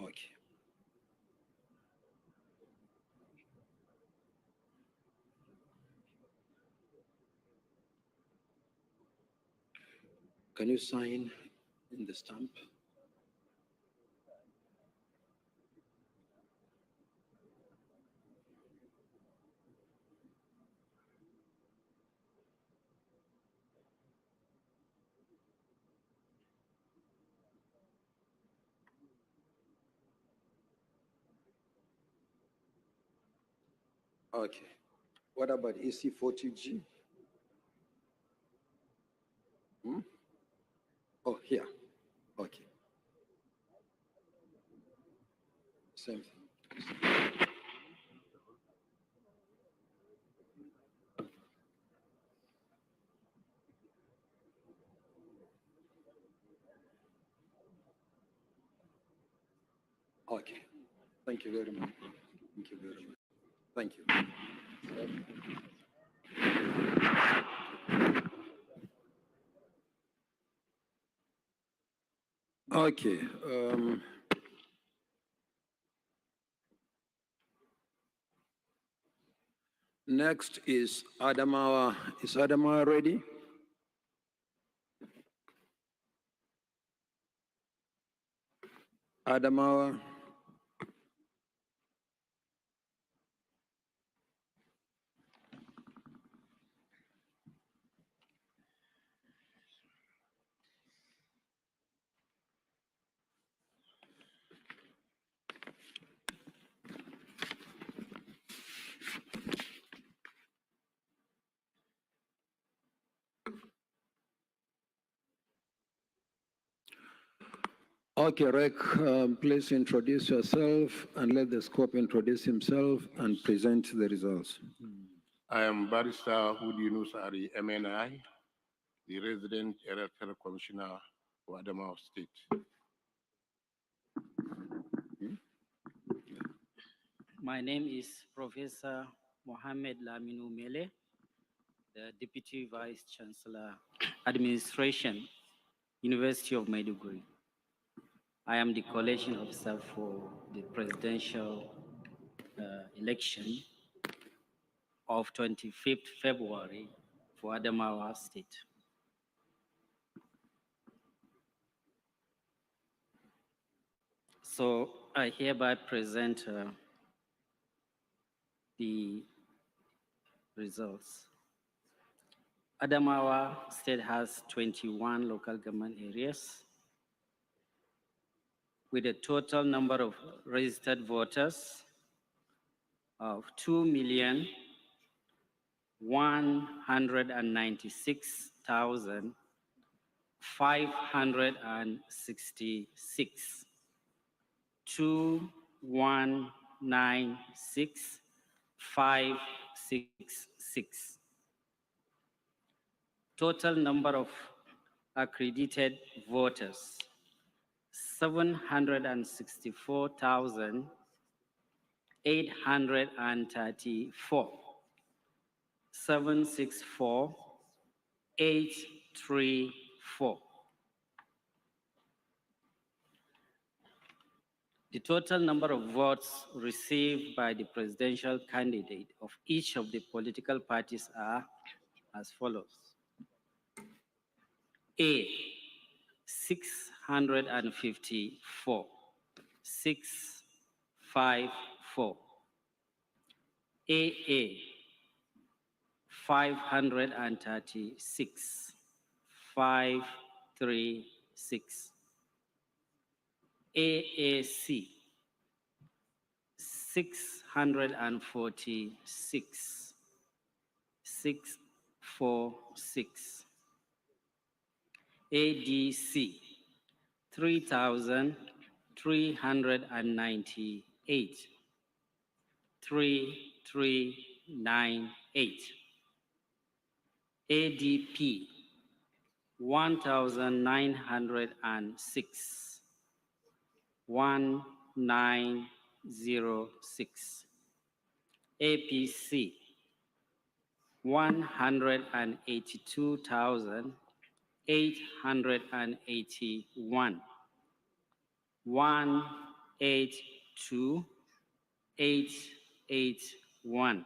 Okay. Can you sign in the stamp? Okay. What about EC40G? Hmm? Oh, here. Okay. Same thing. Okay. Thank you very much. Thank you very much. Thank you. Okay. Next is Adamawa. Is Adamawa ready? Adamawa. Okay, Rek, please introduce yourself and let the scope introduce himself and present the results. I am Barrister Hood Yunus Ari, MNI, the resident electoral commissioner for Adamawa State. My name is Professor Mohammed Laminu Mele, the Deputy Vice Chancellor, Administration, University of Maiduguri. I am the collation officer for the presidential election of 25th February for Adamawa State. So I hereby present the results. Adamawa State has 21 local government areas with a total number of registered voters of 2,196,566. 2,196,566. Total number of accredited voters, 764,834. 764,834. The total number of votes received by the presidential candidate of each of the political parties are as follows. A, 654, 654. AA, 536, 536. AAC, 646, 646. ADC, 3,398, 3,398. ADP, 1,906, 1,906. APC, 182,881, 182,881.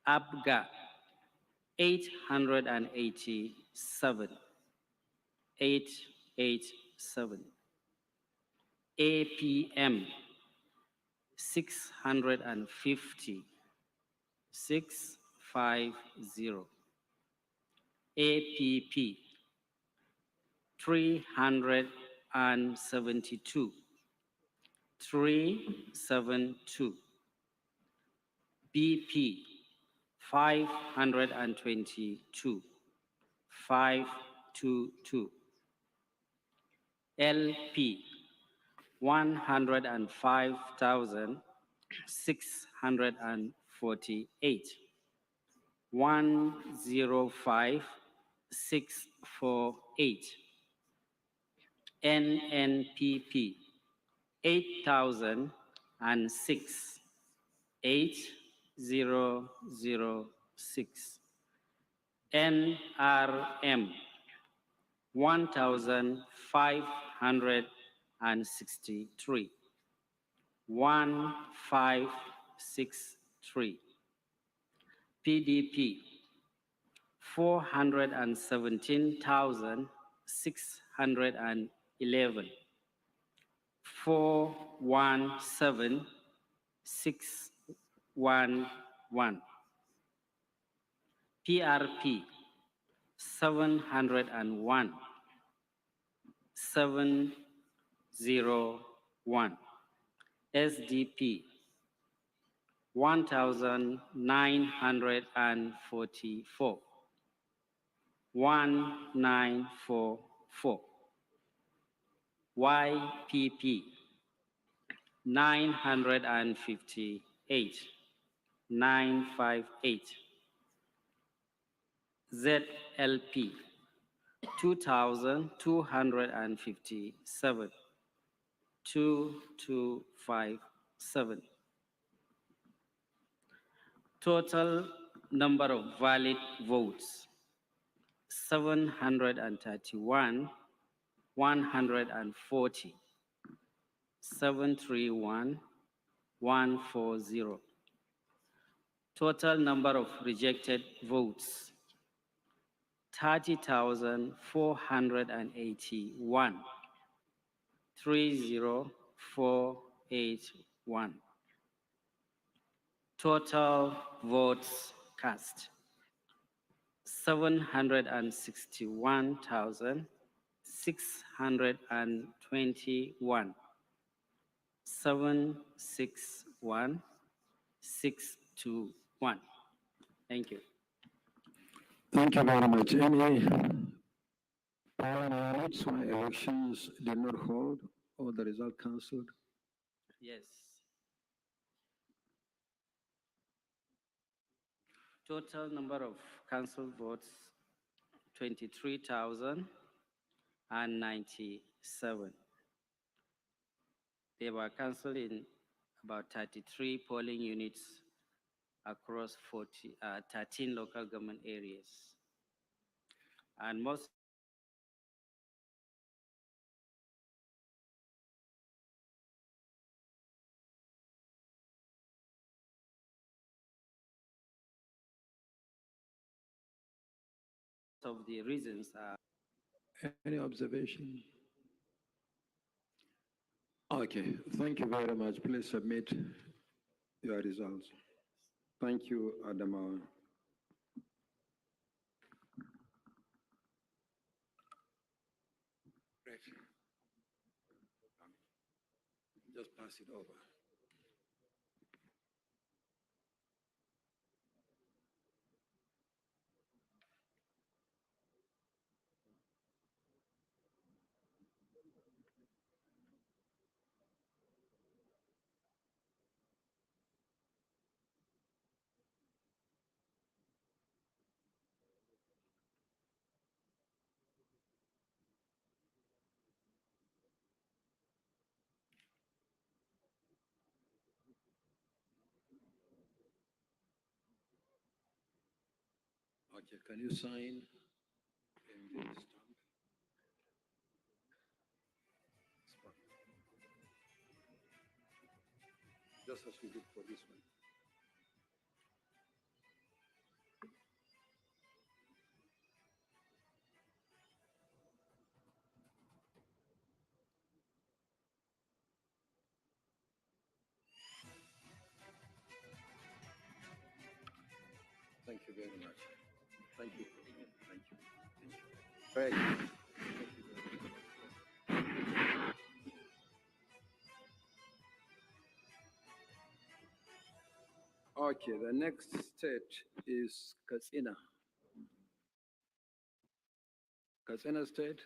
ABGA, 887, 887. APM, 650, 650. APP, 372, 372. BP, 522, 522. LP, 105,648, 105,648. NNPP, 8,006, 8,006. NRM, 1,563, 1,563. PDP 417,611, 417,611. PRP 701, 701. SDP 1,944, 1944. YPP 958, 958. ZLP 2,257, 2257. Total number of valid votes 731, 140, 731, 140. Total number of rejected votes 30,481, 30481. Total votes cast 761,621, 761,621. Thank you. Thank you very much. Any polling units where elections did not hold or the result cancelled? Yes. Total number of cancelled votes 23,097. They were cancelled in about 33 polling units across 13 local government areas. And most of the reasons are. Any observation? Okay, thank you very much. Please submit your results. Thank you, Adama. Just pass it over. Okay, can you sign and then stamp? Just as we did for this one. Thank you very much. Thank you. Thank you. Thank you. Thank you. Okay, the next state is Katsina. Katsina State.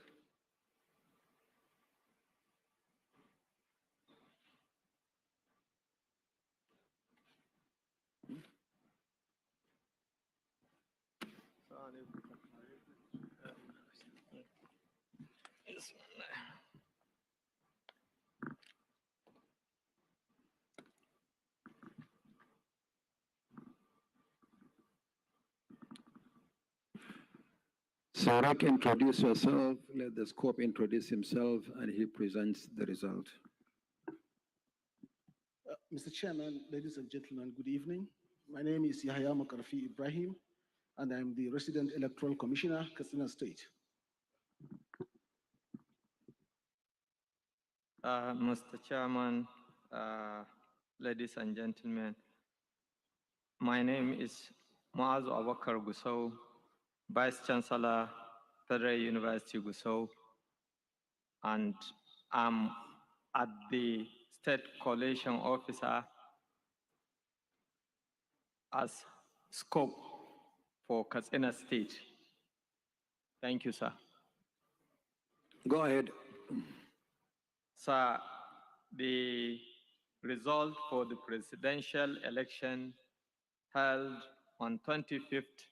Sarek, introduce yourself. Let the scope introduce himself, and he presents the result. Mr. Chairman, ladies and gentlemen, good evening. My name is Yahya Makarfi Ibrahim, and I'm the resident electoral commissioner, Katsina State. Mr. Chairman, ladies and gentlemen, my name is Muazu Abakar Gusau, Vice Chancellor, Federal University Gusau, and I'm at the State Collation Officer as scope for Katsina State. Thank you, sir. Go ahead. Sir, the result for the presidential election held on 25th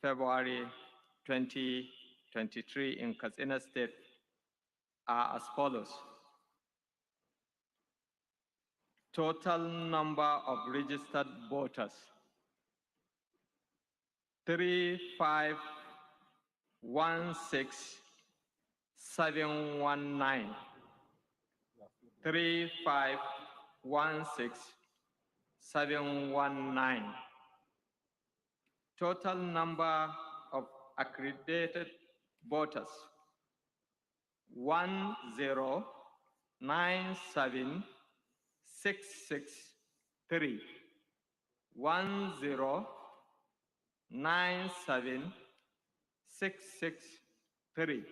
February 2023 in Katsina State are as follows. Total number of registered voters, 3516719. 3516719. Total number of accredited voters, 1097663. 1097663.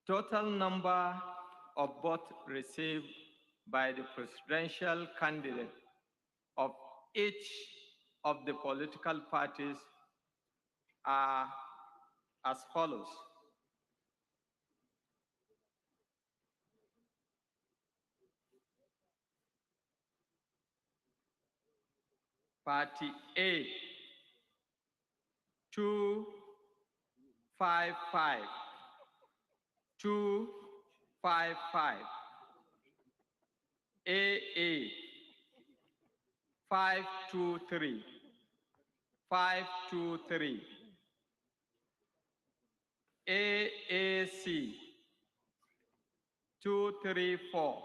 Total number of votes received by the presidential candidate of each of the political parties are as follows. Party A, 255. 255. AA, 523. 523. AAC, 234.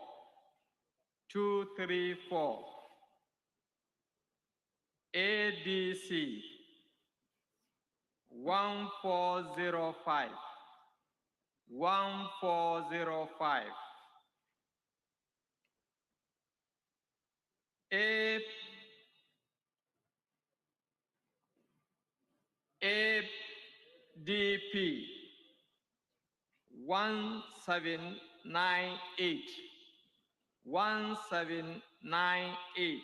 234. ADC, 1405. 1405. ADP, 1798. 1798.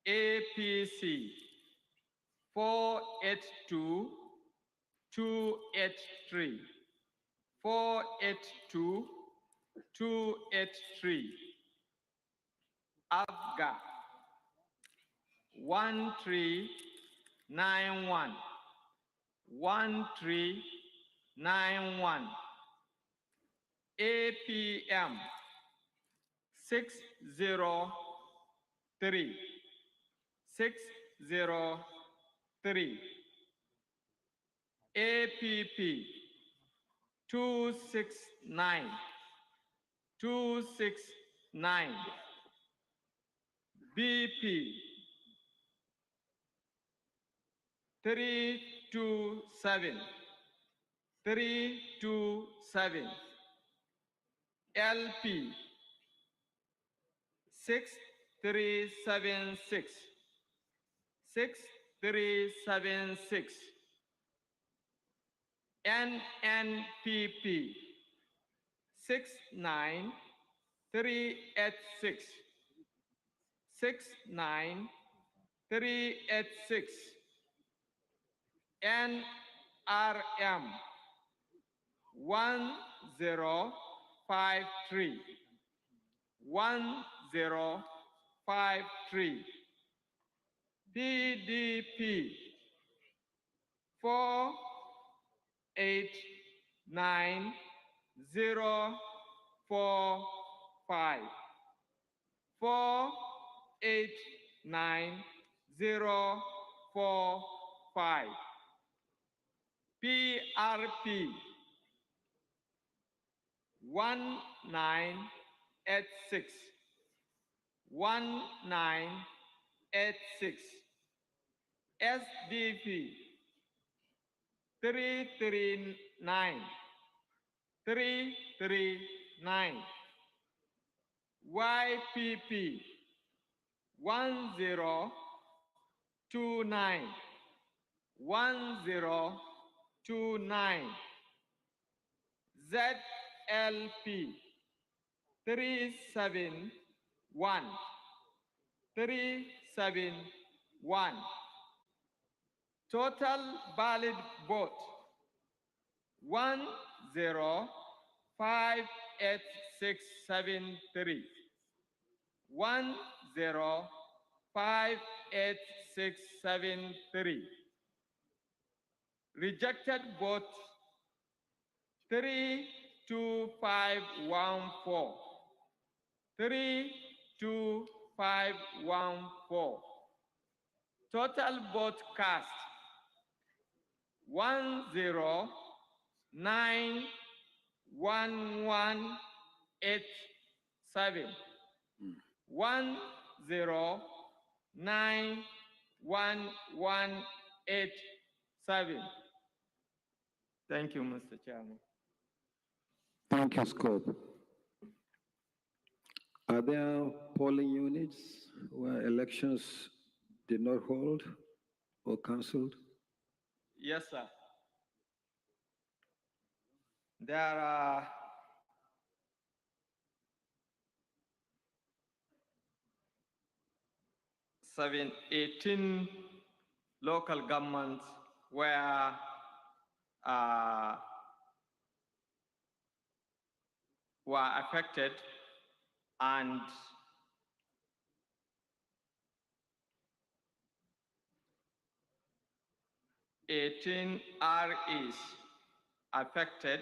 APC, 482 283. 482 283. ABGA, 1391. 1391. APM, 603. 603. APP, 269. 269. BP, 327. 327. LP, 6376. 6376. NNPP, 69386. 69386. NRM, 1053. 1053. PDP, 489045. 489045. PRP, 1986, 1986, SDP 339, 339, YPP 1029, 1029, ZLP 371, 371. Total valid vote 105673. 105673. Rejected vote 32514. 32514. Total vote cast 109187. 109187. Thank you, Mr. Chairman. Thank you, Scope. Are there polling units where elections did not hold or cancelled? Yes, sir. There are 18 local governments where were affected, and '18 REs affected,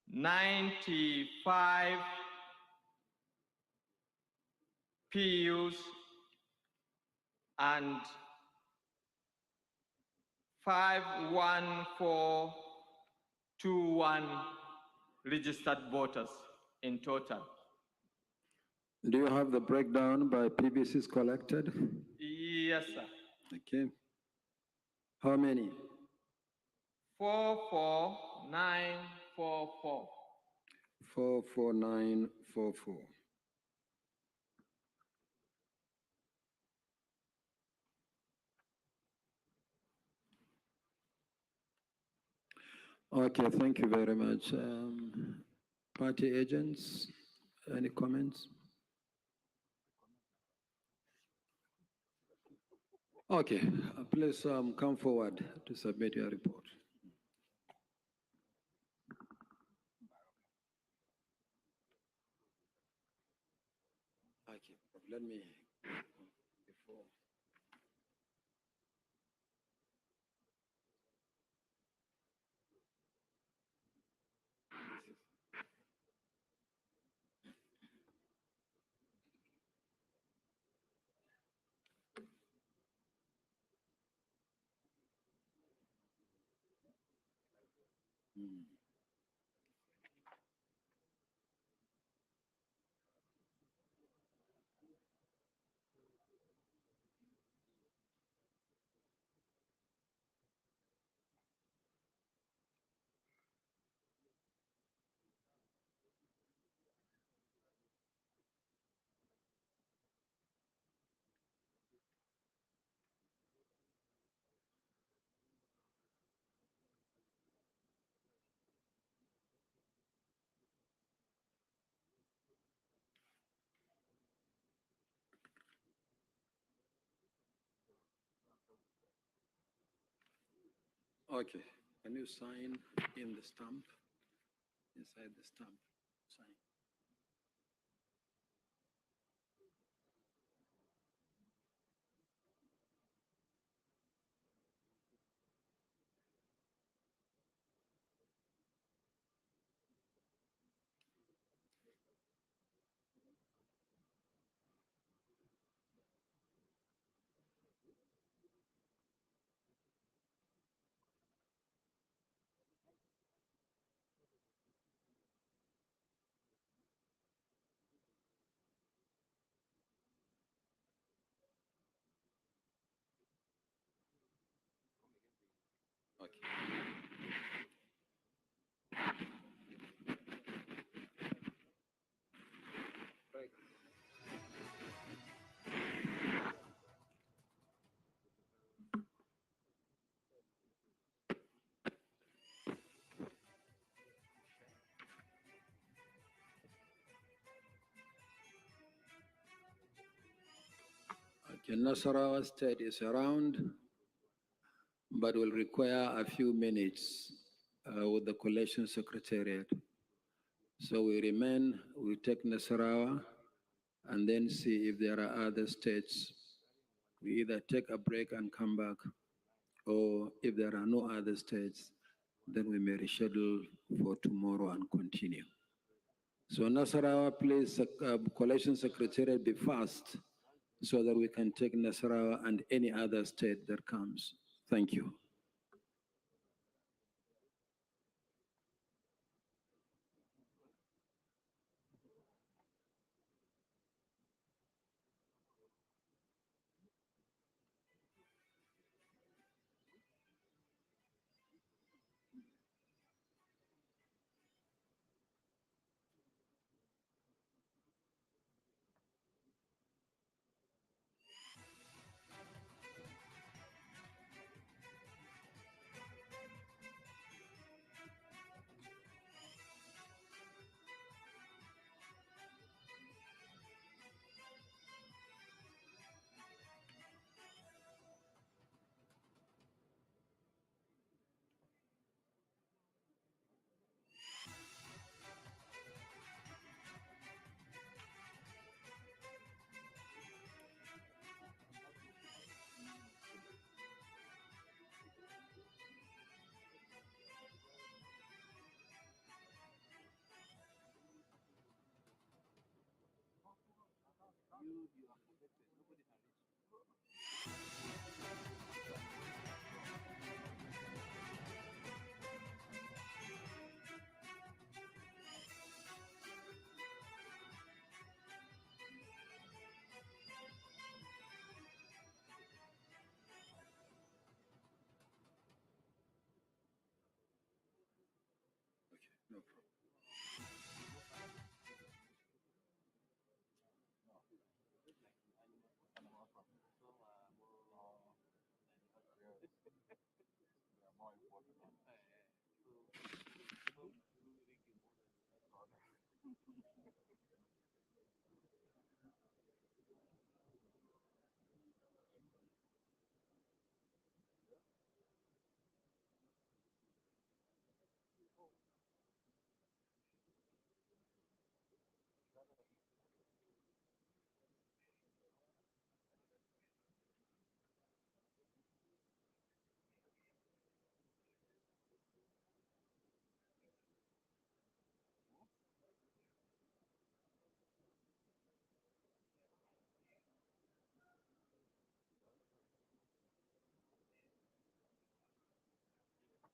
95 PUs, and 51421 registered voters in total. Do you have the breakdown by PBCs collected? Yes, sir. Okay. How many? 44944. 44944. Okay, thank you very much. Party agents, any comments? Okay, please come forward to submit your report. Okay, let me, before. Okay, can you sign in the stamp? Inside the stamp, sign. in Nasarawa State is around, but will require a few minutes with the Collation Secretariat. So we take Nasarawa and then see if there are other states. We either take a break and come back, or if there are no other states, then we may reschedule for tomorrow and continue. So Nasarawa, please, Collation Secretariat, be fast so that we can take Nasarawa and any other state that comes. Thank you.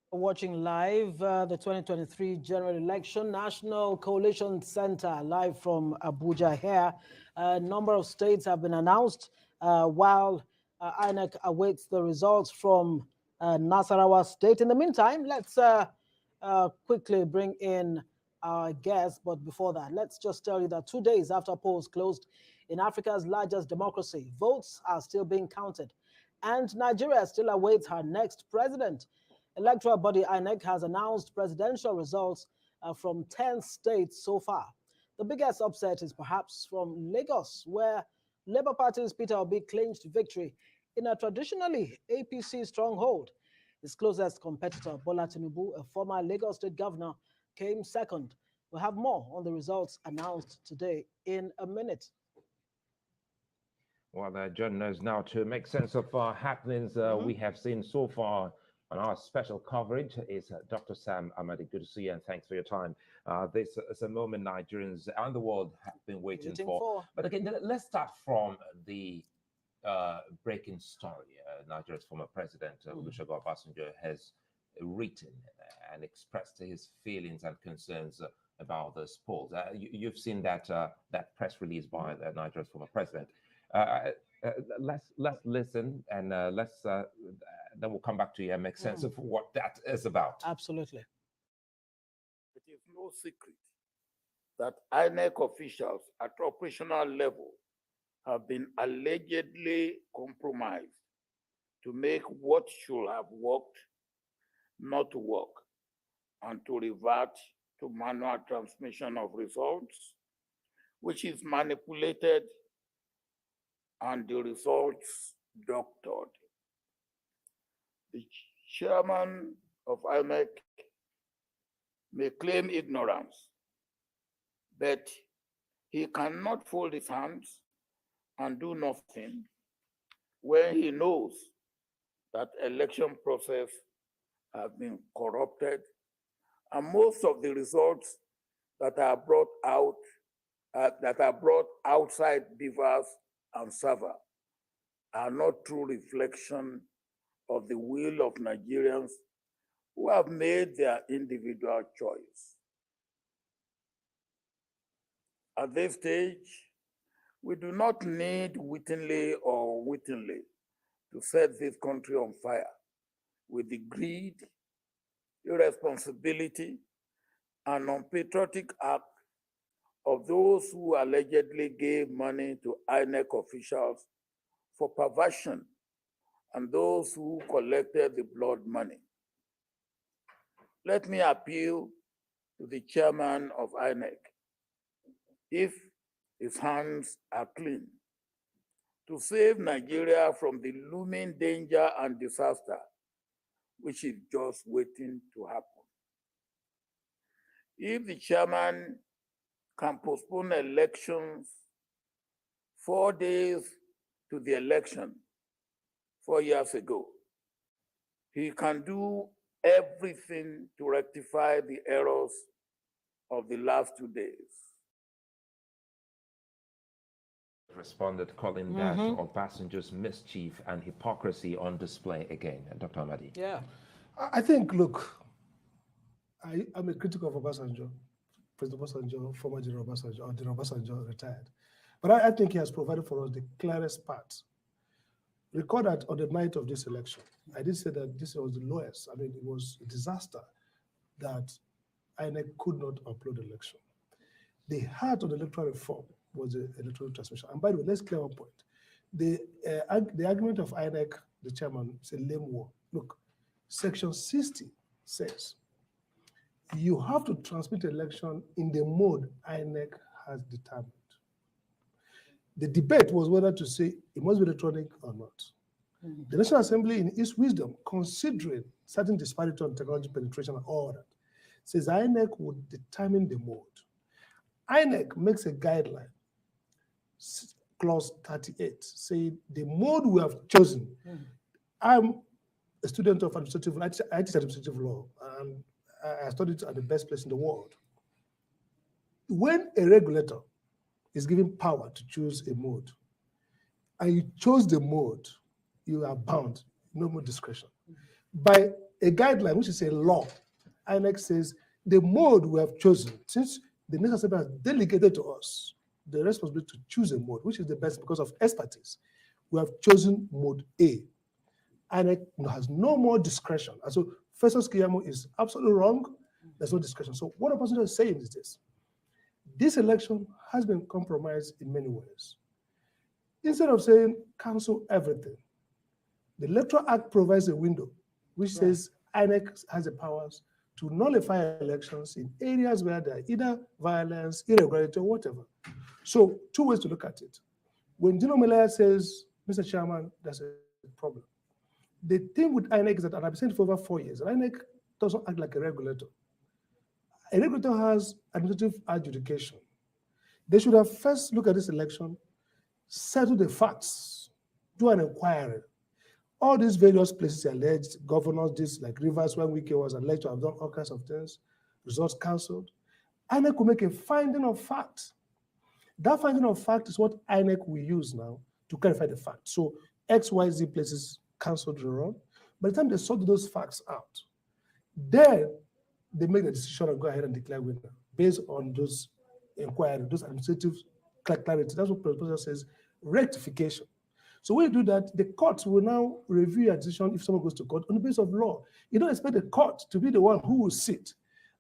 Watching live the 2023 general election, National Coalition Center, live from Abuja here. A number of states have been announced while INEC awaits the results from Nasarawa State. In the meantime, let's quickly bring in our guests. But before that, let's just tell you that 2 days after polls closed in Africa's largest democracy, votes are still being counted, and Nigeria still awaits her next president. Electoral body INEC has announced presidential results from 10 states so far. The biggest upset is perhaps from Lagos, where Labour Party's Peter Obi clinched victory in a traditionally APC stronghold. His closest competitor, Bola Tinubu, a former Lagos state governor, came second. We'll have more on the results announced today in a minute. Well, joining us now to make sense of happenings we have seen so far on our special coverage is Dr. Sam Amadi. Good to see you, and thanks for your time. This is a moment Nigerians and the world have been waiting for. But again, let's start from the breaking story. Nigeria's former president, Olusegun Obasanjo, has written and expressed his feelings and concerns about this polls. You've seen that that press release by Nigeria's former president. Let's listen, and then we'll come back to you and make sense of what that is about. Absolutely. It is no secret that INEC officials at operational level have been allegedly compromised to make what should have worked not to work, and to revert to manual transmission of results, which is manipulated and the results doctored. The chairman of INEC may claim ignorance, but he cannot fold his hands and do nothing when he knows that election process have been corrupted, and most of the results that are brought outside beavers and server are not true reflection of the will of Nigerians who have made their individual choice. At this stage, we do not need wittingly or wittingly to set this country on fire with the greed, irresponsibility, and unpatriotic act of those who allegedly gave money to INEC officials for perversion and those who collected the blood money. Let me appeal to the chairman of INEC, if his hands are clean, to save Nigeria from the looming danger and disaster which is just waiting to happen. If the chairman can postpone elections 4 days to the election 4 years ago, he can do everything to rectify the errors of the last 2 days. Responded, calling that Obasanjo's mischief and hypocrisy on display again. Dr. Amadi. Yeah. I think, look, I'm a critic of Obasanjo, President Obasanjo, former General Obasanjo, or General Obasanjo retired. But I think he has provided for us the clearest path. Recall that on the night of this election, I did say that this was the lowest. I mean, it was a disaster that INEC could not upload the election. The heart of the electoral reform was the electoral transmission. And by the way, let's clear one point. The argument of INEC, the chairman, is a lame one. Look, Section 60 says you have to transmit the election in the mode INEC has determined. The debate was whether to say it must be electronic or not. The National Assembly, in its wisdom, considering certain disparity on technology penetration and all that, says INEC would determine the mode. INEC makes a guideline, clause 38, saying the mode we have chosen. I'm a student of administrative, I teach administrative law, and I studied at the best place in the world. When a regulator is given power to choose a mode, and you chose the mode, you are bound, no more discretion. By a guideline, which is a law, INEC says the mode we have chosen, since the National Assembly has delegated to us the responsibility to choose a mode, which is the best because of expertise, we have chosen mode A. INEC has no more discretion. And so Festus Keyamo is absolutely wrong. There's no discretion. So what a person is saying is this. This election has been compromised in many ways. Instead of saying cancel everything, the Electoral Act provides a window which says INEC has the powers to nullify elections in areas where there are either violence, irregularity, or whatever. So 2 ways to look at it. When Dino Melaya says, Mr. Chairman, there's a problem. The thing with INEC is that, and I've been saying it for over 4 years, INEC doesn't act like a regulator. A regulator has administrative adjudication. They should have first looked at this election, settle the facts, do an inquiry. All these various places alleged, governors, this like Rivers, when Wike was alleged to have done all kinds of things, results cancelled. INEC will make a finding of fact. That finding of fact is what INEC will use now to clarify the fact. So XYZ places cancelled the run. By the time they sort those facts out, then they make the decision and go ahead and declare winner based on those inquiries, those administrative clarity. That's what proposal says, rectification. So when you do that, the courts will now review your decision if someone goes to court on the basis of law. You don't expect the court to be the one who will sit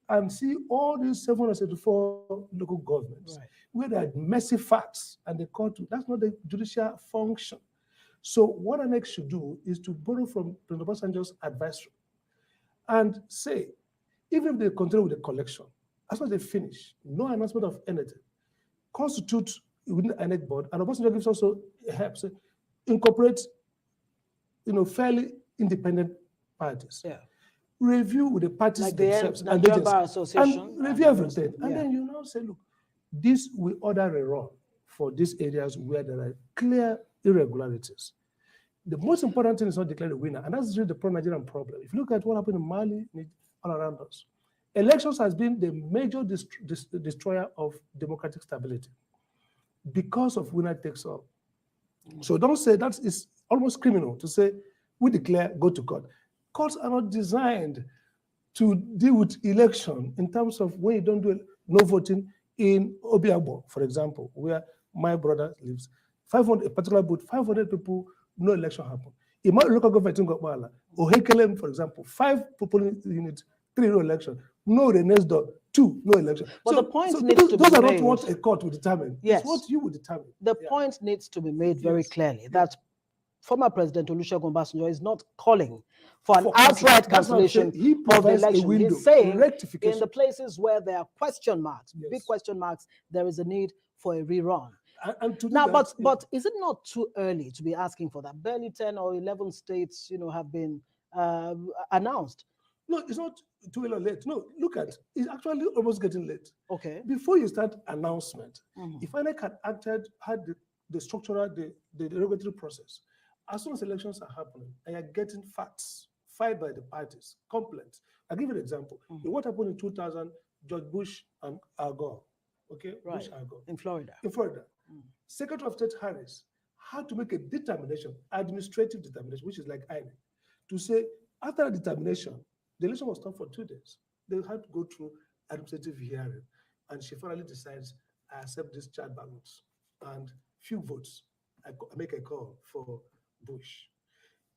and see all these 774 local governments where there are messy facts and the court, that's not the judicial function. So what INEC should do is to borrow from President Obasanjo's advisory and say, even if they continue with the collection, as soon as they finish, no announcement of anything, constitute within the INEC board, and Obasanjo gives also helps incorporate, fairly independent parties. Yeah. Review with the parties Like themselves the and Nigerian agencies, Bar Association. and review everything. And Yeah. then you now say, look, this will order a run for these areas where there are clear irregularities. The most important thing is not declare a winner, and that's really the pro-Nigerian problem. If you look at what happened in Mali, all around us, elections has been the major destroyer of democratic stability because of winner takes all. So don't say that is almost criminal to say we declare, go to court. Courts are not designed to deal with election in terms of when you don't do no voting in Obiabo, for example, where my brother lives. 500, a particular booth, 500 people, no election happened. In my local government in Gopala, Ohekelem, for example, 5 polling units, 3 no election. No, the next door, 2 no election. But so, the point so needs to those be are made. not what a court will determine. Yes. It's what you will determine. The point needs to be made very clearly that former President Olusegun Obasanjo is not calling for an outright cancellation of the election. He's saying in the places where there are question marks, big question marks, there is a need for a rerun. Now, but is it not too early to be asking for that? Barely 10 or 11 states, have been announced. No, it's not too early or late. No, look at it's actually almost getting late. Okay. Before you start announcement, if INEC had the structural, the regulatory process, as soon as elections are happening, and you're getting facts filed by the parties, complaints. I'll give you an example. What happened in 2000, George Bush and Al Gore, okay? Right. Bush, Al Gore. In Florida. In Florida. Secretary of State Harris had to make a determination, administrative determination, which is like INEC, to say after a determination, the election was stopped for 2 days. They had to go through administrative hearing, and she finally decides, I accept these child ballots and few votes. I make a call for Bush.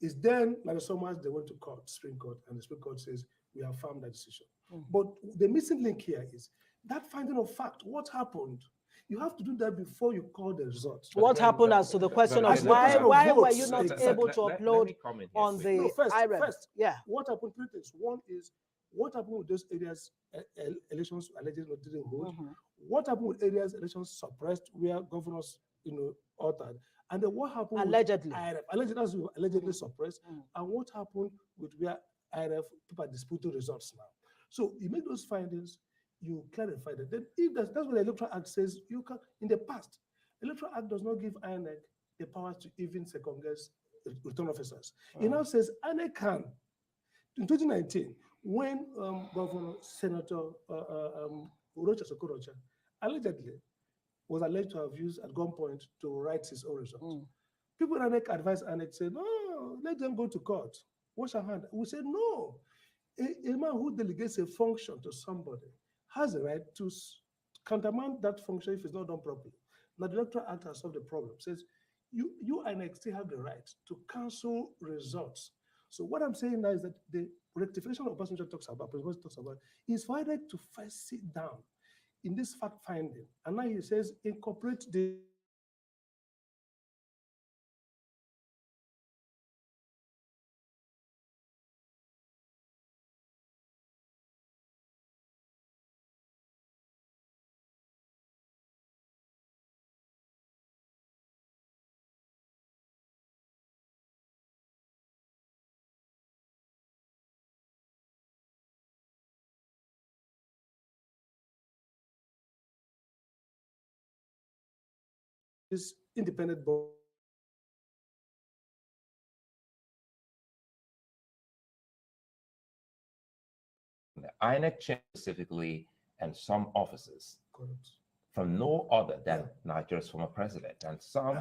It's then, like the summers, they went to court, Supreme Court, and the Supreme Court says, we have found that decision. But the missing link here is that finding of fact. What happened? You have to do that before you call the results. What happened as to the question of why were you not able to upload on the IREF? First, what happened? 3 things. One is what happened with those areas elections allegedly didn't hold? What happened with areas elections suppressed where governors, altered? And then what happened allegedly? With IREF? Allegedly suppressed. And what happened with where IREF people are disputing results now? So you make those findings, you clarify that. Then if that's what the Electoral Act says, you can. In the past, Electoral Act does not give INEC the power to even second guess return officers. It now says INEC can. In 2019, when Governor Senator Urocha Sokorocha allegedly was alleged to have used at gunpoint to write his own results, people in INEC advised INEC, said, no, let them go to court. Wash our hand. We said, no. A man who delegates a function to somebody has a right to countermand that function if it's not done properly. Now, the Electoral Act has solved the problem. It says you INEC still have the right to cancel results. So what I'm saying now is that the rectification of Obasanjo talks about is for INEC to first sit down in this fact finding. And now he says incorporate the this independent board. The INEC Chairman specifically and some officers Correct. from no other than Nigeria's former president. And some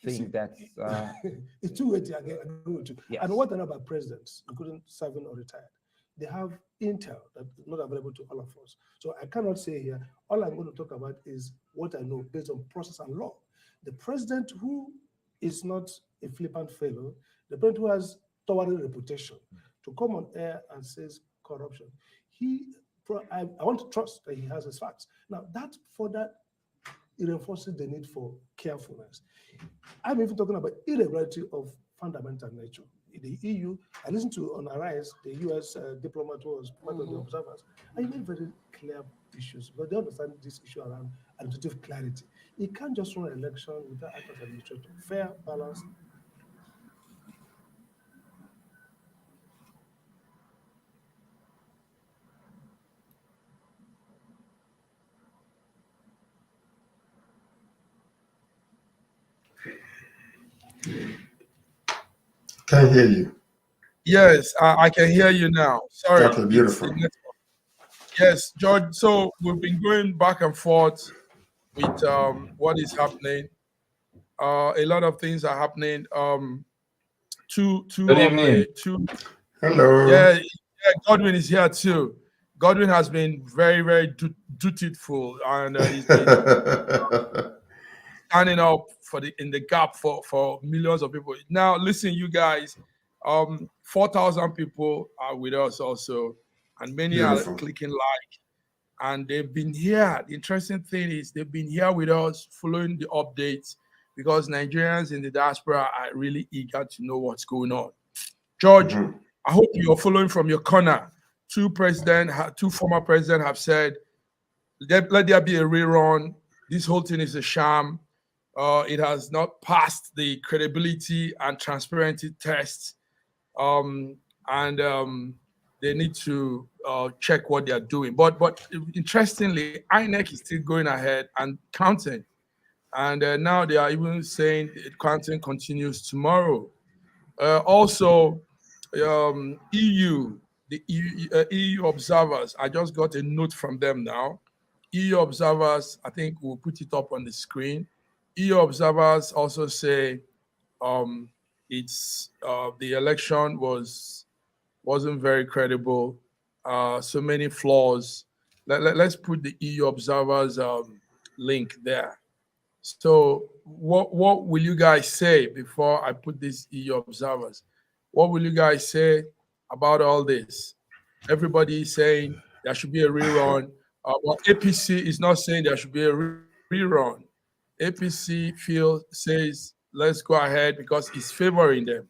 think that it's too late again. Yes. And what I know about presidents, including serving or retired, they have intel that is not available to all of us. So I cannot say here, all I'm going to talk about is what I know based on process and law. The president who is not a flippant fellow, the president who has towering reputation, to come on air and says corruption, I want to trust that he has his facts. Now that further reinforces the need for carefulness. I'm even talking about irregularity of fundamental nature. The EU, I listened to on Arise, the US diplomat who was part of the observers, I made very clear issues, but they understand this issue around administrative clarity. You can't just run an election without acting as administrator. Fair, balanced. Can't hear you. Yes, I can hear you now. Sorry. Okay, beautiful. Yes, George. So we've been going back and forth with what is happening. A lot of things are happening. Good evening. Hello. Yeah, Godwin is here too. Godwin has been very, very dutiful, and he's been standing up in the gap for millions of people. Now, listen, you guys, 4,000 people are with us also, and many Beautiful. are clicking like, and they've been here. The interesting thing is they've been here with us, following the updates, because Nigerians in the diaspora are really eager to know what's going on. George, I hope you're following from your corner. Two former presidents have said, let there be a rerun. This whole thing is a sham. It has not passed the credibility and transparency tests. They need to check what they are doing. But interestingly, INEC is still going ahead and counting. And now they are even saying counting continues tomorrow. Also, EU, the EU observers, I just got a note from them now. EU observers, I think we'll put it up on the screen. EU observers also say the election wasn't very credible, so many flaws. Let's put the EU observers link there. So what will you guys say before I put these EU observers? What will you guys say about all this? Everybody is saying there should be a rerun. Well, APC is not saying there should be a rerun. APC says let's go ahead because it's favoring them.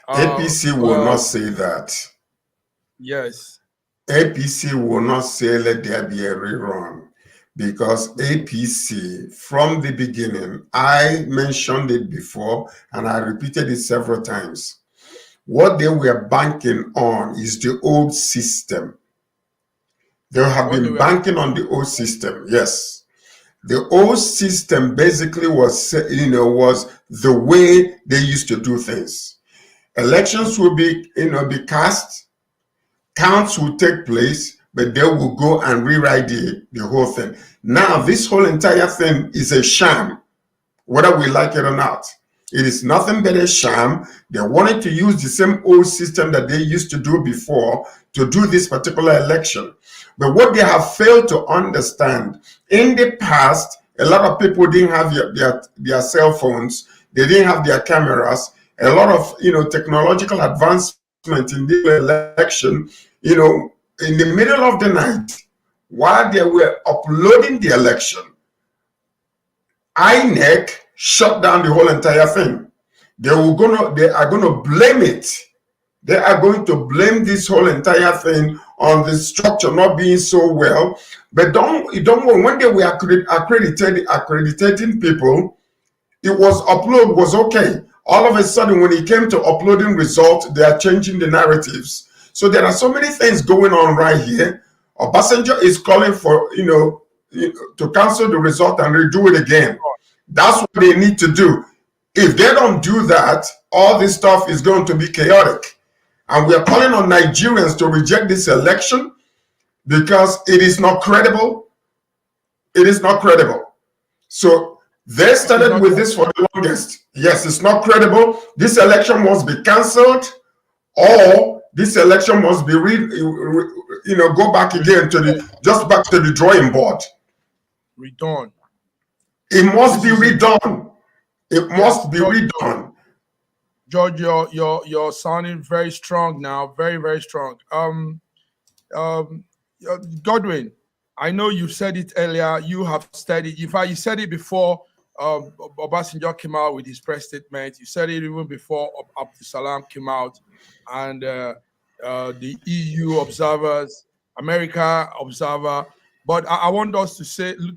APC will not say that. Yes. APC will not say let there be a rerun, because APC, from the beginning, I mentioned it before and I repeated it several times. What they were banking on is the old system. They have been banking on the old system, yes. The old system basically was the way they used to do things. Elections will be cast, counts will take place, but they will go and rewrite the whole thing. Now, this whole entire thing is a sham, whether we like it or not. It is nothing but a sham. They wanted to use the same old system that they used to do before to do this particular election. But what they have failed to understand, in the past, a lot of people didn't have their cell phones. They didn't have their cameras. A lot of technological advancement in the election, in the middle of the night, while they were uploading the election, INEC shut down the whole entire thing. They are going to blame it. They are going to blame this whole entire thing on the structure not being so well. But don't worry, when they were accrediting people, upload was okay. All of a sudden, when it came to uploading results, they are changing the narratives. So there are so many things going on right here. Obasanjo is calling for to cancel the result and redo it again. That's what they need to do. If they don't do that, all this stuff is going to be chaotic. And we are calling on Nigerians to reject this election because it is not credible. It is not credible. So they started with this for the longest. Yes, it's not credible. This election must be cancelled, or this election must be go back again back to the drawing board. Redone. It must be redone. It must be redone. George, you're sounding very strong now, very, very strong. Godwin, I know you said it earlier. You have studied. In fact, you said it before Obasanjo came out with his press statement. You said it even before Abdul Salam came out, and the EU observers, America observer, But I want us to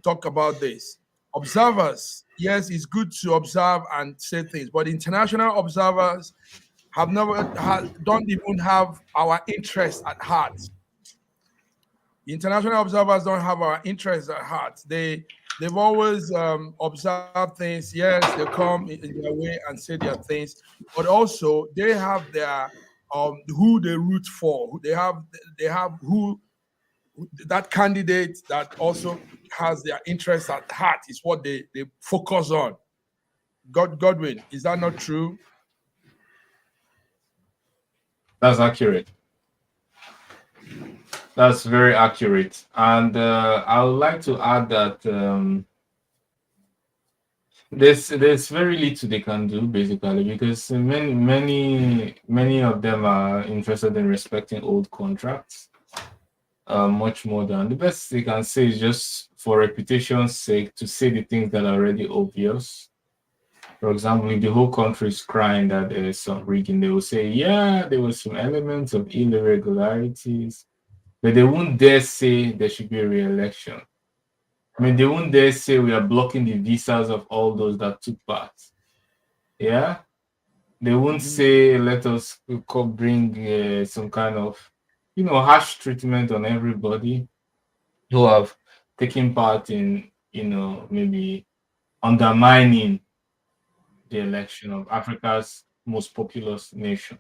talk about this. Observers, yes, it's good to observe and say things, but international observers don't even have our interests at heart. International observers don't have our interests at heart. They've always observed things. Yes, they come in their way and say their things, but also they have their who they root for. They have who that candidate that also has their interests at heart is what they focus on. Godwin, is that not true? That's accurate. That's very accurate. And I would like to add that there's very little they can do, basically, because many of them are interested in respecting old contracts much more than the best they can say is just for reputation's sake to say the things that are already obvious. For example, if the whole country is crying that there is some rigging, they will say, yeah, there was some elements of irregularities, but they won't dare say there should be a re-election. I mean, they won't dare say we are blocking the visas of all those that took part. Yeah? They won't say, let us bring some kind of, harsh treatment on everybody who have taken part in, maybe undermining the election of Africa's most populous nation.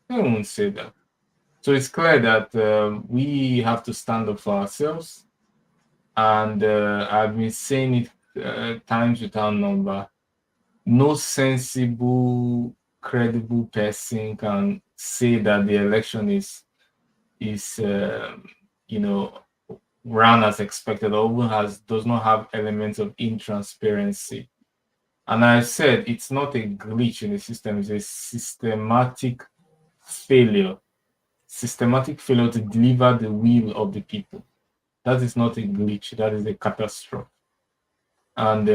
They won't say that. So it's clear that we have to stand up for ourselves. And I've been saying it times without number. No sensible, credible person can say that the election is run as expected, or even does not have elements of intransparency. And I said it's not a glitch in the system; it's a systematic failure to deliver the will of the people. That is not a glitch. That is a catastrophe. And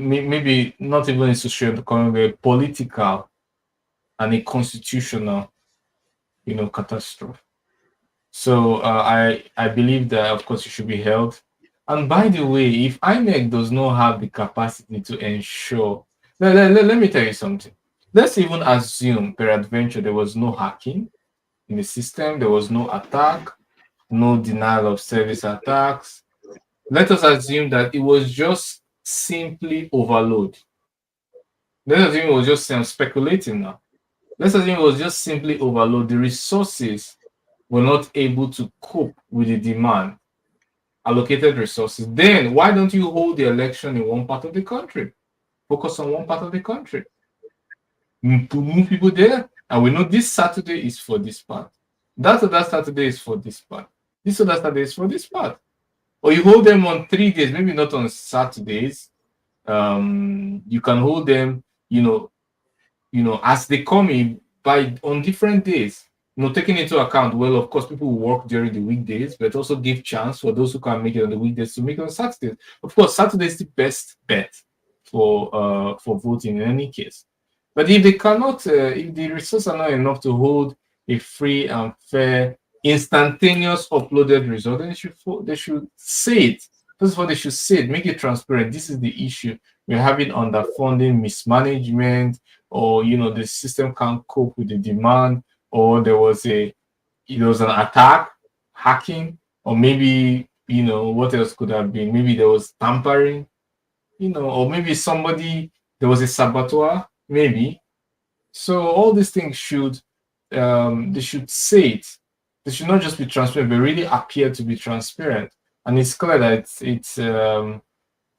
maybe not even a social-economic, a political and a constitutional, catastrophe. So I believe that, of course, it should be held. And by the way, if INEC does not have the capacity to ensure, let me tell you something. Let's even assume, peradventure, there was no hacking in the system, there was no attack, no denial of service attacks. Let us assume that it was just simply overload. Let's assume it was just, I'm speculating now. Let's assume it was just simply overload. The resources were not able to cope with the demand, allocated resources. Then why don't you hold the election in one part of the country? Focus on one part of the country. Move people there, and we know this Saturday is for this part. That other Saturday is for this part. This other Saturday is for this part. Or you hold them on 3 days, maybe not on Saturdays. You can hold them, as they come in on different days. Taking into account, well, of course, people will work during the weekdays, but also give chance for those who can't make it on the weekdays to make it on Saturdays. Of course, Saturday is the best bet for voting in any case. But if they cannot, if the resources are not enough to hold a free and fair, instantaneous uploaded result, then they should say it. This is what they should say. Make it transparent. This is the issue. We're having underfunding, mismanagement, or the system can't cope with the demand, or there was an attack, hacking, or maybe what else could have been? Maybe there was tampering, or maybe there was a saboteur, maybe. So all these things they should say it. They should not just be transparent, but really appear to be transparent. And it's clear that it's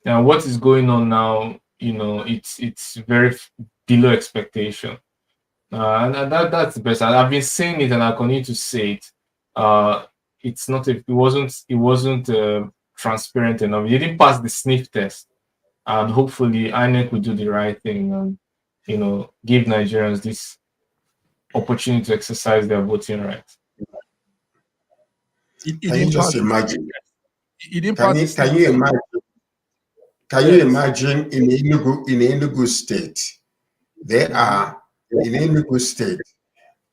what is going on now. It's very below expectation, and that's the best. I've been saying it, and I continue to say it. It wasn't transparent enough. It didn't pass the sniff test, and hopefully INEC will do the right thing and give Nigerians this opportunity to exercise their voting rights. Can you just imagine? Can you imagine in Enugu State? There are in Enugu State.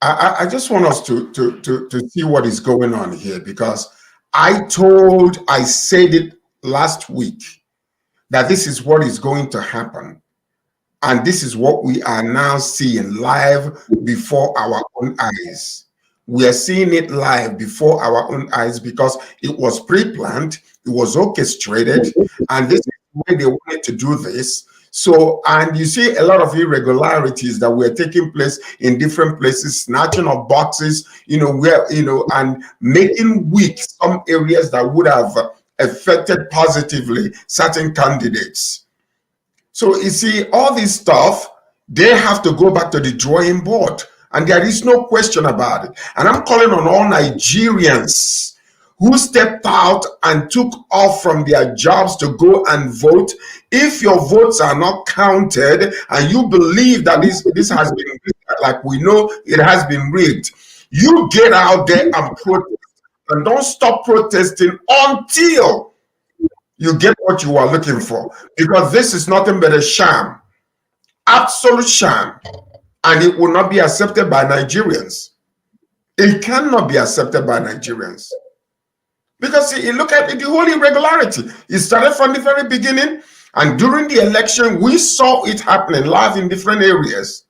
I just want us to see what is going on here, because I said it last week that this is what is going to happen. And this is what we are now seeing live before our own eyes. We are seeing it live before our own eyes because it was pre-planned, it was orchestrated, and this is the way they wanted to do this. So, and you see a lot of irregularities that were taking place in different places, snatching of boxes, and making weak some areas that would have affected positively certain candidates. So you see, all this stuff, they have to go back to the drawing board. And there is no question about it. And I'm calling on all Nigerians who stepped out and took off from their jobs to go and vote. If your votes are not counted and you believe that this has been rigged, like we know it has been rigged, you get out there and protest. And don't stop protesting until you get what you are looking for, because this is nothing but a sham, absolute sham, and it will not be accepted by Nigerians. It cannot be accepted by Nigerians. Because see, look at it, the whole irregularity. It started from the very beginning, and during the election, we saw it happening live in different areas.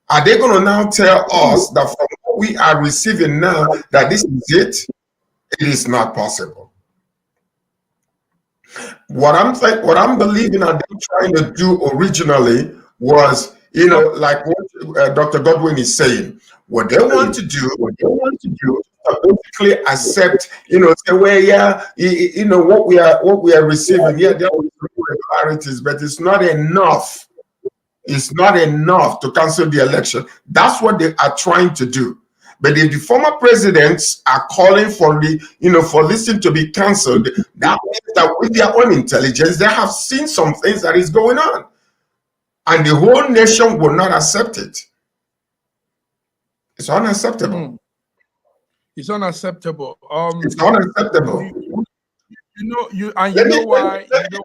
Are they going to now tell us that from what we are receiving now, that this is it? It is not possible. What I'm believing and them trying to do originally was, like what Dr. Godwin is saying, what they want to do, basically accept, say, well, yeah, what we are receiving, yeah, there are irregularities, but it's not enough. It's not enough to cancel the election. That's what they are trying to do. But if the former presidents are calling for for this thing to be cancelled, that means that with their own intelligence, they have seen some things that is going on. And the whole nation will not accept it. It's unacceptable. It's unacceptable. It's unacceptable.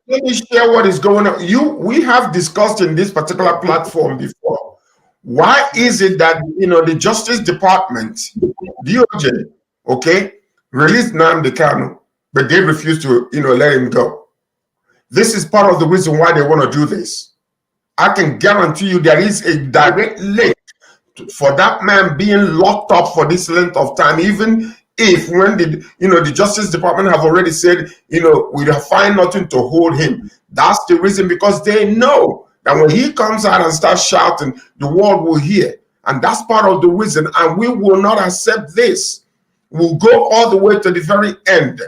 Let me share what is going on. We have discussed in this particular platform before. Why is it that the Justice Department, DOJ, released Nnamdi Kanu, but they refuse to let him go? This is part of the reason why they want to do this. I can guarantee you there is a direct link for that man being locked up for this length of time, even if when the Justice Department have already said we find nothing to hold him. That's the reason, because they know that when he comes out and starts shouting, the world will hear. And that's part of the reason. And we will not accept this. We'll go all the way to the very end,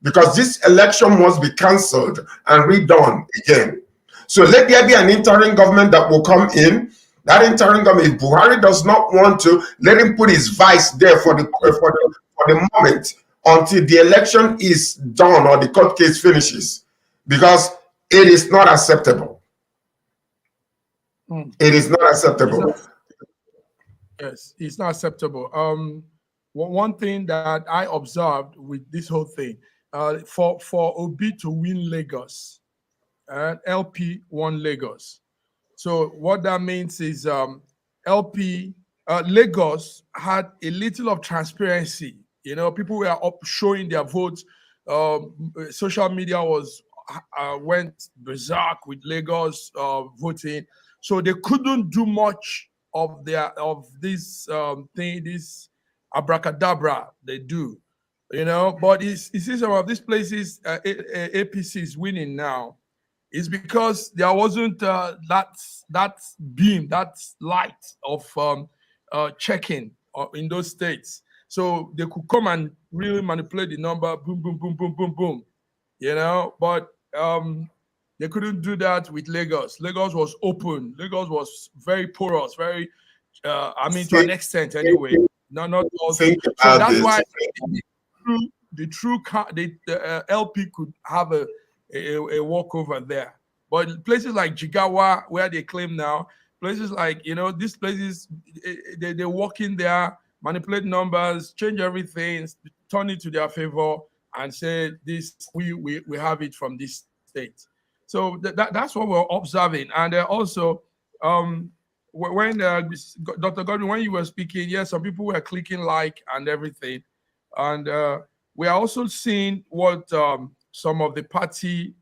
because this election must be cancelled and redone again. So let there be an interim government that will come in. That interim government, if Buhari does not want to, let him put his vice there for the moment until the election is done or the court case finishes, because it is not acceptable. It is not acceptable. Yes, it's not acceptable. One thing that I observed with this whole thing, for Obi to win Lagos, LP won Lagos. So what that means is Lagos had a little of transparency. People were up showing their votes. Social media went berserk with Lagos voting. So they couldn't do much of this thing, this abracadabra they do, But you see some of these places APC is winning now. It's because there wasn't that beam, that light of checking in those states. So they could come and really manipulate the number, boom, boom, boom, boom, boom, boom, But they couldn't do that with Lagos. Lagos was open. Lagos was very porous, very, to an extent anyway. Not all. So that's why the LP could have a walkover there. But places like Jigawa, where they claim now, places like, these places, they walk in there, manipulate numbers, change everything, turn it to their favor, and say, this we have it from this state. So that's what we're observing. And also, when Dr. Godwin, when you were speaking, yes, some people were clicking like and everything. And we are also seeing what some of the party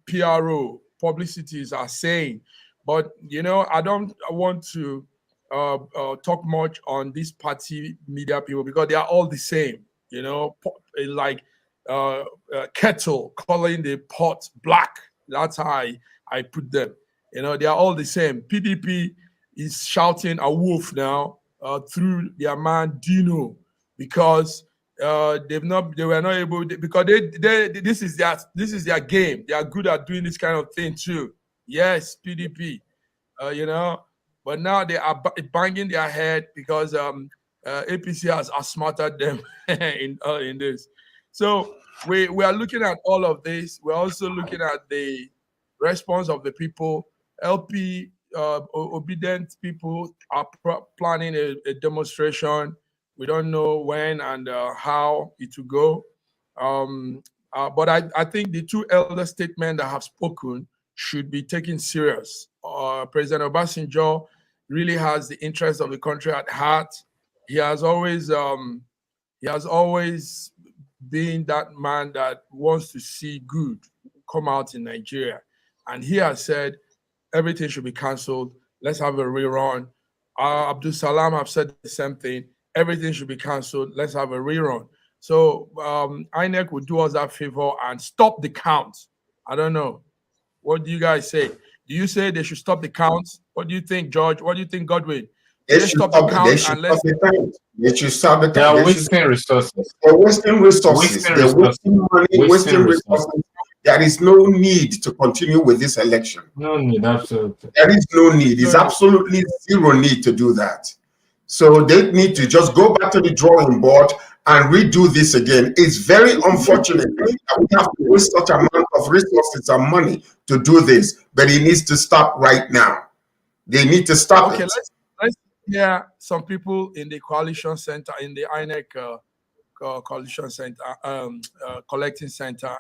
PRO publicities are saying. But, you know, I don't want to talk much on these party media people because they are all the same, you know, like kettle calling the pot black. That's how I put them. You know, they are all the same. PDP is shouting a wolf now through their man Dino because they were not able because this is their game. They are good at doing this kind of thing too. Yes, PDP, you know, but now they are banging their head because APC has outsmarted them in this. So we are looking at all of this. We're also looking at the response of the people. LP obedient people are planning a demonstration. We don't know when and how it will go. But I think the two elder statesmen that have spoken should be taken serious. President Obasanjo really has the interest of the country at heart. He has always been that man that wants to see good come out in Nigeria. And he has said everything should be cancelled. Let's have a rerun. Abdul Salam have said the same thing. Everything should be cancelled. Let's have a rerun. So INEC would do us that favor and stop the count. I don't know. What do you guys say? Do you say they should stop the count? What do you think, George? What do you think, Godwin? They should stop the count. They should stop the count. They should stop the count. They are wasting resources. They're wasting resources. They're wasting money, wasting resources. There is no need to continue with this election. No need, absolutely. There is no need. It's absolutely zero need to do that. So they need to just go back to the drawing board and redo this again. It's very unfortunate that we have to waste such amount of resources and money to do this, but it needs to stop right now. They need to stop it. Let's hear some people in the coalition center, in the INEC coalition center, collecting center,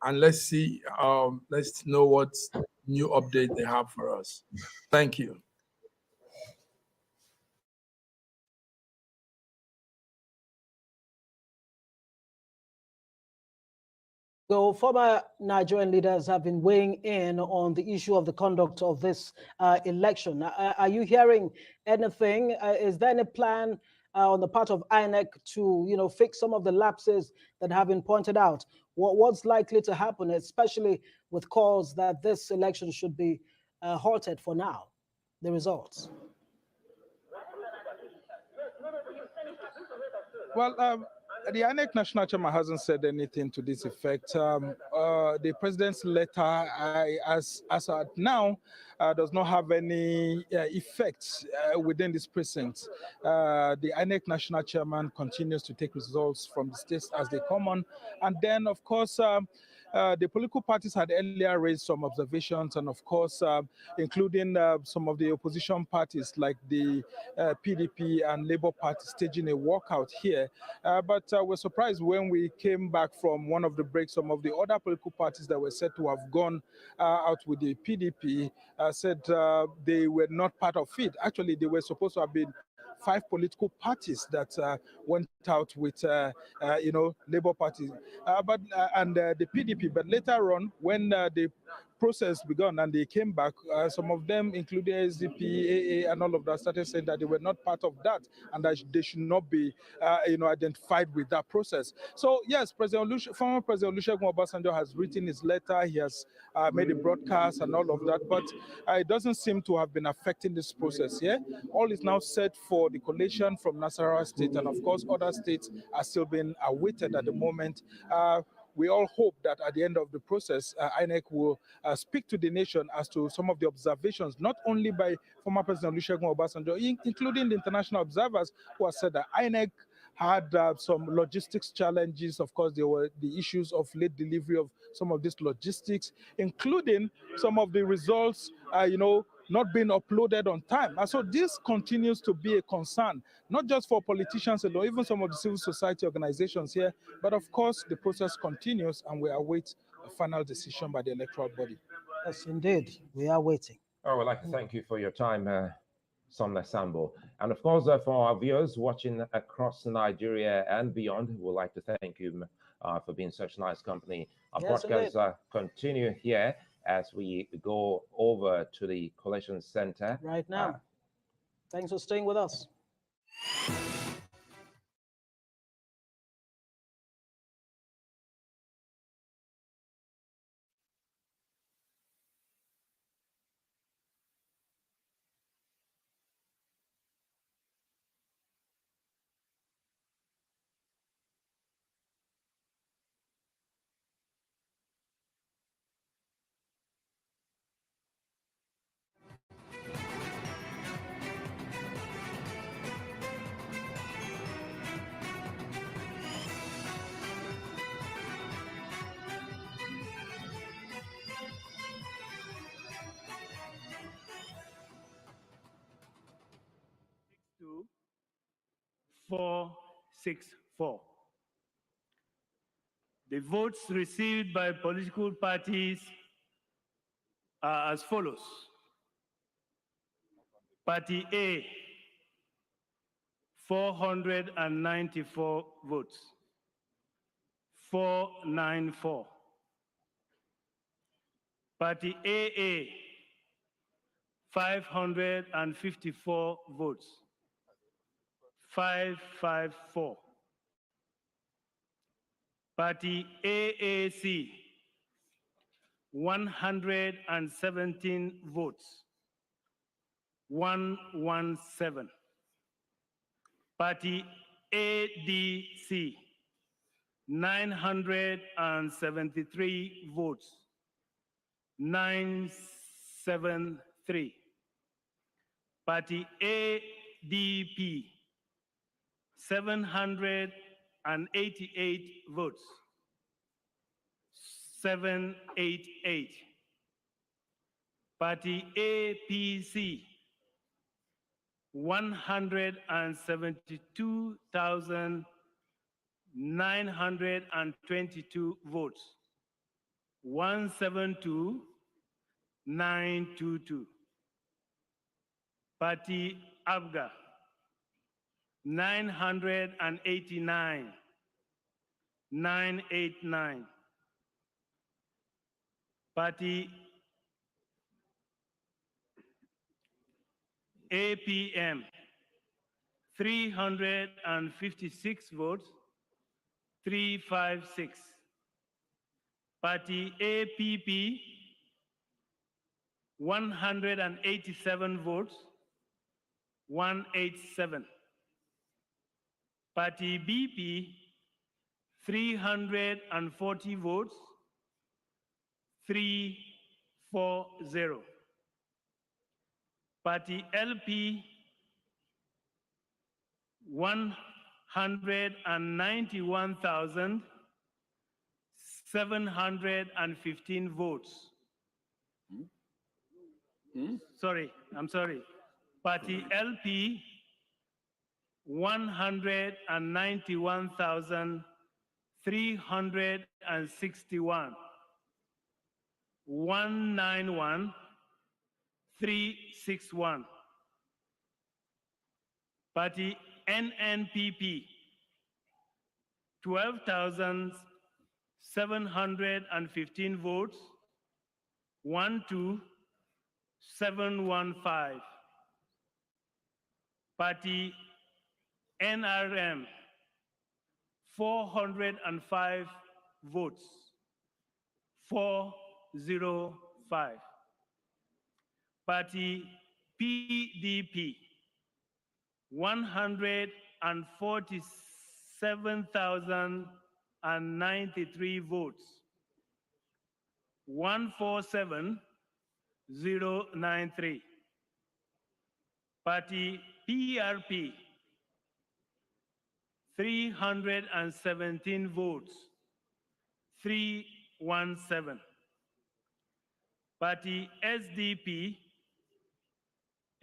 and let's see, let's know what new update they have for us. Thank you. So former Nigerian leaders have been weighing in on the issue of the conduct of this election. Are you hearing anything? Is there any plan on the part of INEC to, fix some of the lapses that have been pointed out? What's likely to happen, especially with calls that this election should be halted for now, the results? Well, the INEC National Chairman hasn't said anything to this effect. The president's letter, as at now, does not have any effect within this precinct. The INEC National Chairman continues to take results from the states as they come on. And then, of course, the political parties had earlier raised some observations, and of course, including some of the opposition parties like the PDP and Labour Party staging a walkout here. But we're surprised when we came back from one of the breaks, some of the other political parties that were said to have gone out with the PDP said they were not part of it. Actually, they were supposed to have been 5 political parties that went out with, Labour Party, and the PDP. But later on, when the process began and they came back, some of them, including SDP, AA, and all of that, started saying that they were not part of that and that they should not be, identified with that process. So yes, former President Olusegun Obasanjo has written his letter. He has made a broadcast and all of that, but it doesn't seem to have been affecting this process here. All is now set for the collation from Nasarawa State, and of course, other states are still being awaited at the moment. We all hope that at the end of the process, INEC will speak to the nation as to some of the observations, not only by former President Olusegun Obasanjo, including the international observers who have said that INEC had some logistics challenges. Of course, there were the issues of late delivery of some of these logistics, including some of the results, not being uploaded on time. And so this continues to be a concern, not just for politicians alone, even some of the civil society organizations here, but of course the process continues and we await a final decision by the electoral body. Yes, indeed, we are waiting. I would like to thank you for your time, Somla Sambo. And of course, for our viewers watching across Nigeria and beyond, we'd like to thank you for being such nice company. Our Yes, broadcasts continue here as we go over to the Collation Center. Right now. Thanks for staying with us. Two, 464. The votes received by political parties are as follows. Party A, 494 votes. 494. Party AA, 554 votes. 554. Party AAC, 117 votes. 117. Party ADC, 973 votes. 973. Party ADP, 788 votes. 788. Party APC, 172,922 votes. 172,922. Party ABGA, 989. 989. Party APM, 356 votes. 356. Party APP, 187 votes. 187. Party BP, 340 votes. 340. Party LP, 191,715 votes. Sorry, I'm sorry. Party LP, 191,361. 191,361. Party NNPP, 12,715 votes. 12715. Party NRM, 405 votes. 405. Party PDP, 147,093 votes. 147,093. Party PRP, 317 votes. 317. Party SDP,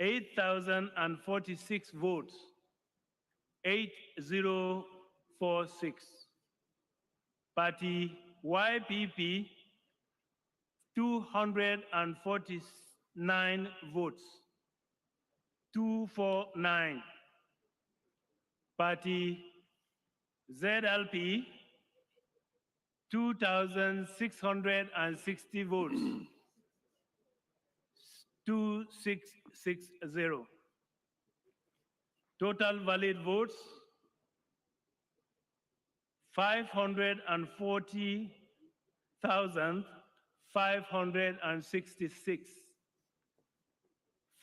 8,046 votes. 8046. Party YPP, 249 votes. 249. Party ZLP, 2,660 votes. 2660. Total valid votes, 540,566.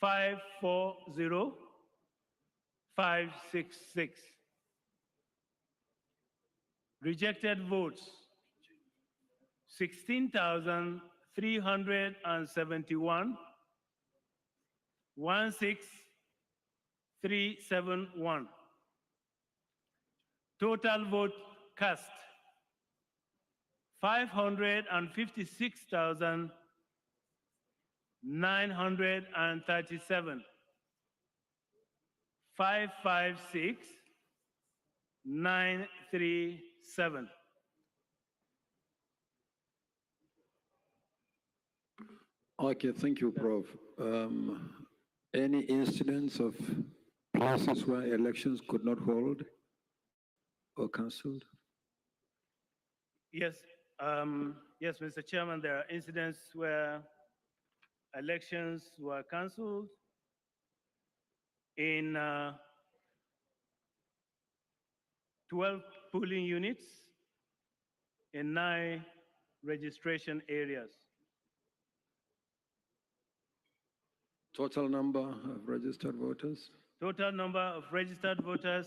540,566. Rejected votes, 16,371. 16371. Total vote cast, 556,937. 556,937. Okay, thank you, Prof. Any incidents of places where elections could not hold or cancelled? Yes, yes, Mr. Chairman, there are incidents where elections were cancelled in 12 polling units in 9 registration areas. Total number of registered voters? Total number of registered voters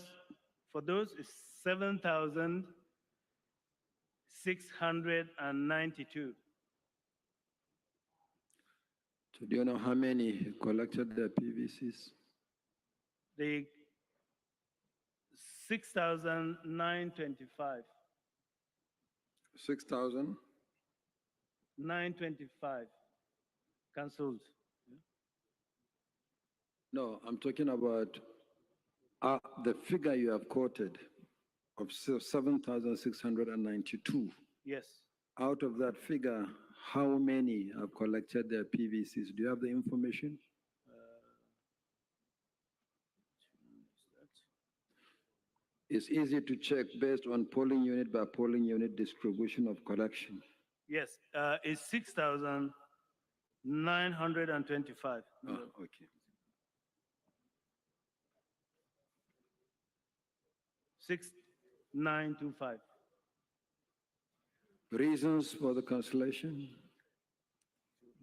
for those is 7,692. So do you know how many collected their PVCs? The 6,925. 6,000? 925 cancelled. No, I'm talking about the figure you have quoted of 7,692. Yes. Out of that figure, how many have collected their PVCs? Do you have the information? It's easy to check based on polling unit by polling unit distribution of collection. Yes, it's 6,925. Okay. 6,925. Reasons for the cancellation?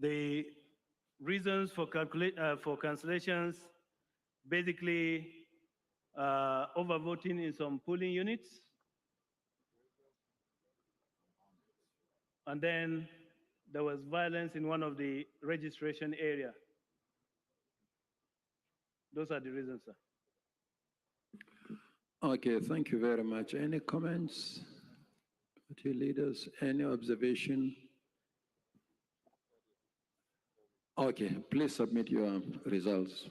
The reasons for cancellations, basically overvoting in some polling units, and then there was violence in one of the registration area. Those are the reasons, sir. Okay, thank you very much. Any comments? Party leaders, any observation? Okay, please submit your results.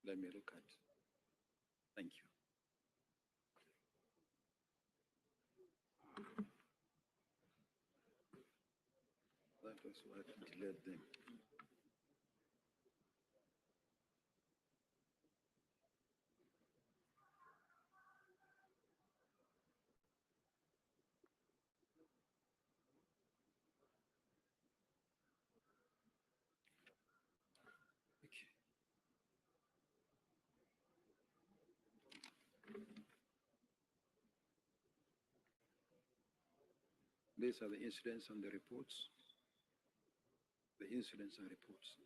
Let me look at. Thank you. That was what delayed them. These are the incidents and the reports. The incidents and reports.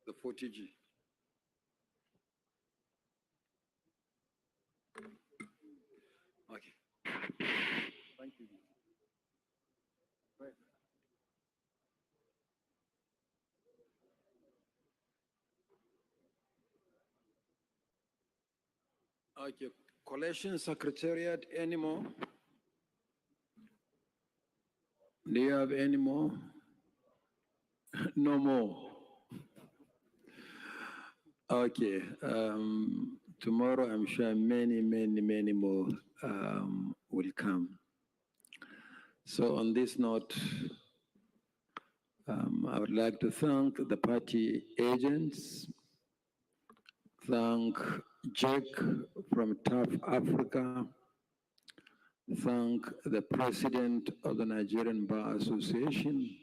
The 40G. Okay. Thank you. Right. Okay. Collation Secretariat, any more? Do you have any more? No more. Okay. Tomorrow, I'm sure many, many, many more will come. So on this note, I would like to thank the party agents, thank Jake from Tough Africa, thank the president of the Nigerian Bar Association,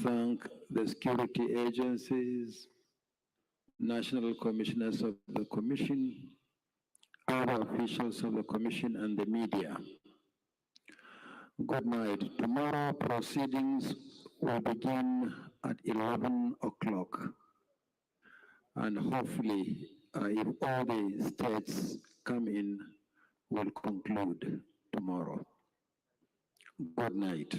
thank the security agencies, national commissioners of the commission, other officials of the commission, and the media. Good night. Tomorrow proceedings will begin at 11 o'clock. And hopefully, if all the states come in, we'll conclude tomorrow. Good night.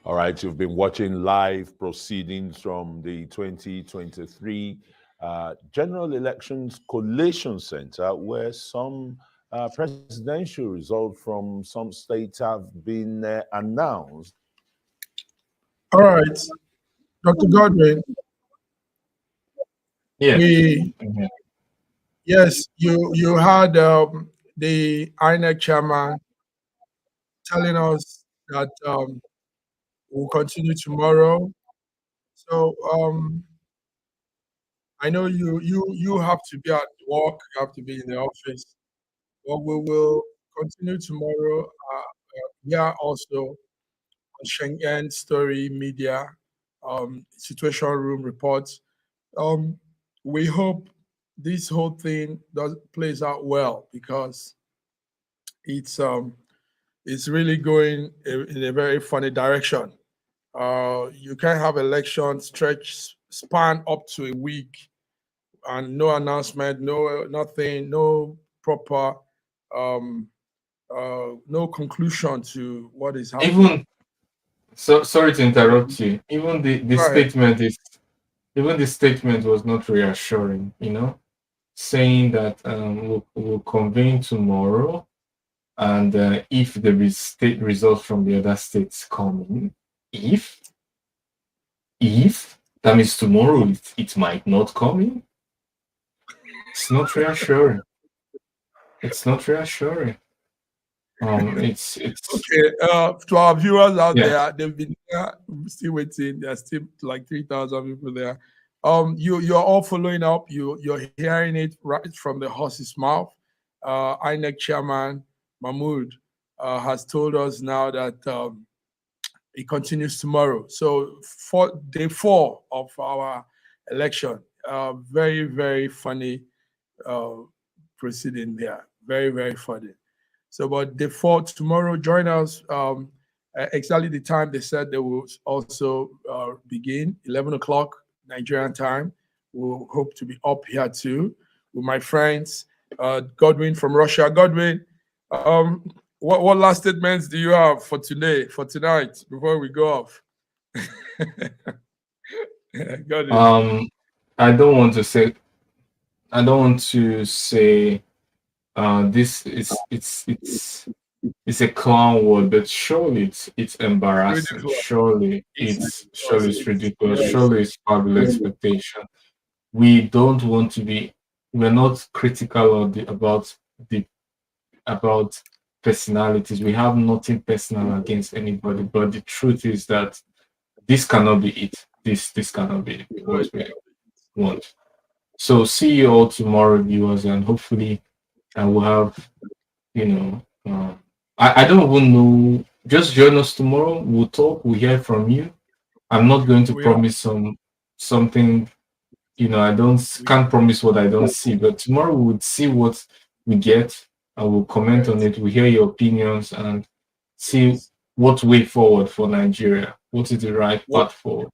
All right, you've been watching live proceedings from the 2023 General Elections Collation Center, where some presidential results from some states have been announced. All right, Dr. Godwin. Yeah. Yes, you had the INEC chairman telling us that we'll continue tomorrow. So I know you have to be at work, you have to be in the office, but we will continue tomorrow. Yeah, also on Schengen Story Media, Situation Room reports. We hope this whole thing plays out well, because it's really going in a very funny direction. You can't have elections span up to a week and no announcement, no nothing, no proper, no conclusion to what is happening. Even sorry to interrupt you. Even the statement is, even the statement was not reassuring. You know, saying that we'll convene tomorrow, and if there is state results from the other states coming, if that means tomorrow it might not come in. It's not reassuring. It's not reassuring. It's okay. To our viewers out there, they've been there, still waiting. There's still like 3,000 people there. You're all following up. You're hearing it right from the horse's mouth. INEC Chairman Mahmood has told us now that it continues tomorrow. So for day 4 of our election, very, very funny proceeding there. Very, very funny. So, but day 4 tomorrow, join us exactly the time they said they will also begin, 11 o'clock Nigerian time. We'll hope to be up here too with my friends, Godwin from Russia. Godwin, what last statements do you have for today, for tonight, before we go off? Godwin. I don't want to say this is it's a clown word, but surely it's embarrassing. Ridiculous. Surely it's ridiculous. Surely it's fabulous expectation. We don't want to be. We're not critical about personalities. We have nothing personal against anybody. But the truth is that this cannot be it. This cannot be what we want. So see you all tomorrow, viewers, and hopefully I will have, I don't even know. Just join us tomorrow. We'll talk. We'll hear from you. I'm not going to promise something. I can't promise what I don't see. But tomorrow we'll see what we get, and we'll comment on it. We'll hear your opinions and see what way forward for Nigeria. What is the right path forward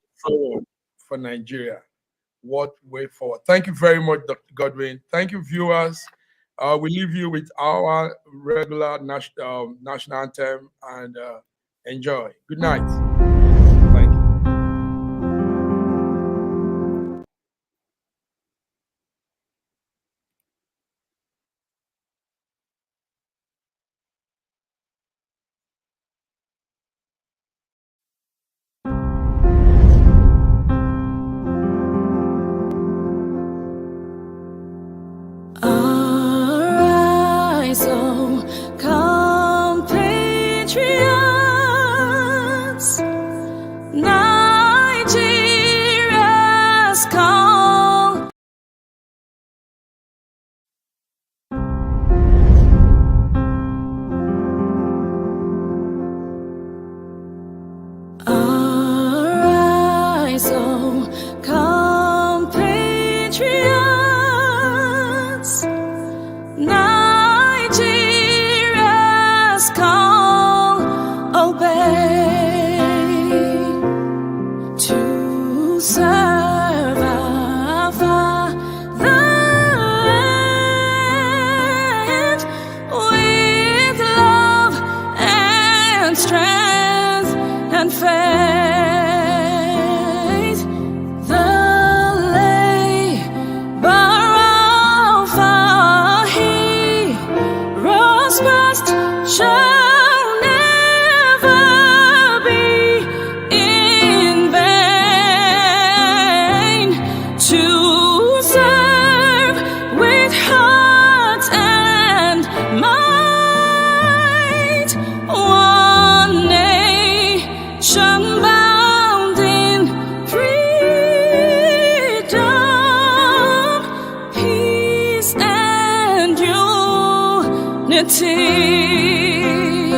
for Nigeria? What way forward? Thank you very much, Dr. Godwin. Thank you, viewers. We leave you with our regular national anthem, and enjoy. Good night. Thank you. compatriots, Nigeria's call, obey to serve our fatherland with love and strength and faith. The labor of our heroes past shall never be in vain. To serve with heart and might, one nation bound in freedom, peace and unity.